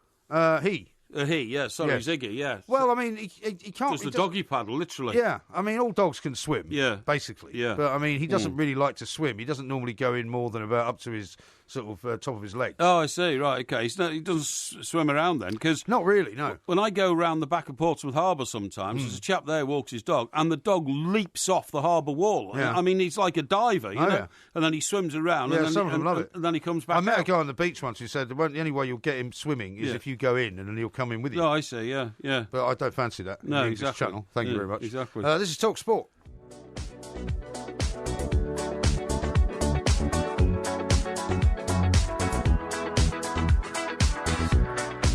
He. Ziggy, yeah. Well, I mean, he can't... Just the doggy paddle, literally. Yeah, I mean, all dogs can swim, basically. Yeah. But, I mean, he doesn't really like to swim. He doesn't normally go in more than about up to his sort of top of his legs. Oh, I see, right, okay. He doesn't swim around then, because... Not really, no. When I go around the back of Portsmouth Harbour sometimes, there's a chap there who walks his dog, and the dog leaps off the harbour wall. Yeah. I mean, he's like a diver, you know? And then he swims around, Yeah, and then, some of them love it. And then he comes back I met out. a guy on the beach once who said the only way you'll get him swimming is if you go in, and then he'll come in with you. Oh, I see, yeah. But I don't fancy that. No, English exactly. Channel. Thank you very much. Exactly. This is Talk Sport.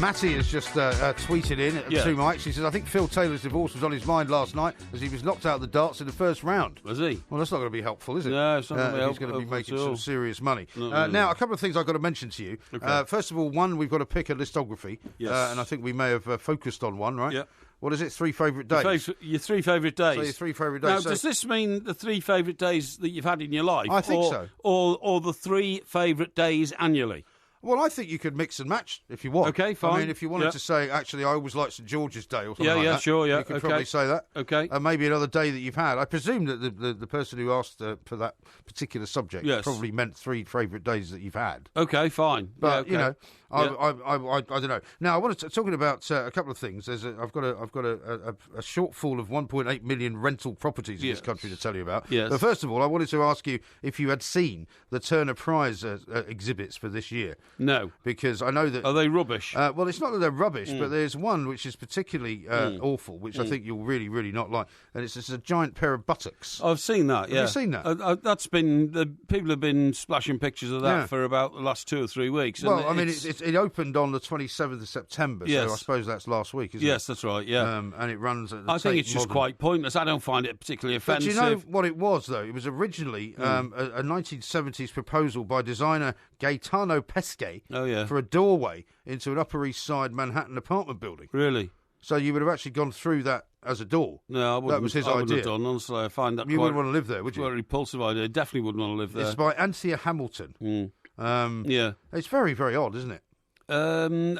Matty has just tweeted in at 2 mics. He says, I think Phil Taylor's divorce was on his mind last night as he was knocked out of the darts in the first round. Was he? Well, that's not going to be helpful, is it? No, it's not going to be He's going to be making some serious money. No. Now, a couple of things I've got to mention to you. Okay. First of all, one, we've got to pick a listography. Yes. And I think we may have focused on one, right? Yeah. What is it? 3 favourite days? Your 3 favourite days. So your 3 favourite days. Now, So- does this mean the 3 favourite days that you've had in your life? I think so. Or the 3 favourite days annually? Well, I think you could mix and match if you want. Okay, fine. I mean, if you wanted to say, actually, I always like St George's Day or something like that. Sure, you could probably say that. Okay. And maybe another day that you've had. I presume that the person who asked for that particular subject probably meant 3 favourite days that you've had. Okay, fine. But, you know, I don't know. Now, I want to talking about a couple of things. I've got a shortfall of 1.8 million rental properties in this country to tell you about. Yes. But first of all, I wanted to ask you if you had seen the Turner Prize exhibits for this year. No. Because I know that... Are they rubbish? Well, it's not that they're rubbish, but there's one which is particularly awful, which I think you'll really, really not like. And it's a giant pair of buttocks. I've seen that, yeah. Have you seen that? That's been... people have been splashing pictures of that for about the last 2 or 3 weeks. Well, I mean, it opened on the 27th of September, so I suppose that's last week, isn't it? Yes, that's right, yeah. And it runs at the I think it's just Modern. quite pointless. I don't find it particularly offensive. But do you know what it was, though? It was originally a 1970s proposal by designer Gaetano Pesce for a doorway into an Upper East Side Manhattan apartment building. Really? So you would have actually gone through that as a door. No, I wouldn't. That was his I wouldn't idea. have done, honestly. I find that You quite... wouldn't want to live there, would you? Quite a repulsive idea. Definitely wouldn't want to live there. It's by Anthea Hamilton. Yeah. It's very, very odd, isn't it? I mean,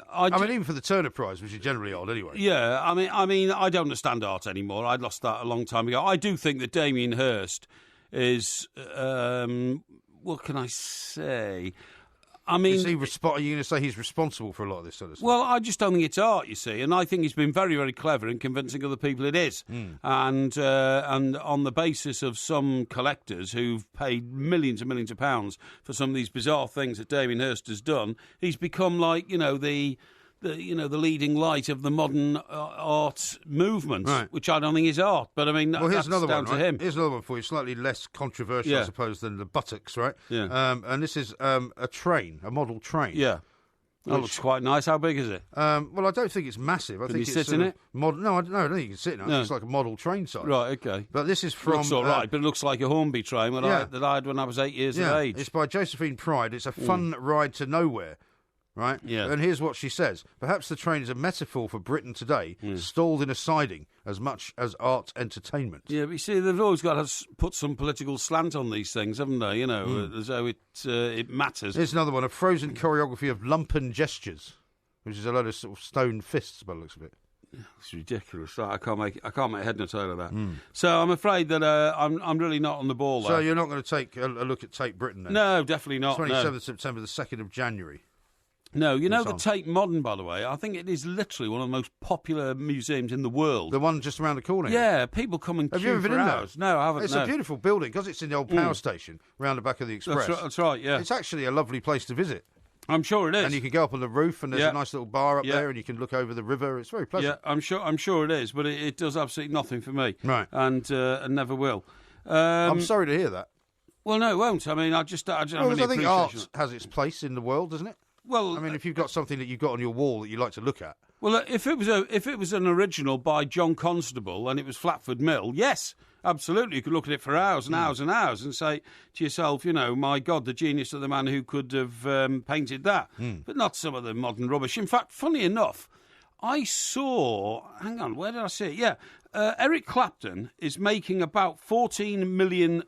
even for the Turner Prize, which is generally odd anyway. Yeah, I mean, I don't understand art anymore. I lost that a long time ago. I do think that Damien Hirst is, what can I say? I mean, are you going to say he's responsible for a lot of this sort of stuff? Well, I just don't think it's art, you see, and I think he's been very, very clever in convincing other people it is. And on the basis of some collectors who've paid millions and millions of pounds for some of these bizarre things that Damien Hirst has done, he's become like the leading light of the modern art movement, which I don't think is art. But I mean, here's that's another down one. to him. Here's another one for you, slightly less controversial, I suppose, than the buttocks, right? Yeah. And this is a model train. Yeah. That looks quite nice. How big is it? Well, I don't think it's massive. I think you it's sit in it? No, I don't think you can sit in it. It's like a model train size. Right, okay. But this is from... Looks all right, but it looks like a Hornby train that I had when I was 8 years of age. It's by Josephine Pride. It's a fun ride to nowhere. Right? Yeah. And here's what she says. Perhaps the train is a metaphor for Britain today, stalled in a siding as much as art entertainment. Yeah, but you see, they've always got to put some political slant on these things, haven't they? You know, as though it matters. Here's another one, a frozen choreography of lumpen gestures, which is a load of sort of stone fists by the looks of it. It's ridiculous. I can't make head nor tail of that. So I'm afraid that I'm really not on the ball there. So you're not going to take a look at Tate Britain then? No, definitely not. 27th September, the 2nd of January. No, you know the Tate Modern, by the way, I think it is literally one of the most popular museums in the world. The one just around the corner? Yeah, people come and Have queue you ever for been in hours. there? No, I haven't. It's a beautiful building, because it's in the old power station, round the back of the Express. That's right, yeah. It's actually a lovely place to visit. I'm sure it is. And you can go up on the roof, and there's a nice little bar up there, and you can look over the river. It's very pleasant. Yeah, I'm sure it is, but it does absolutely nothing for me. Right. And never will. I'm sorry to hear that. Well, no, it won't. I mean, I think art has its place in the world, doesn't it? Well, I mean, if you've got something that you've got on your wall that you like to look at. Well, if it was an original by John Constable and it was Flatford Mill, yes, absolutely, you could look at it for hours and hours and hours and say to yourself, you know, my God, the genius of the man who could have painted that. But not some of the modern rubbish. In fact, funny enough, I saw. Hang on, where did I see it? Yeah. Eric Clapton is making about $14 million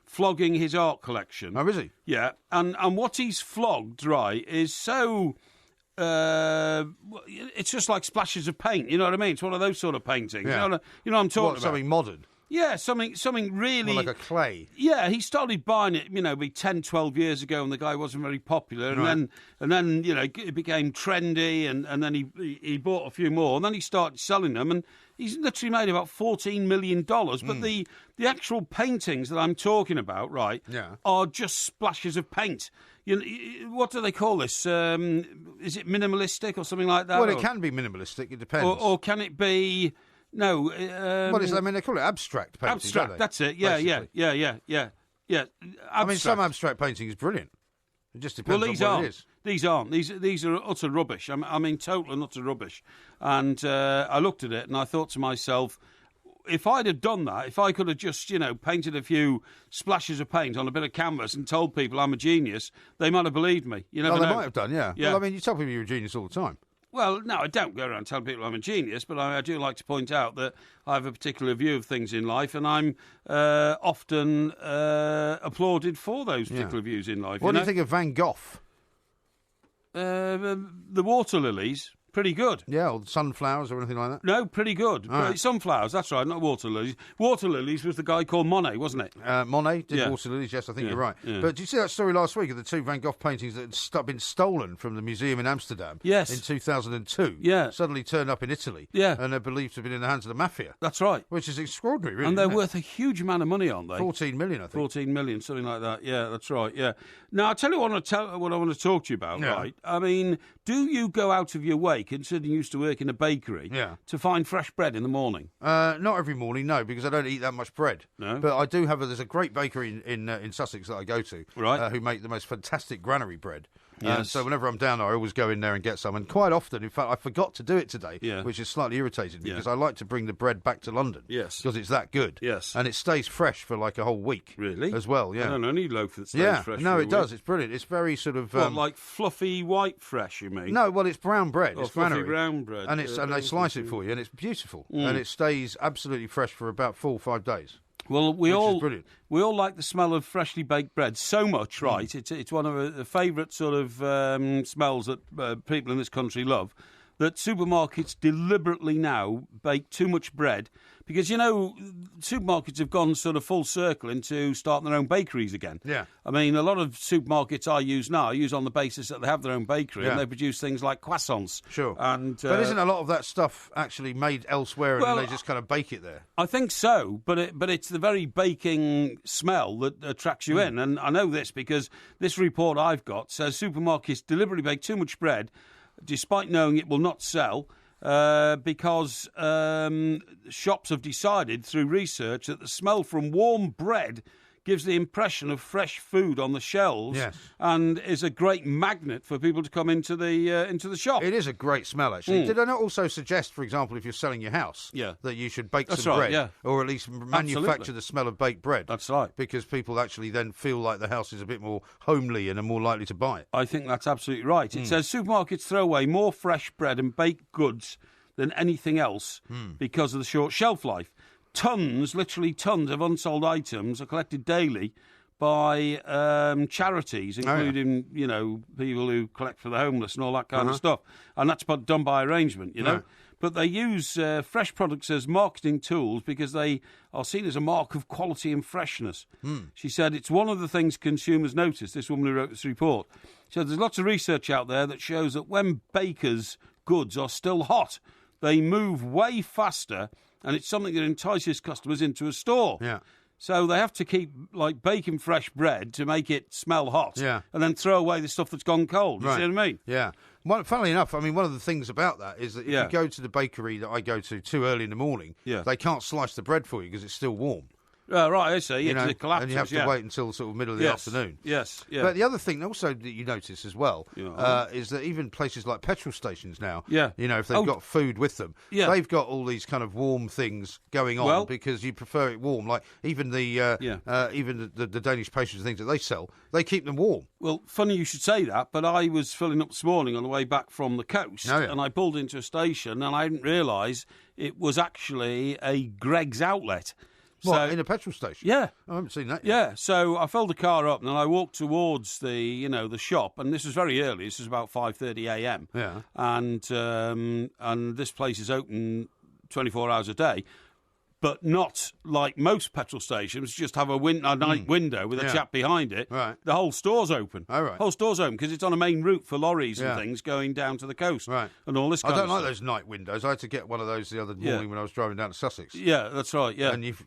flogging his art collection. Oh, is he? Yeah, and what he's flogged, right, is so... it's just like splashes of paint, you know what I mean? It's one of those sort of paintings. Yeah. You know what I'm talking about? Something modern? Yeah, something really... More like a clay? Yeah, he started buying it, maybe 10, 12 years ago, and the guy wasn't very popular. And then it became trendy, and then he bought a few more, and then he started selling them, and he's literally made about $14 million. But the actual paintings that I'm talking about, right, are just splashes of paint. What do they call this? Is it minimalistic or something like that? Well, it can be minimalistic, it depends. Or can it be... No. Well, they call it abstract painting. Abstract, don't they? that's it. Yeah. Abstract. I mean, some abstract painting is brilliant. It just depends on what it is. These aren't. These are utter rubbish. I mean, total and utter rubbish. And I looked at it and I thought to myself, if I'd have done that, if I could have just, painted a few splashes of paint on a bit of canvas and told people I'm a genius, they might have believed me. You never know. They might have done, yeah. Well, I mean, you tell people you're a genius all the time. Well, no, I don't go around telling people I'm a genius, but I do like to point out that I have a particular view of things in life, and I'm often applauded for those particular views in life. What do you think of Van Gogh? The water lilies, pretty good. Yeah, or sunflowers or anything like that. No, pretty good. right. Sunflowers, that's right, not water lilies. Water lilies was the guy called Monet, wasn't it? Monet did Yeah. water lilies, yes, I think Yeah, you're right. yeah. But did you see that story last week of the 2 Van Gogh paintings that had been stolen from the museum in Amsterdam Yes. in 2002? Yeah. Suddenly turned up in Italy. Yeah. And they're believed to have been in the hands of the mafia. That's right. Which is extraordinary, really. And they're isn't it? worth a huge amount of money, aren't they? 14 million, I think. 14 million, something like that. Yeah, that's right. Yeah. Now, I'll tell you what I want to talk to you about, Yeah. right? I mean, do you go out of your way, considering you used to work in a bakery, to find fresh bread in the morning? Not every morning, no, because I don't eat that much bread. No? But I do have there's a great bakery in Sussex that I go to, Right. who make the most fantastic granary bread. Yes. So whenever I'm down there, I always go in there and get some. And quite often, in fact, I forgot to do it today, Yeah. which is slightly irritating Yeah. because I like to bring the bread back to London. Yes. Because it's that good. Yes. And it stays fresh for like a whole week. Really? As well, yeah. I don't know any loaf that stays Yeah, fresh. no, for a it does. week. It's brilliant. It's very sort of... What, like fluffy white fresh, you mean? No, well, it's brown bread. Oh, It's fluffy granary. brown bread. And they slice it you. for you, and it's beautiful. And it stays absolutely fresh for about 4 or 5 days. Well, we Which is all brilliant. we all like the smell of freshly baked bread so much, right? It's one of the favourite sort of smells that people in this country love. That supermarkets deliberately now bake too much bread because, you know, supermarkets have gone sort of full circle into starting their own bakeries again. Yeah. I mean, a lot of supermarkets I use on the basis that they have their own bakery Yeah. and they produce things like croissants. Sure. And, but isn't a lot of that stuff actually made elsewhere and well, then they just kind of bake it there? I think so, but it's the very baking smell that attracts you in. And I know this because this report I've got says supermarkets deliberately bake too much bread, despite knowing it will not sell, because shops have decided through research that the smell from warm bread gives the impression of fresh food on the shelves, Yes. and is a great magnet for people to come into the shop. It is a great smell, actually. Did I not also suggest, for example, if you're selling your house, Yeah. that you should bake That's some right, bread, yeah. or at least manufacture Absolutely. the smell of baked bread? That's right. Because people actually then feel like the house is a bit more homely and are more likely to buy it. I think that's absolutely right. It says supermarkets throw away more fresh bread and baked goods than anything else because of the short shelf life. Literally tons of unsold items are collected daily by charities, including, you know, people who collect for the homeless and all that kind of stuff. And that's done by arrangement, you know. Right. But they use fresh products as marketing tools because they are seen as a mark of quality and freshness. She said it's one of the things consumers notice, this woman who wrote this report. She said there's lots of research out there that shows that when bakers' goods are still hot, they move way faster, and it's something that entices customers into a store. Yeah. So they have to keep like baking fresh bread to make it smell hot, Yeah. and then throw away the stuff that's gone cold. You see what I mean? Yeah. Well, funnily enough, I mean, one of the things about that is that if Yeah. you go to the bakery that I go to too early in the morning, Yeah. they can't slice the bread for you because it's still warm. Right, I see. Yeah, You know, 'cause it collapses. and you have to yeah. wait until sort of middle of the Yes, afternoon. Yes, yeah. But the other thing also that you notice as well Yeah. is that even places like petrol stations now, Yeah. you know, if they've Oh. got food with them, Yeah. they've got all these kind of warm things going on Well- because you prefer it warm. Like even even the Danish pastries and things that they sell, they keep them warm. Well, funny you should say that, but I was filling up this morning on the way back from the coast, Oh, yeah. and I pulled into a station, and I didn't realise it was actually a Greg's outlet. What, in a petrol station? Yeah. I haven't seen that yet. Yeah, so I filled the car up and then I walked towards the shop, and this was very early. This was about 5:30 a.m. Yeah. And this place is open 24 hours a day. But not like most petrol stations, just have a night window with a Yeah. chap behind it. Right. The whole store's open. Oh, right. Whole store's open because it's on a main route for lorries Yeah. and things going down to the coast. Right. And all this I kind don't of like stuff. those night windows. I had to get one of those the other Yeah. morning when I was driving down to Sussex. Yeah, that's right, yeah. And if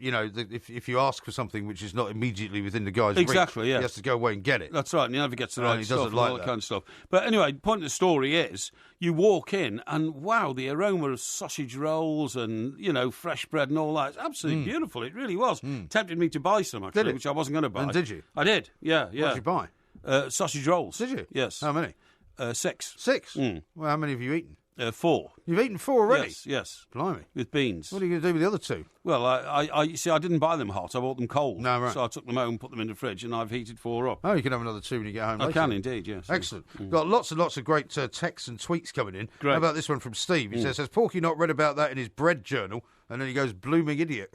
you ask for something which is not immediately within the guy's Exactly, reach, yeah. he has to go away and get it. That's right, and he never gets the And right he stuff doesn't and all like that that. kind of stuff. But anyway, the point of the story is you walk in and, wow, the aroma of sausage rolls and, you know, fresh bread and all that. It's absolutely beautiful. It really was. Tempted me to buy some, actually, Did it? which I wasn't going to buy. And did you? I did, yeah. What did you buy? Sausage rolls. Did you? Yes. How many? 6. 6? Well, how many have you eaten? 4. You've eaten 4 already? Yes. Blimey. With beans. What are you going to do with the other 2? Well, I you see, I didn't buy them hot. I bought them cold. No, right. So I took them home, put them in the fridge, and I've heated 4 up. Oh, you can have another 2 when you get home I later. can indeed, yes. Excellent. Got lots and lots of great texts and tweets coming in. Great. How about this one from Steve? He says, has Porky not read about that in his bread journal? and then he goes, blooming idiot.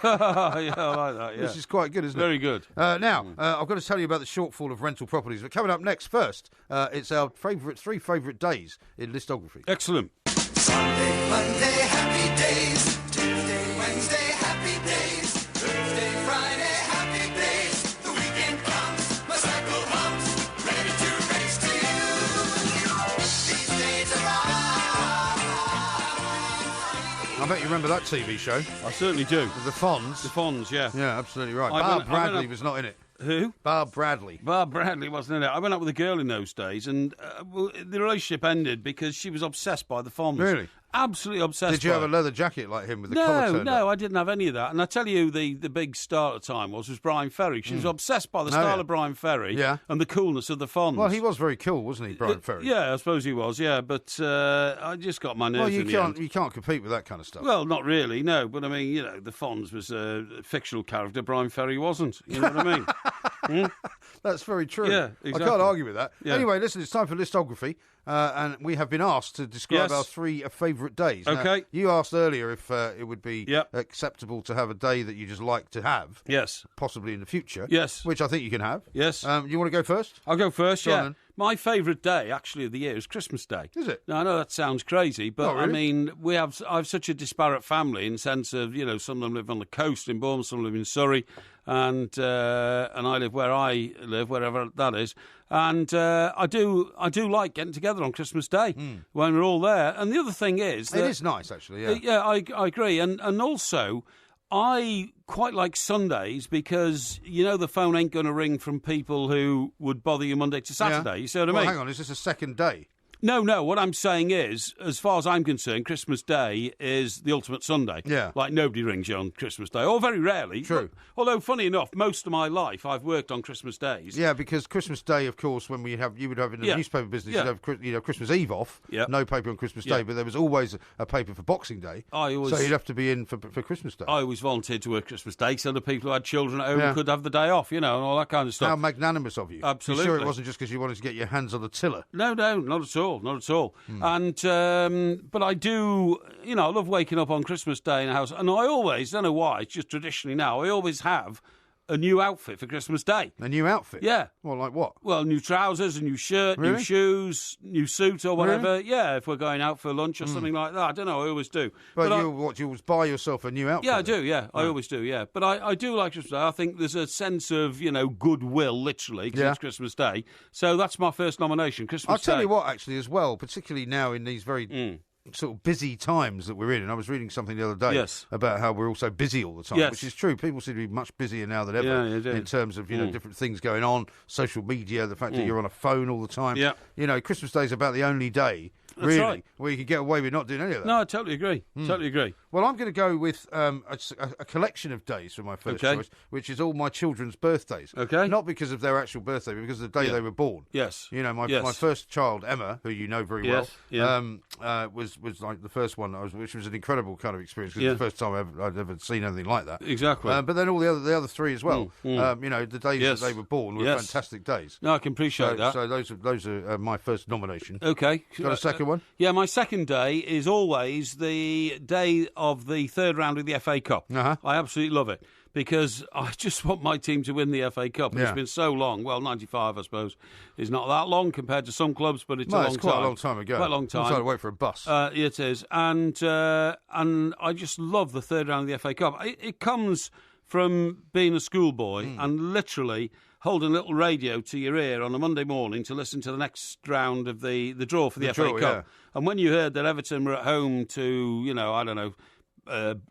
Yeah, I like that, yeah. This is quite good, isn't it? Very good. Now, I've got to tell you about the shortfall of rental properties. But coming up next, first, it's our three favourite days in Listography. Excellent. Sunday, Monday, happy days. Tuesday, Wednesday, happy days. Thursday, Friday, happy days. The weekend comes, my cycle hums, ready to race to you. These days are I bet you remember that TV show. I certainly do. The Fonz. The Fonz, yeah. Yeah, absolutely right. I Barb went- Bradley was not in it. Who? Barb Bradley. Barb Bradley wasn't in it. I went out with a girl in those days, and the relationship ended because she was obsessed by the Fonz. Really? Absolutely obsessed. Did you by have a it. leather jacket like him with the collar No, turned no, up? I didn't have any of that. And I tell you, the big star at the time was Brian Ferry. She was obsessed by the style yeah. of Brian Ferry Yeah. and the coolness of the Fonz. Well, he was very cool, wasn't he, Brian Ferry? Yeah, I suppose he was, yeah. But I just got my nerves Well, in the end. you can't compete with that kind of stuff. Well, not really, no. But I mean, the Fonz was a fictional character. Brian Ferry wasn't. You know what I mean? That's very true. Yeah, I exactly. can't argue with that. Yeah. Anyway, listen, it's time for Listography, and we have been asked to describe Yes. our three favourite days. Now, Okay. you asked earlier if it would be Yep. acceptable to have a day that you just like to have, Yes. possibly in the future. Yes. Which I think you can have. Yes. You want to go first? I'll go first, Go on yeah. then. My favourite day, actually, of the year is Christmas Day. Is it? Now, I know that sounds crazy, but Not really. I mean, I have such a disparate family in the sense of, some of them live on the coast in Bournemouth, some live in Surrey, and I live where I live, wherever that is. And I do like getting together on Christmas Day when we're all there. And the other thing is that, It is nice, actually, yeah. yeah, I agree. And also, I quite like Sundays because, the phone ain't going to ring from people who would bother you Monday to Saturday. Yeah. You see what I Well, mean? hang on, is this a second day? No, what I'm saying is, as far as I'm concerned, Christmas Day is the ultimate Sunday. Yeah. Like, nobody rings you on Christmas Day, or very rarely. True. Although, funny enough, most of my life I've worked on Christmas days. Yeah, because Christmas Day, of course, when you would have in the Yeah. newspaper business, Yeah. you'd have Christmas Eve off, Yeah. no paper on Christmas Yeah. Day, but there was always a paper for Boxing Day, I always- so you'd have to be in for Christmas Day. I always volunteered to work Christmas Day so the people who had children at home Yeah. could have the day off, and all that kind of stuff. How magnanimous of you. Absolutely. You sure it wasn't just because you wanted to get your hands on the tiller? No, not at all, not at all. And but I do, I love waking up on Christmas Day in the house, and I always, don't know why, it's just traditionally now, I always have a new outfit for Christmas Day. A new outfit? Yeah. Well, like what? Well, new trousers, a new shirt, new Really? shoes, new suit or whatever. Yeah, if we're going out for lunch or something like that. I don't know, I always do. But I- you always buy yourself a new outfit? yeah, I then? do, yeah. I always do, yeah. But I do like Christmas Day. I think there's a sense of, goodwill, literally, because Yeah. it's Christmas Day. So that's my first nomination, Christmas I'll tell Day. you what, actually, as well, particularly now in these very sort of busy times that we're in, and I was reading something the other day Yes. about how we're all so busy all the time, Yes. which is true. People seem to be much busier now than ever Yeah, you do. in terms of, different things going on, social media, the fact that you're on a phone all the time. Yeah. Christmas Day is about the only day, That's really, right. where you can get away with not doing any of that. No, I totally agree. Totally agree. Well, I'm going to go with a collection of days for my first Okay. choice, which is all my children's birthdays. Okay. Not because of their actual birthday, but because of the day Yeah. they were born. Yes. My Yes. first child, Emma, who you know very Yes, well, yeah. was like the first one, which was an incredible kind of experience, because Yeah. it's the first time I'd ever seen anything like that. Exactly. But then all the other three as well. The days Yes. that they were born were Yes. fantastic days. No, I can appreciate that. So those are my first nomination. Okay. Got a second one? Yeah, my second day is always the day of the third round of the FA Cup. Uh-huh. I absolutely love it because I just want my team to win the FA Cup. And Yeah. It's been so long. Well, 95, I suppose, is not that long compared to some clubs, but it's a long It's quite time. a long time ago. Quite a long time. I'm trying to wait for a bus. It is. And I just love the third round of the FA Cup. It comes from being a schoolboy and literally holding a little radio to your ear on a Monday morning to listen to the next round of the draw for the FA draw, Cup. yeah. And when you heard that Everton were at home to, I don't know,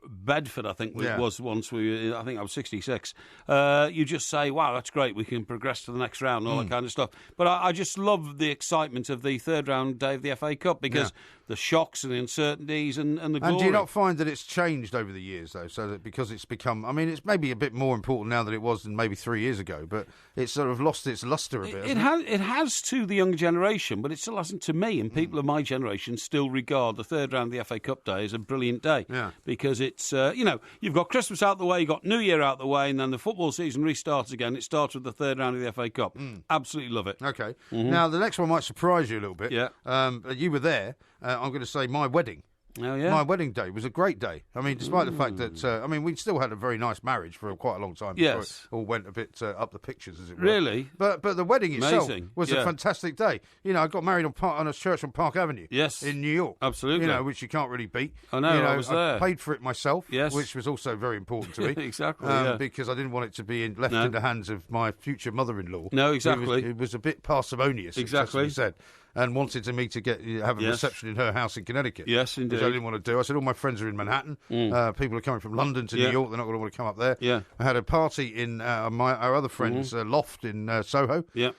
Bedford, I think Yeah. it was once. I think I was 66. You just say, wow, that's great. We can progress to the next round and all that kind of stuff. But I just love the excitement of the third round day of the FA Cup because the shocks and the uncertainties and the glory. And do you not find that it's changed over the years, though? So that because it's become, it's maybe a bit more important now than it was than maybe 3 years ago, but it's sort of lost its lustre a bit. It has to the younger generation, but it still hasn't to me. And people of my generation still regard the third round of the FA Cup day as a brilliant day. Yeah. Because it's, you've got Christmas out the way, you've got New Year out the way, and then the football season restarts again. It starts with the third round of the FA Cup. Absolutely love it. Okay. Now, the next one might surprise you a little bit. Yeah. You were there. I'm going to say my wedding. Oh, yeah? My wedding day was a great day. I mean, despite the fact that, we'd still had a very nice marriage for quite a long time before Yes. it all went a bit up the pictures, as it were. Really? But the wedding itself Amazing. was Yeah. a fantastic day. You know, I got married on a church on Park Avenue. Yes. In New York. Absolutely. You know, which you can't really beat. I know, You know, I was there. paid for it myself, Yes. which was also very important to me. Exactly, yeah. Because I didn't want it to be left No. in the hands of my future mother-in-law. No, exactly. It was a bit parsimonious, Exactly. as you said, and wanted to me to have a Yes. reception in her house in Connecticut. Yes, indeed. Which I didn't want to do. I said, all my friends are in Manhattan. People are coming from London to Yeah. New York. They're not going to want to come up there. Yeah. I had a party in our other friend's loft in Soho. Yeah.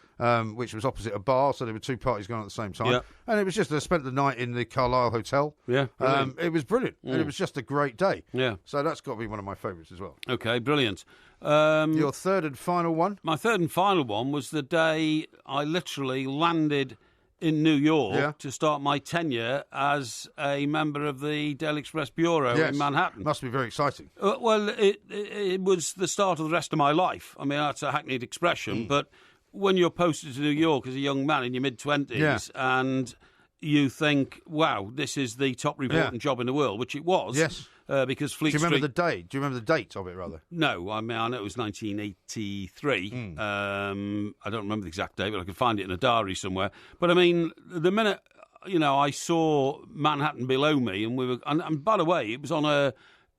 Which was opposite a bar, so there were two parties going on at the same time. Yeah. And it was just, I spent the night in the Carlisle Hotel. Yeah, brilliant. It was brilliant, and it was just a great day. Yeah. So that's got to be one of my favourites as well. Okay, brilliant. Your third and final one? My third and final one was the day I literally landed in New York Yeah. to start my tenure as a member of the Daily Express Bureau in Manhattan. Must be very exciting. Well, it was the start of the rest of my life. I mean, that's a hackneyed expression, but when you're posted to New York as a young man in your mid-20s and you think, wow, this is the top reporting job in the world, which it was. Yes. Because Fleet Do you remember Street... the day? Do you remember the date of it, rather? No, I mean, I know it was 1983. I don't remember the exact date, but I could find it in a diary somewhere. But I mean, the minute, I saw Manhattan below me, and we were, and by the way, it was on a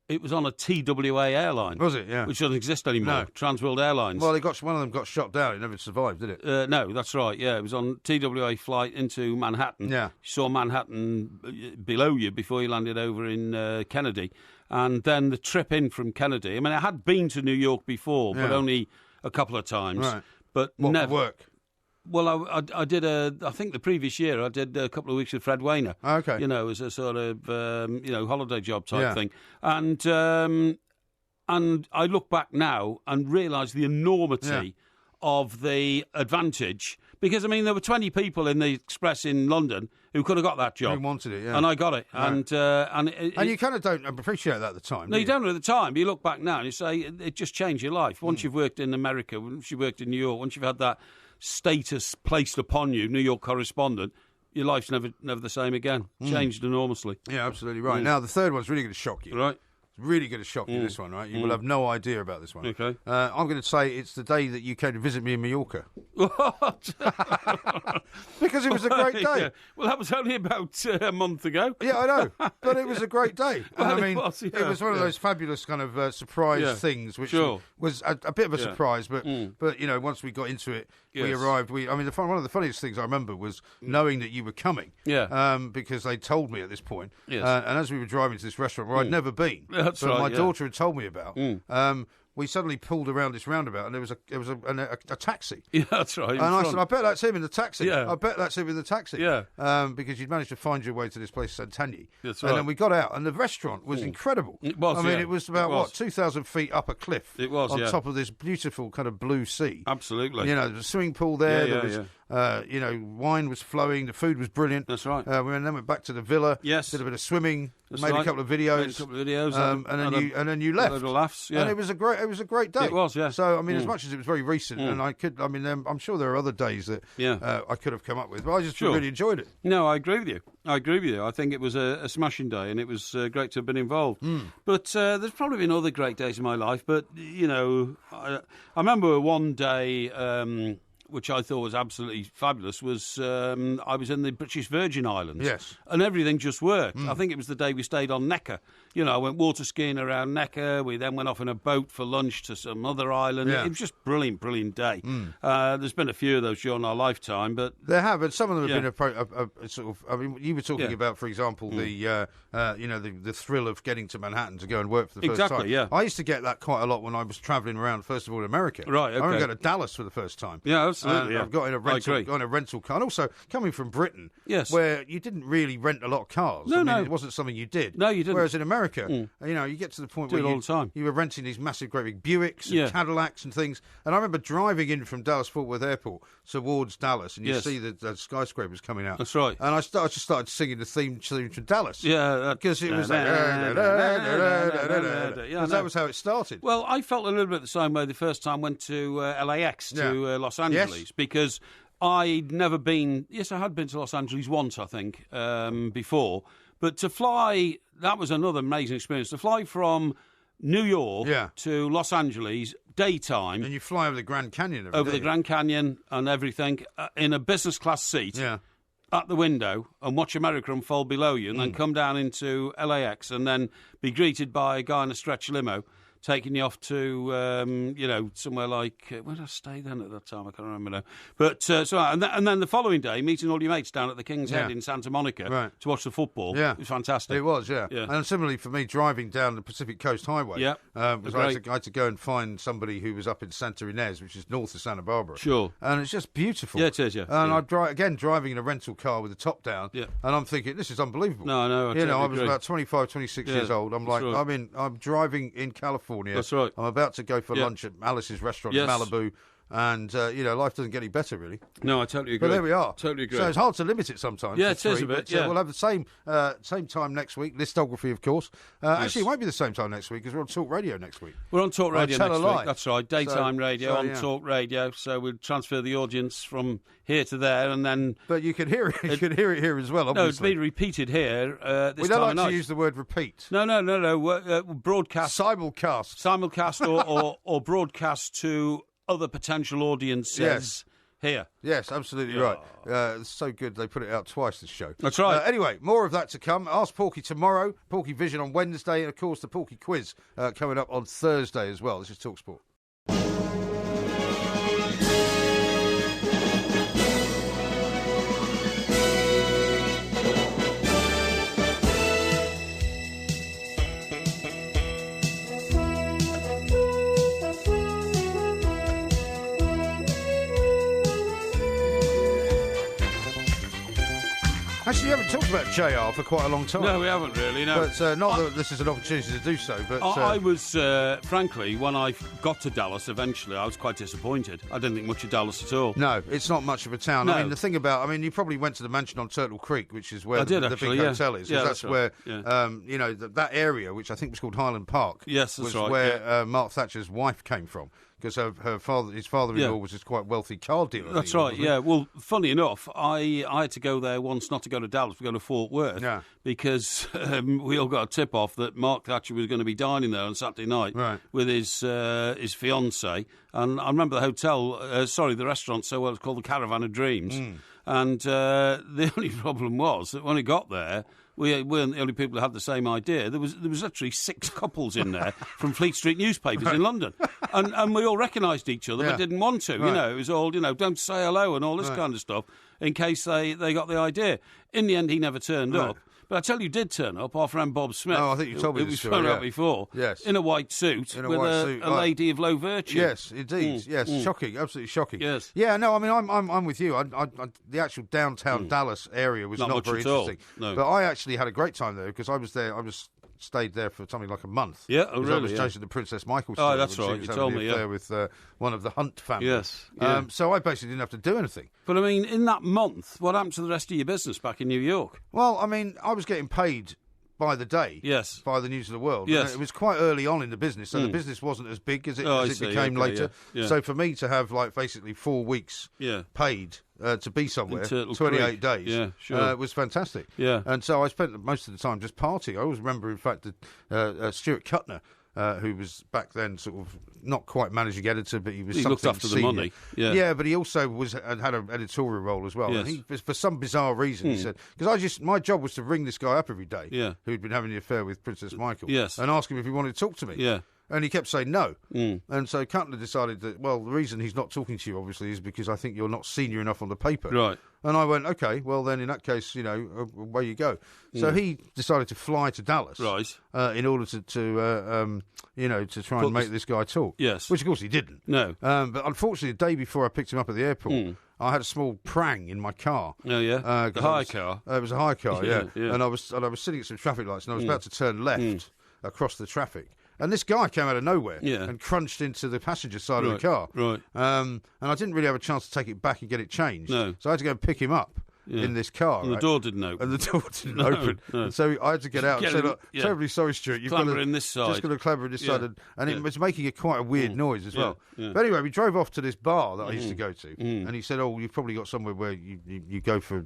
TWA airline. Was it? Yeah. Which doesn't exist anymore. No. Trans World Airlines. Well, one of them got shot down. It never survived, did it? No, that's right. Yeah, it was on TWA flight into Manhattan. Yeah. You saw Manhattan below you before you landed over in Kennedy. And then the trip in from Kennedy. I mean, I had been to New York before, but only a couple of times. Right. But What, never. for work? Well, I did I think the previous year I did a couple of weeks with Fred Weiner. Okay. As a sort of, holiday job type Yeah. thing. And I look back now and realise the enormity of the advantage. Because, I mean, there were 20 people in the Express in London who could have got that job. Who wanted it, yeah. And I got it. Right. And you kind of don't appreciate that at the time. no, you don't at the time. But you look back now and you say it just changed your life. Once you've worked in America, once you've worked in New York, once you've had that status placed upon you, New York correspondent, your life's never the same again. Changed enormously. Yeah, absolutely right. Now, the third one's really going to shock you. Right. It's really going to shock you, this one, right? You will have no idea about this one. Okay. I'm going to say it's the day that you came to visit me in Mallorca. What? Because it was a great day. Yeah. Well, that was only about a month ago. Yeah, I know, but it was a great day. Well, And I it mean, was, yeah. it was one of those fabulous kind of surprise Yeah. things, which Sure. was a bit of a Yeah. surprise. But once we got into it, we Yes. arrived. One of the funniest things I remember was knowing that you were coming. Yeah. Because they told me at this point. Yes. And as we were driving to this restaurant where I'd never been, That's but right, my yeah. daughter had told me about. We suddenly pulled around this roundabout, and there was a taxi. Yeah, that's right. in And I front. said, I bet that's him in the taxi. Yeah. I bet that's him in the taxi. Yeah. Because you'd managed to find your way to this place, Santagni. That's And right. then we got out, and the restaurant was incredible. It was, I mean, yeah. it was about, It was. 2,000 feet up a cliff. It was, on yeah. top of this beautiful kind of blue sea. Absolutely. There was a swimming pool there. Yeah, there yeah, was, wine was flowing. The food was brilliant. That's right. We then went back to the villa. Yes. Did a bit of swimming. That's made right. a couple of videos. Made a couple of videos. And then you left. A load of laughs, yeah. And it was a great day. It was, yeah. So I mean, as much as it was very recent, and I'm sure there are other days that I could have come up with, but I just really enjoyed it. No, I agree with you. I think it was a smashing day, and it was great to have been involved. But there's probably been other great days in my life. But I remember one day. Which I thought was absolutely fabulous, was I was in the British Virgin Islands. Yes. And everything just worked. I think it was the day we stayed on Necker. I went water skiing around Necker. We then went off in a boat for lunch to some other island. Yeah. It was just brilliant day. There's been a few of those during our lifetime, but... There have, and some of them have Yeah. been a sort of. I mean, you were talking Yeah. about, for example, the thrill of getting to Manhattan to go and work for the first Exactly, time. yeah. I used to get that quite a lot when I was travelling around. First of all, in America. Right, I remember okay. going to Dallas for the first time. Yeah, absolutely, yeah. I've got in a I agree. rental car, and also coming from Britain, Yes. where you didn't really rent a lot of cars. No, no. It wasn't something you did. No, you didn't. Whereas in America, you get to the point Do where it all the time. you were renting these massive, great big Buicks and Yeah. Cadillacs and things. And I remember driving in from Dallas-Fort Worth Airport towards Dallas, and you Yes. see the skyscrapers coming out. That's right. And I just started singing the theme tune to Dallas. Yeah, Because it was like... Yeah, Because that was how it started. Well, I felt a little bit the same way the first time I went to LAX, to Los Angeles, because I'd never been... Yes, I had been to Los Angeles once, I think, before, But to fly, that was another amazing experience. To fly from New York to Los Angeles, daytime. And you fly over the Grand Canyon. Over the Grand Canyon and everything, in a business class seat. Yeah. At the window and watch America unfold below you and then come down into LAX and then be greeted by a guy in a stretch limo taking you off to, somewhere like... where did I stay then at that time? I can't remember now. But, and then the following day, meeting all your mates down at the King's Head in Santa Monica to watch the football. Yeah. It was fantastic. It was, yeah. And similarly for me, driving down the Pacific Coast Highway, because I had to go and find somebody who was up in Santa Ynez, which is north of Santa Barbara. Sure. And it's just beautiful. Yeah, it is, And I'm driving in a rental car with the top down, and I'm thinking, this is unbelievable. No, I was about 25, 26 years old. I'm like, right. I'm driving in California. That's right. I'm about to go for lunch at Alice's restaurant in Malibu. And, life doesn't get any better, really. No, I totally agree. But there we are. Totally agree. So it's hard to limit it sometimes. Yeah, it is a bit, We'll have the same time next week. Listography, of course. Actually, it won't be the same time next week because we're on Talk Radio next week. We're on Talk Radio next week. That's right. Daytime radio on Talk Radio. So we'll transfer the audience from here to there and then... But you can hear it. You can hear it here as well, obviously. No, it's been repeated here this we don't time like to use the word repeat. No. Broadcast. Simulcast or broadcast to... other potential audiences here. Yes, absolutely right. It's so good they put it out twice, this show. That's right. Anyway, more of that to come. Ask Porky tomorrow, Porky Vision on Wednesday, and of course the Porky Quiz coming up on Thursday as well. This is TalkSport. Actually, we haven't talked about JR for quite a long time. No, we haven't really, no. But not that this is an opportunity to do so, but... I was, frankly, when I got to Dallas eventually, I was quite disappointed. I didn't think much of Dallas at all. No, it's not much of a town. No. I mean, the thing about... you probably went to the mansion on Turtle Creek, which is where the big hotel is. Yeah, that's right. where, that area, which I think was called Highland Park, was right, where Mark Thatcher's wife came from. Because his father-in-law was this quite wealthy car dealer. That's right, yeah. Well, funny enough, I had to go there once, not to go to Dallas, but go to Fort Worth, because we all got a tip-off that Mark Thatcher was going to be dining there on Saturday night with his fiancée. And I remember the restaurant so well, it's called the Caravan of Dreams. And the only problem was that when we got there, we weren't the only people who had the same idea. There was literally 6 couples in there from Fleet Street newspapers in London. And we all recognised each other but didn't want to. Right. It was all, don't say hello and all this kind of stuff in case they got the idea. In the end, he never turned up. But I tell you, did turn up, our friend Bob Smith. Oh, I think you told me this story. It was thrown out before. Yes. In a white suit with a lady of low virtue. Yes, indeed. Yes, shocking, absolutely shocking. Yes. Yeah, no, I mean, I'm with you. The actual downtown Dallas area was not very interesting. No. But I actually had a great time there because I was there. Stayed there for something like a month. Yeah, really? I was chasing the Princess Michael. Oh, that's right. You told me. There with one of the Hunt family. Yes. Yeah. So I basically didn't have to do anything. But I mean, in that month, what happened to the rest of your business back in New York? Well, I mean, I was getting paid by the day. Yes. By the News of the World. Yes. And it was quite early on in the business, so the business wasn't as big as it became later. Yeah. So for me to have basically 4 weeks paid to be somewhere, 28 days, was fantastic. Yeah. And so I spent most of the time just partying. I always remember, in fact, that Stuart Kuttner, who was back then sort of not quite managing editor, but he was something looked after senior. the money. Yeah, but he also had an editorial role as well. Yes. And he, for some bizarre reason, he said, because my job was to ring this guy up every day who'd been having the affair with Princess Michael and ask him if he wanted to talk to me. Yeah. And he kept saying no. And so Kuttner decided that, well, the reason he's not talking to you, obviously, is because I think you're not senior enough on the paper. Right. And I went, OK, well, then in that case, away you go. So he decided to fly to Dallas. Right. In order to try and make this guy talk. Yes. Which, of course, he didn't. No. But unfortunately, the day before I picked him up at the airport, I had a small prang in my car. Oh, yeah? The hire car? It was a hire car, yeah. Yeah. And I was sitting at some traffic lights, and I was about to turn left across the traffic. And this guy came out of nowhere and crunched into the passenger side of the car. Right. And I didn't really have a chance to take it back and get it changed. No. So I had to go and pick him up. in this car. And right? the door didn't open. And the door didn't open. No. So I had to get out and say, look, terribly sorry, Stuart. You've clamber got to, in this side. just got to clamber in this side. And it was making quite a weird noise as well. Yeah. But anyway, we drove off to this bar that I used to go to. And he said, oh, you've probably got somewhere where you go for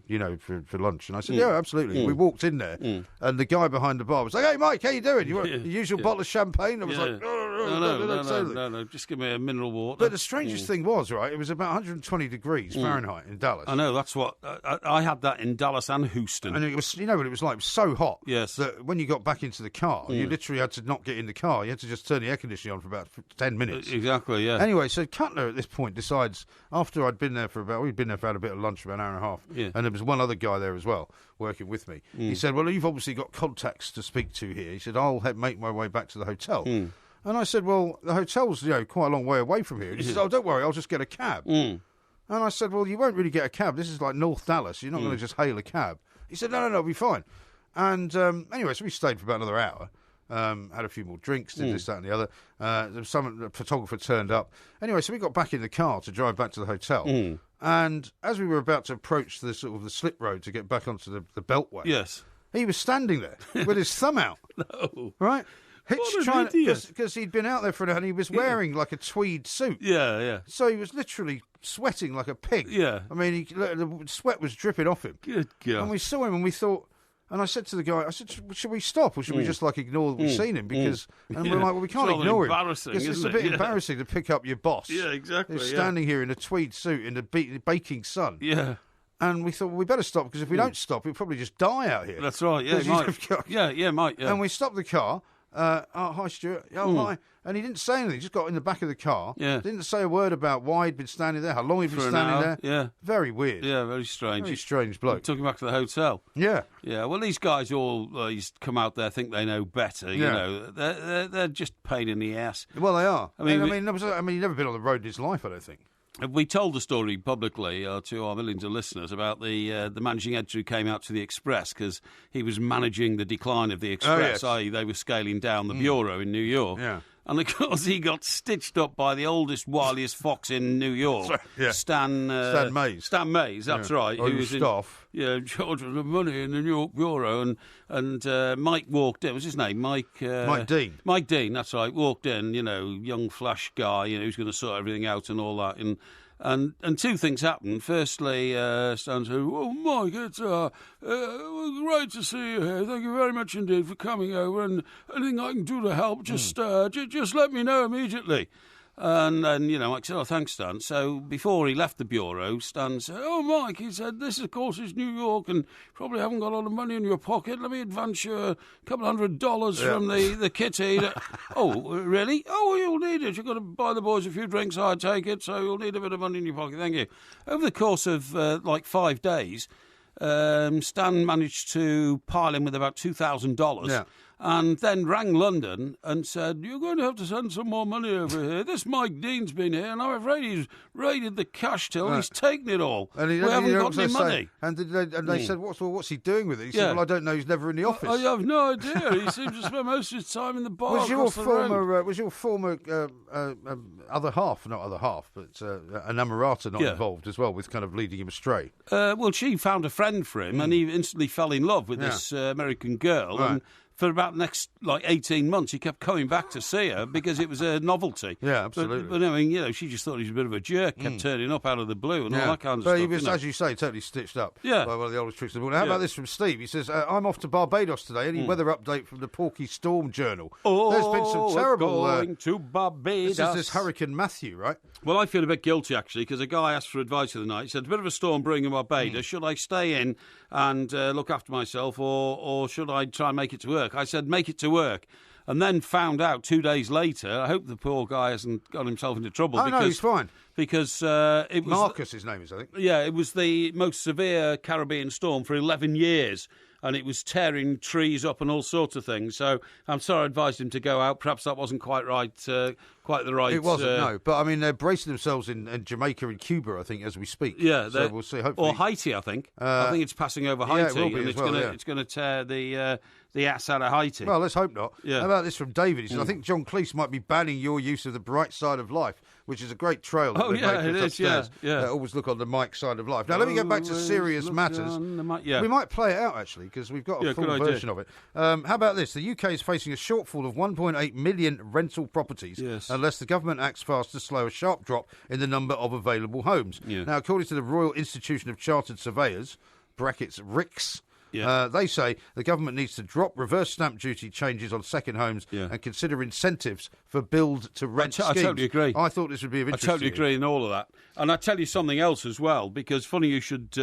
lunch. And I said, yeah, absolutely. We walked in there, and the guy behind the bar was like, hey, Mike, how you doing? You want the usual bottle of champagne? I was like, no, just give me a mineral water. But the strangest thing was, right, it was about 120 degrees Fahrenheit in Dallas. I know, that's what... I had that in Dallas and Houston. And it was, what it was like? It was so hot yes. that when you got back into the car, you literally had to not get in the car. You had to just turn the air conditioning on for about 10 minutes. Exactly, yeah. Anyway, so Cutler at this point decides, after we'd been there for about a bit of lunch, about an hour and a half, and there was one other guy there as well, working with me. He said, well, you've obviously got contacts to speak to here. He said, I'll make my way back to the hotel. And I said, well, the hotel's quite a long way away from here. He said, oh, don't worry, I'll just get a cab. And I said, well, you won't really get a cab. This is like North Dallas. You're not going to just hail a cab. He said, no, it'll be fine. And anyway, so we stayed for about another hour, had a few more drinks, did this, that and the other. A photographer turned up. Anyway, so we got back in the car to drive back to the hotel. And as we were about to approach the sort of the slip road to get back onto the beltway, yes, he was standing there with his thumb out. No. Right? Because he'd been out there for and he was wearing like a tweed suit. Yeah. So he was literally sweating like a pig. Yeah. I mean, the sweat was dripping off him. Good God. And we saw him and we thought, and I said to the guy, should we stop or should we just like ignore that we've seen him? Because and we're like, well, we can't ignore him. It's a bit embarrassing to pick up your boss. Yeah, exactly. Who's standing here in a tweed suit in the baking sun. Yeah. And we thought, well, we better stop because if we don't stop, he'll probably just die out here. That's right. Yeah, might. Yeah. And we stopped the car. Hi, Stuart. Hi. And he didn't say anything. He just got in the back of the car. Yeah. Didn't say a word about why he'd been standing there, how long he'd been standing there. Yeah. Very weird. Yeah, very strange. Very strange bloke. Took him back to the hotel. Yeah. Yeah. Well, these guys all come out there think they know better. You know, they're just pain in the ass. Well, they are. I mean, he's never been on the road in his life, I don't think. We told the story publicly to our millions of listeners about the managing editor who came out to the Express because he was managing the decline of the Express, i.e. they were scaling down the bureau in New York. Yeah. And of course, he got stitched up by the oldest, wiliest fox in New York, Stan Mays. Stan Mays, that's right. Who was staff. In charge of the money in the New York bureau, and Mike walked in. What's his name? Mike Dean. Mike Dean, that's right. Walked in, young flash guy, who's going to sort everything out and all that, And two things happened. Firstly, Stan said, "Oh, Mike, it's great to see you here. Thank you very much indeed for coming over. And anything I can do to help, just let me know immediately." And then, Mike said, "Oh, thanks, Stan." So before he left the bureau, Stan said, "Oh, Mike," he said, "this, of course, is New York, and probably haven't got a lot of money in your pocket. Let me advance you a couple $100 from the kitty." "Oh, really? Oh, you'll need it. You've got to buy the boys a few drinks, I take it, so you'll need a bit of money in your pocket. Thank you." Over the course of, 5 days, Stan managed to pile in with about $2,000. Yeah. And then rang London and said, "You're going to have to send some more money over here. This Mike Dean's been here, and I'm afraid he's raided the cash till. He's taken it all. And we haven't got any money." And they said, what's he doing with it? He said, "Well, I don't know. He's never in the office." I have no idea. He seems to spend most of his time in the bar. Was your former other half, not other half, but an Amarata not involved as well with kind of leading him astray? Well, she found a friend for him, and he instantly fell in love with this American girl. Right. And for about the next 18 months, he kept coming back to see her because it was a novelty. Yeah, absolutely. But I mean, she just thought he was a bit of a jerk, kept turning up out of the blue and all that kind of stuff. But he was, as you say, totally stitched up by one of the oldest tricks in the world. How about this from Steve? He says, "I'm off to Barbados today. Any weather update from the Porky Storm Journal?" There's been some terrible... going to Barbados. This is this Hurricane Matthew, right? Well, I feel a bit guilty, actually, because a guy asked for advice the other night. He said, "A bit of a storm brewing in Barbados. Should I stay in and look after myself, or should I try and make it to work?" I said, "Make it to work." And then found out 2 days later, I hope the poor guy hasn't got himself into trouble. Oh, no, he's fine. Because it was... Marcus, his name is, I think. Yeah, it was the most severe Caribbean storm for 11 years. And it was tearing trees up and all sorts of things. So I'm sorry I advised him to go out. Perhaps that wasn't quite right, quite the right... It wasn't, no. But, I mean, they're bracing themselves in Jamaica and Cuba, I think, as we speak. Yeah. So we'll see, hopefully. Or Haiti, I think. I think it's passing over Haiti. Yeah, it will be and it's going to tear the ass out of Haiti. Well, let's hope not. Yeah. How about this from David? He says, "I think John Cleese might be banning your use of the bright side of life which is a great trail that they've made for us upstairs. Always look on the Mike side of life. Now, let me get back to serious matters. We might play it out, actually, because we've got a full version of it. How about this? The UK is facing a shortfall of 1.8 million rental properties unless the government acts fast to slow a sharp drop in the number of available homes. Now, according to the Royal Institution of Chartered Surveyors, brackets RICS, they say the government needs to drop reverse stamp duty changes on second homes and consider incentives for build-to-rent schemes. I totally agree. I thought this would be of interest. I totally agree in all of that. And I tell you something else as well, because funny you should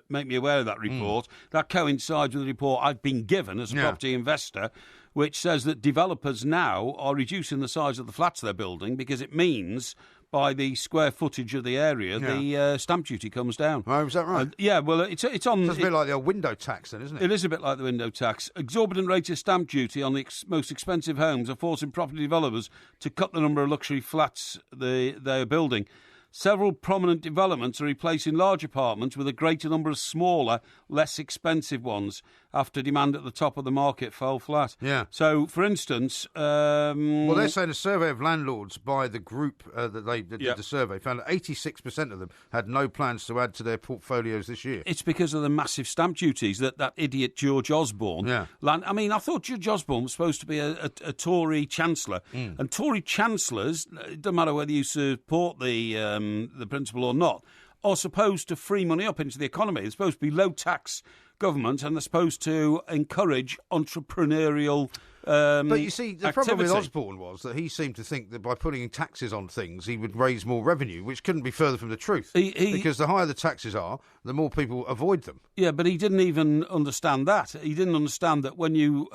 make me aware of that report. That coincides with the report I've been given as a property investor, which says that developers now are reducing the size of the flats they're building because it means by the square footage of the area, the stamp duty comes down. Oh, is that right? Well, it's on... It's a bit like the old window tax then, isn't it? It is a bit like the window tax. Exorbitant rates of stamp duty on the most expensive homes are forcing property developers to cut the number of luxury flats they are building. Several prominent developments are replacing large apartments with a greater number of smaller, less expensive ones after demand at the top of the market fell flat. Yeah. So, for instance... well, they're saying a survey of landlords by the group that did the survey found that 86% of them had no plans to add to their portfolios this year. It's because of the massive stamp duties that idiot George Osborne... I mean, I thought George Osborne was supposed to be a Tory Chancellor. And Tory Chancellors, it doesn't matter whether you support the principle or not, are supposed to free money up into the economy. They're supposed to be low-tax government, and they're supposed to encourage entrepreneurial but you see, the problem with activity. Osborne was that he seemed to think that by putting taxes on things, he would raise more revenue, which couldn't be further from the truth. Because the higher the taxes are, the more people avoid them. Yeah, but he didn't even understand that. He didn't understand that when you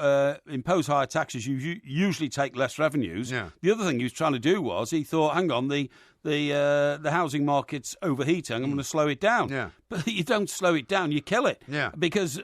impose higher taxes, you usually take less revenues. Yeah. The other thing he was trying to do was he thought, hang on, the housing market's overheating, I'm going to slow it down. Yeah. But you don't slow it down, you kill it. Yeah. Because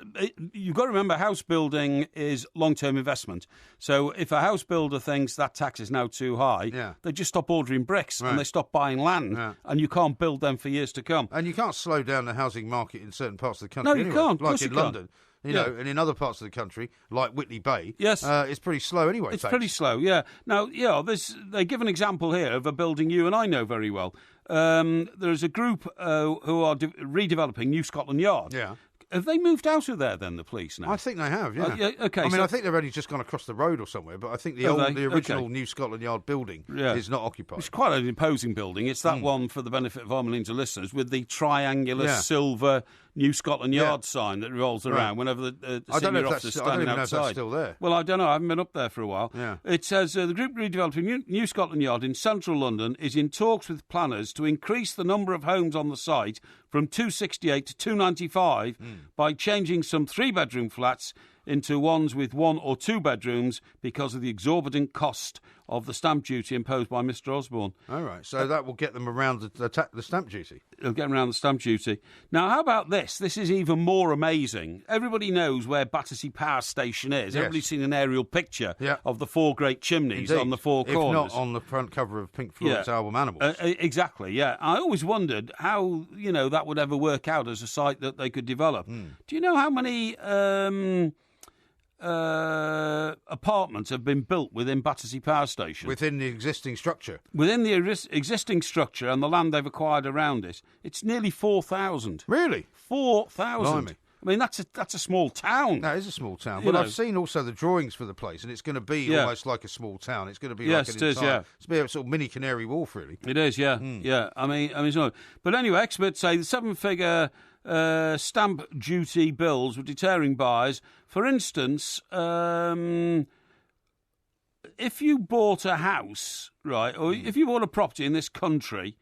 you've got to remember, house building is long-term investment. So if a house builder thinks that tax is now too high, they just stop ordering bricks and they stop buying land, and you can't build them for years to come. And you can't slow down the housing market in certain parts of the country. No, you anyway, can't. Of like course in you London. can't. You know, and in other parts of the country, like Whitley Bay, it's pretty slow anyway. It's pretty slow, yeah. Now, they give an example here of a building you and I know very well. There's a group who are redeveloping New Scotland Yard. Yeah. Have they moved out of there, then, the police now? I think they have, yeah. Okay. I mean, I think they've only just gone across the road or somewhere, but I think the original New Scotland Yard building is not occupied. It's quite an imposing building. It's that one, for the benefit of our millions of listeners, with the triangular silver New Scotland Yard sign that revolves around whenever the senior officer's standing outside. I don't know if that's still there. Well, I don't know. I haven't been up there for a while. Yeah. It says the group redeveloping New Scotland Yard in central London is in talks with planners to increase the number of homes on the site from 268 to 295 by changing some three-bedroom flats into ones with one or two bedrooms because of the exorbitant cost of the stamp duty imposed by Mr. Osborne. All right, so that will get them around the stamp duty. It'll get them around the stamp duty. Now, how about this? This is even more amazing. Everybody knows where Battersea Power Station is. Yes. Everybody's seen an aerial picture of the four great chimneys on the four corners. If not on the front cover of Pink Floyd's album Animals. Exactly, yeah. I always wondered how, that would ever work out as a site that they could develop. Do you know how many apartments have been built within Battersea Power Station? Within the existing structure? Within the existing structure and the land they've acquired around it, it's nearly 4,000. Really? 4,000. Blimey. I mean, that's a small town. That is a small town. But I've seen also the drawings for the place, and it's going to be almost like a small town. It's going to be like an It's going to be a sort of mini Canary Wharf, really. It is, yeah. Yeah. I mean, it's not. But anyway, experts say the seven-figure stamp duty bills were deterring buyers. For instance, if you bought a house, right, or if you bought a property in this country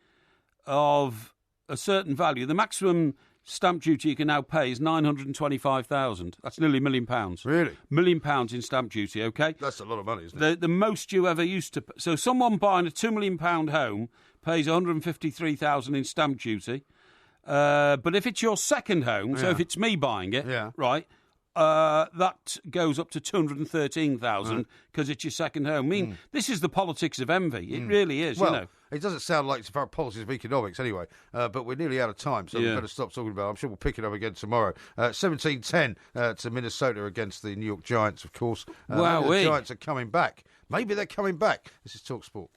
of a certain value, the maximum stamp duty you can now pay is £925,000. That's nearly £1 million. Really? £1 million in stamp duty, OK? That's a lot of money, isn't it? The most you ever used to... So someone buying a £2 million home pays £153,000 in stamp duty. But if it's your second home, so if it's me buying it, right, that goes up to $213,000 because it's your second home. I mean, this is the politics of envy. It really is, well, it doesn't sound like it's about policies of economics anyway, but we're nearly out of time, so we better stop talking about it. I'm sure we'll pick it up again tomorrow. 17-10 to Minnesota against the New York Giants, of course. Wow, the Giants are coming back. Maybe they're coming back. This is TalkSport.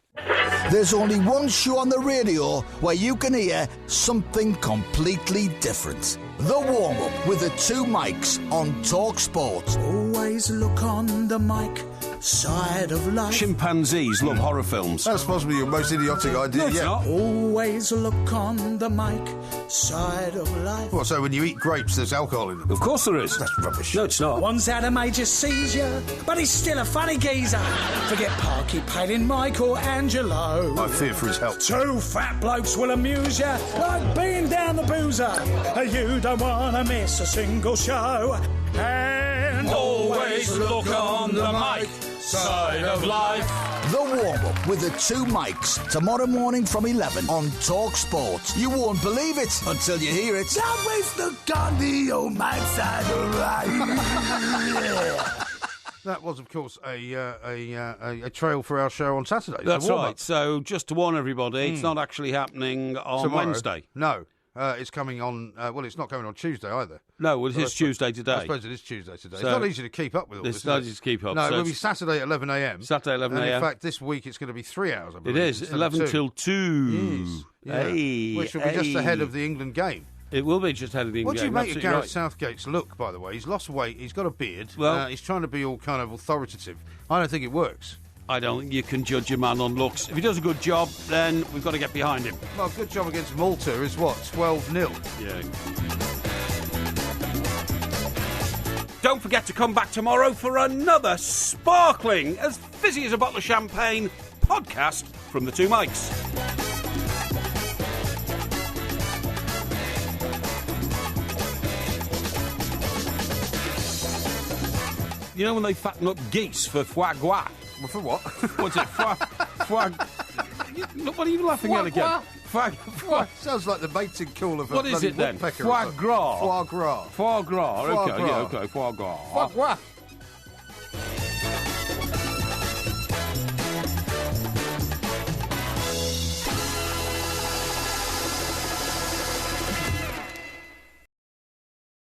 There's only one show on the radio where you can hear something completely different. The warm-up with the two mics on Talk Sport. Always look on the mic side of life. Chimpanzees love horror films. That's possibly your most idiotic idea yet. Always look on the mic side of life. What, so when you eat grapes, there's alcohol in them? Of course there is. That's rubbish. No, it's not. One's had a major seizure, but he's still a funny geezer. Forget Parky, Palin, Mike or Angelo. I fear for his health. Two fat blokes will amuse ya, like being down the boozer. You don't want to miss a single show. And Always look on the mic side of life. The warm-up with the two mics tomorrow morning from 11 on Talk Sport. You won't believe it until you hear it. always look on the old mic side of life. That was, of course, a trail for our show on Saturday. That's right. So just to warn everybody, it's not actually happening on Tomorrow. Wednesday. No. It's coming on... well, it's not coming on Tuesday either. No, well, it is Tuesday today. I suppose it is Tuesday today. So it's not easy to keep up with all this. It's not easy to keep up. No, so it will be Saturday at 11 a.m. Saturday 11 And a.m. in fact, this week it's going to be 3 hours, I believe. It is, 11 till 2. Yes. Yeah. Hey, Which will be just ahead of the England game. It will be just ahead of the What England do you game. make of Absolutely Gareth right. Southgate's look, by the way? He's lost weight, he's got a beard, Well- he's trying to be all kind of authoritative. I don't think it works. I don't think you can judge a man on looks. If he does a good job, then we've got to get behind him. Well, good job against Malta is what, 12-0? Yeah. Don't forget to come back tomorrow for another sparkling, as fizzy as a bottle of champagne podcast from the two mics. You know when they fatten up geese for foie gras? Well, for what? What's it? Foie... What are you laughing at again? Foie... Sounds like the mating call of a What is bloody it then? woodpecker. Foie gras. Foie gras. Foie gras. Foie Okay, gras. yeah, okay, foie gras. Foie gras.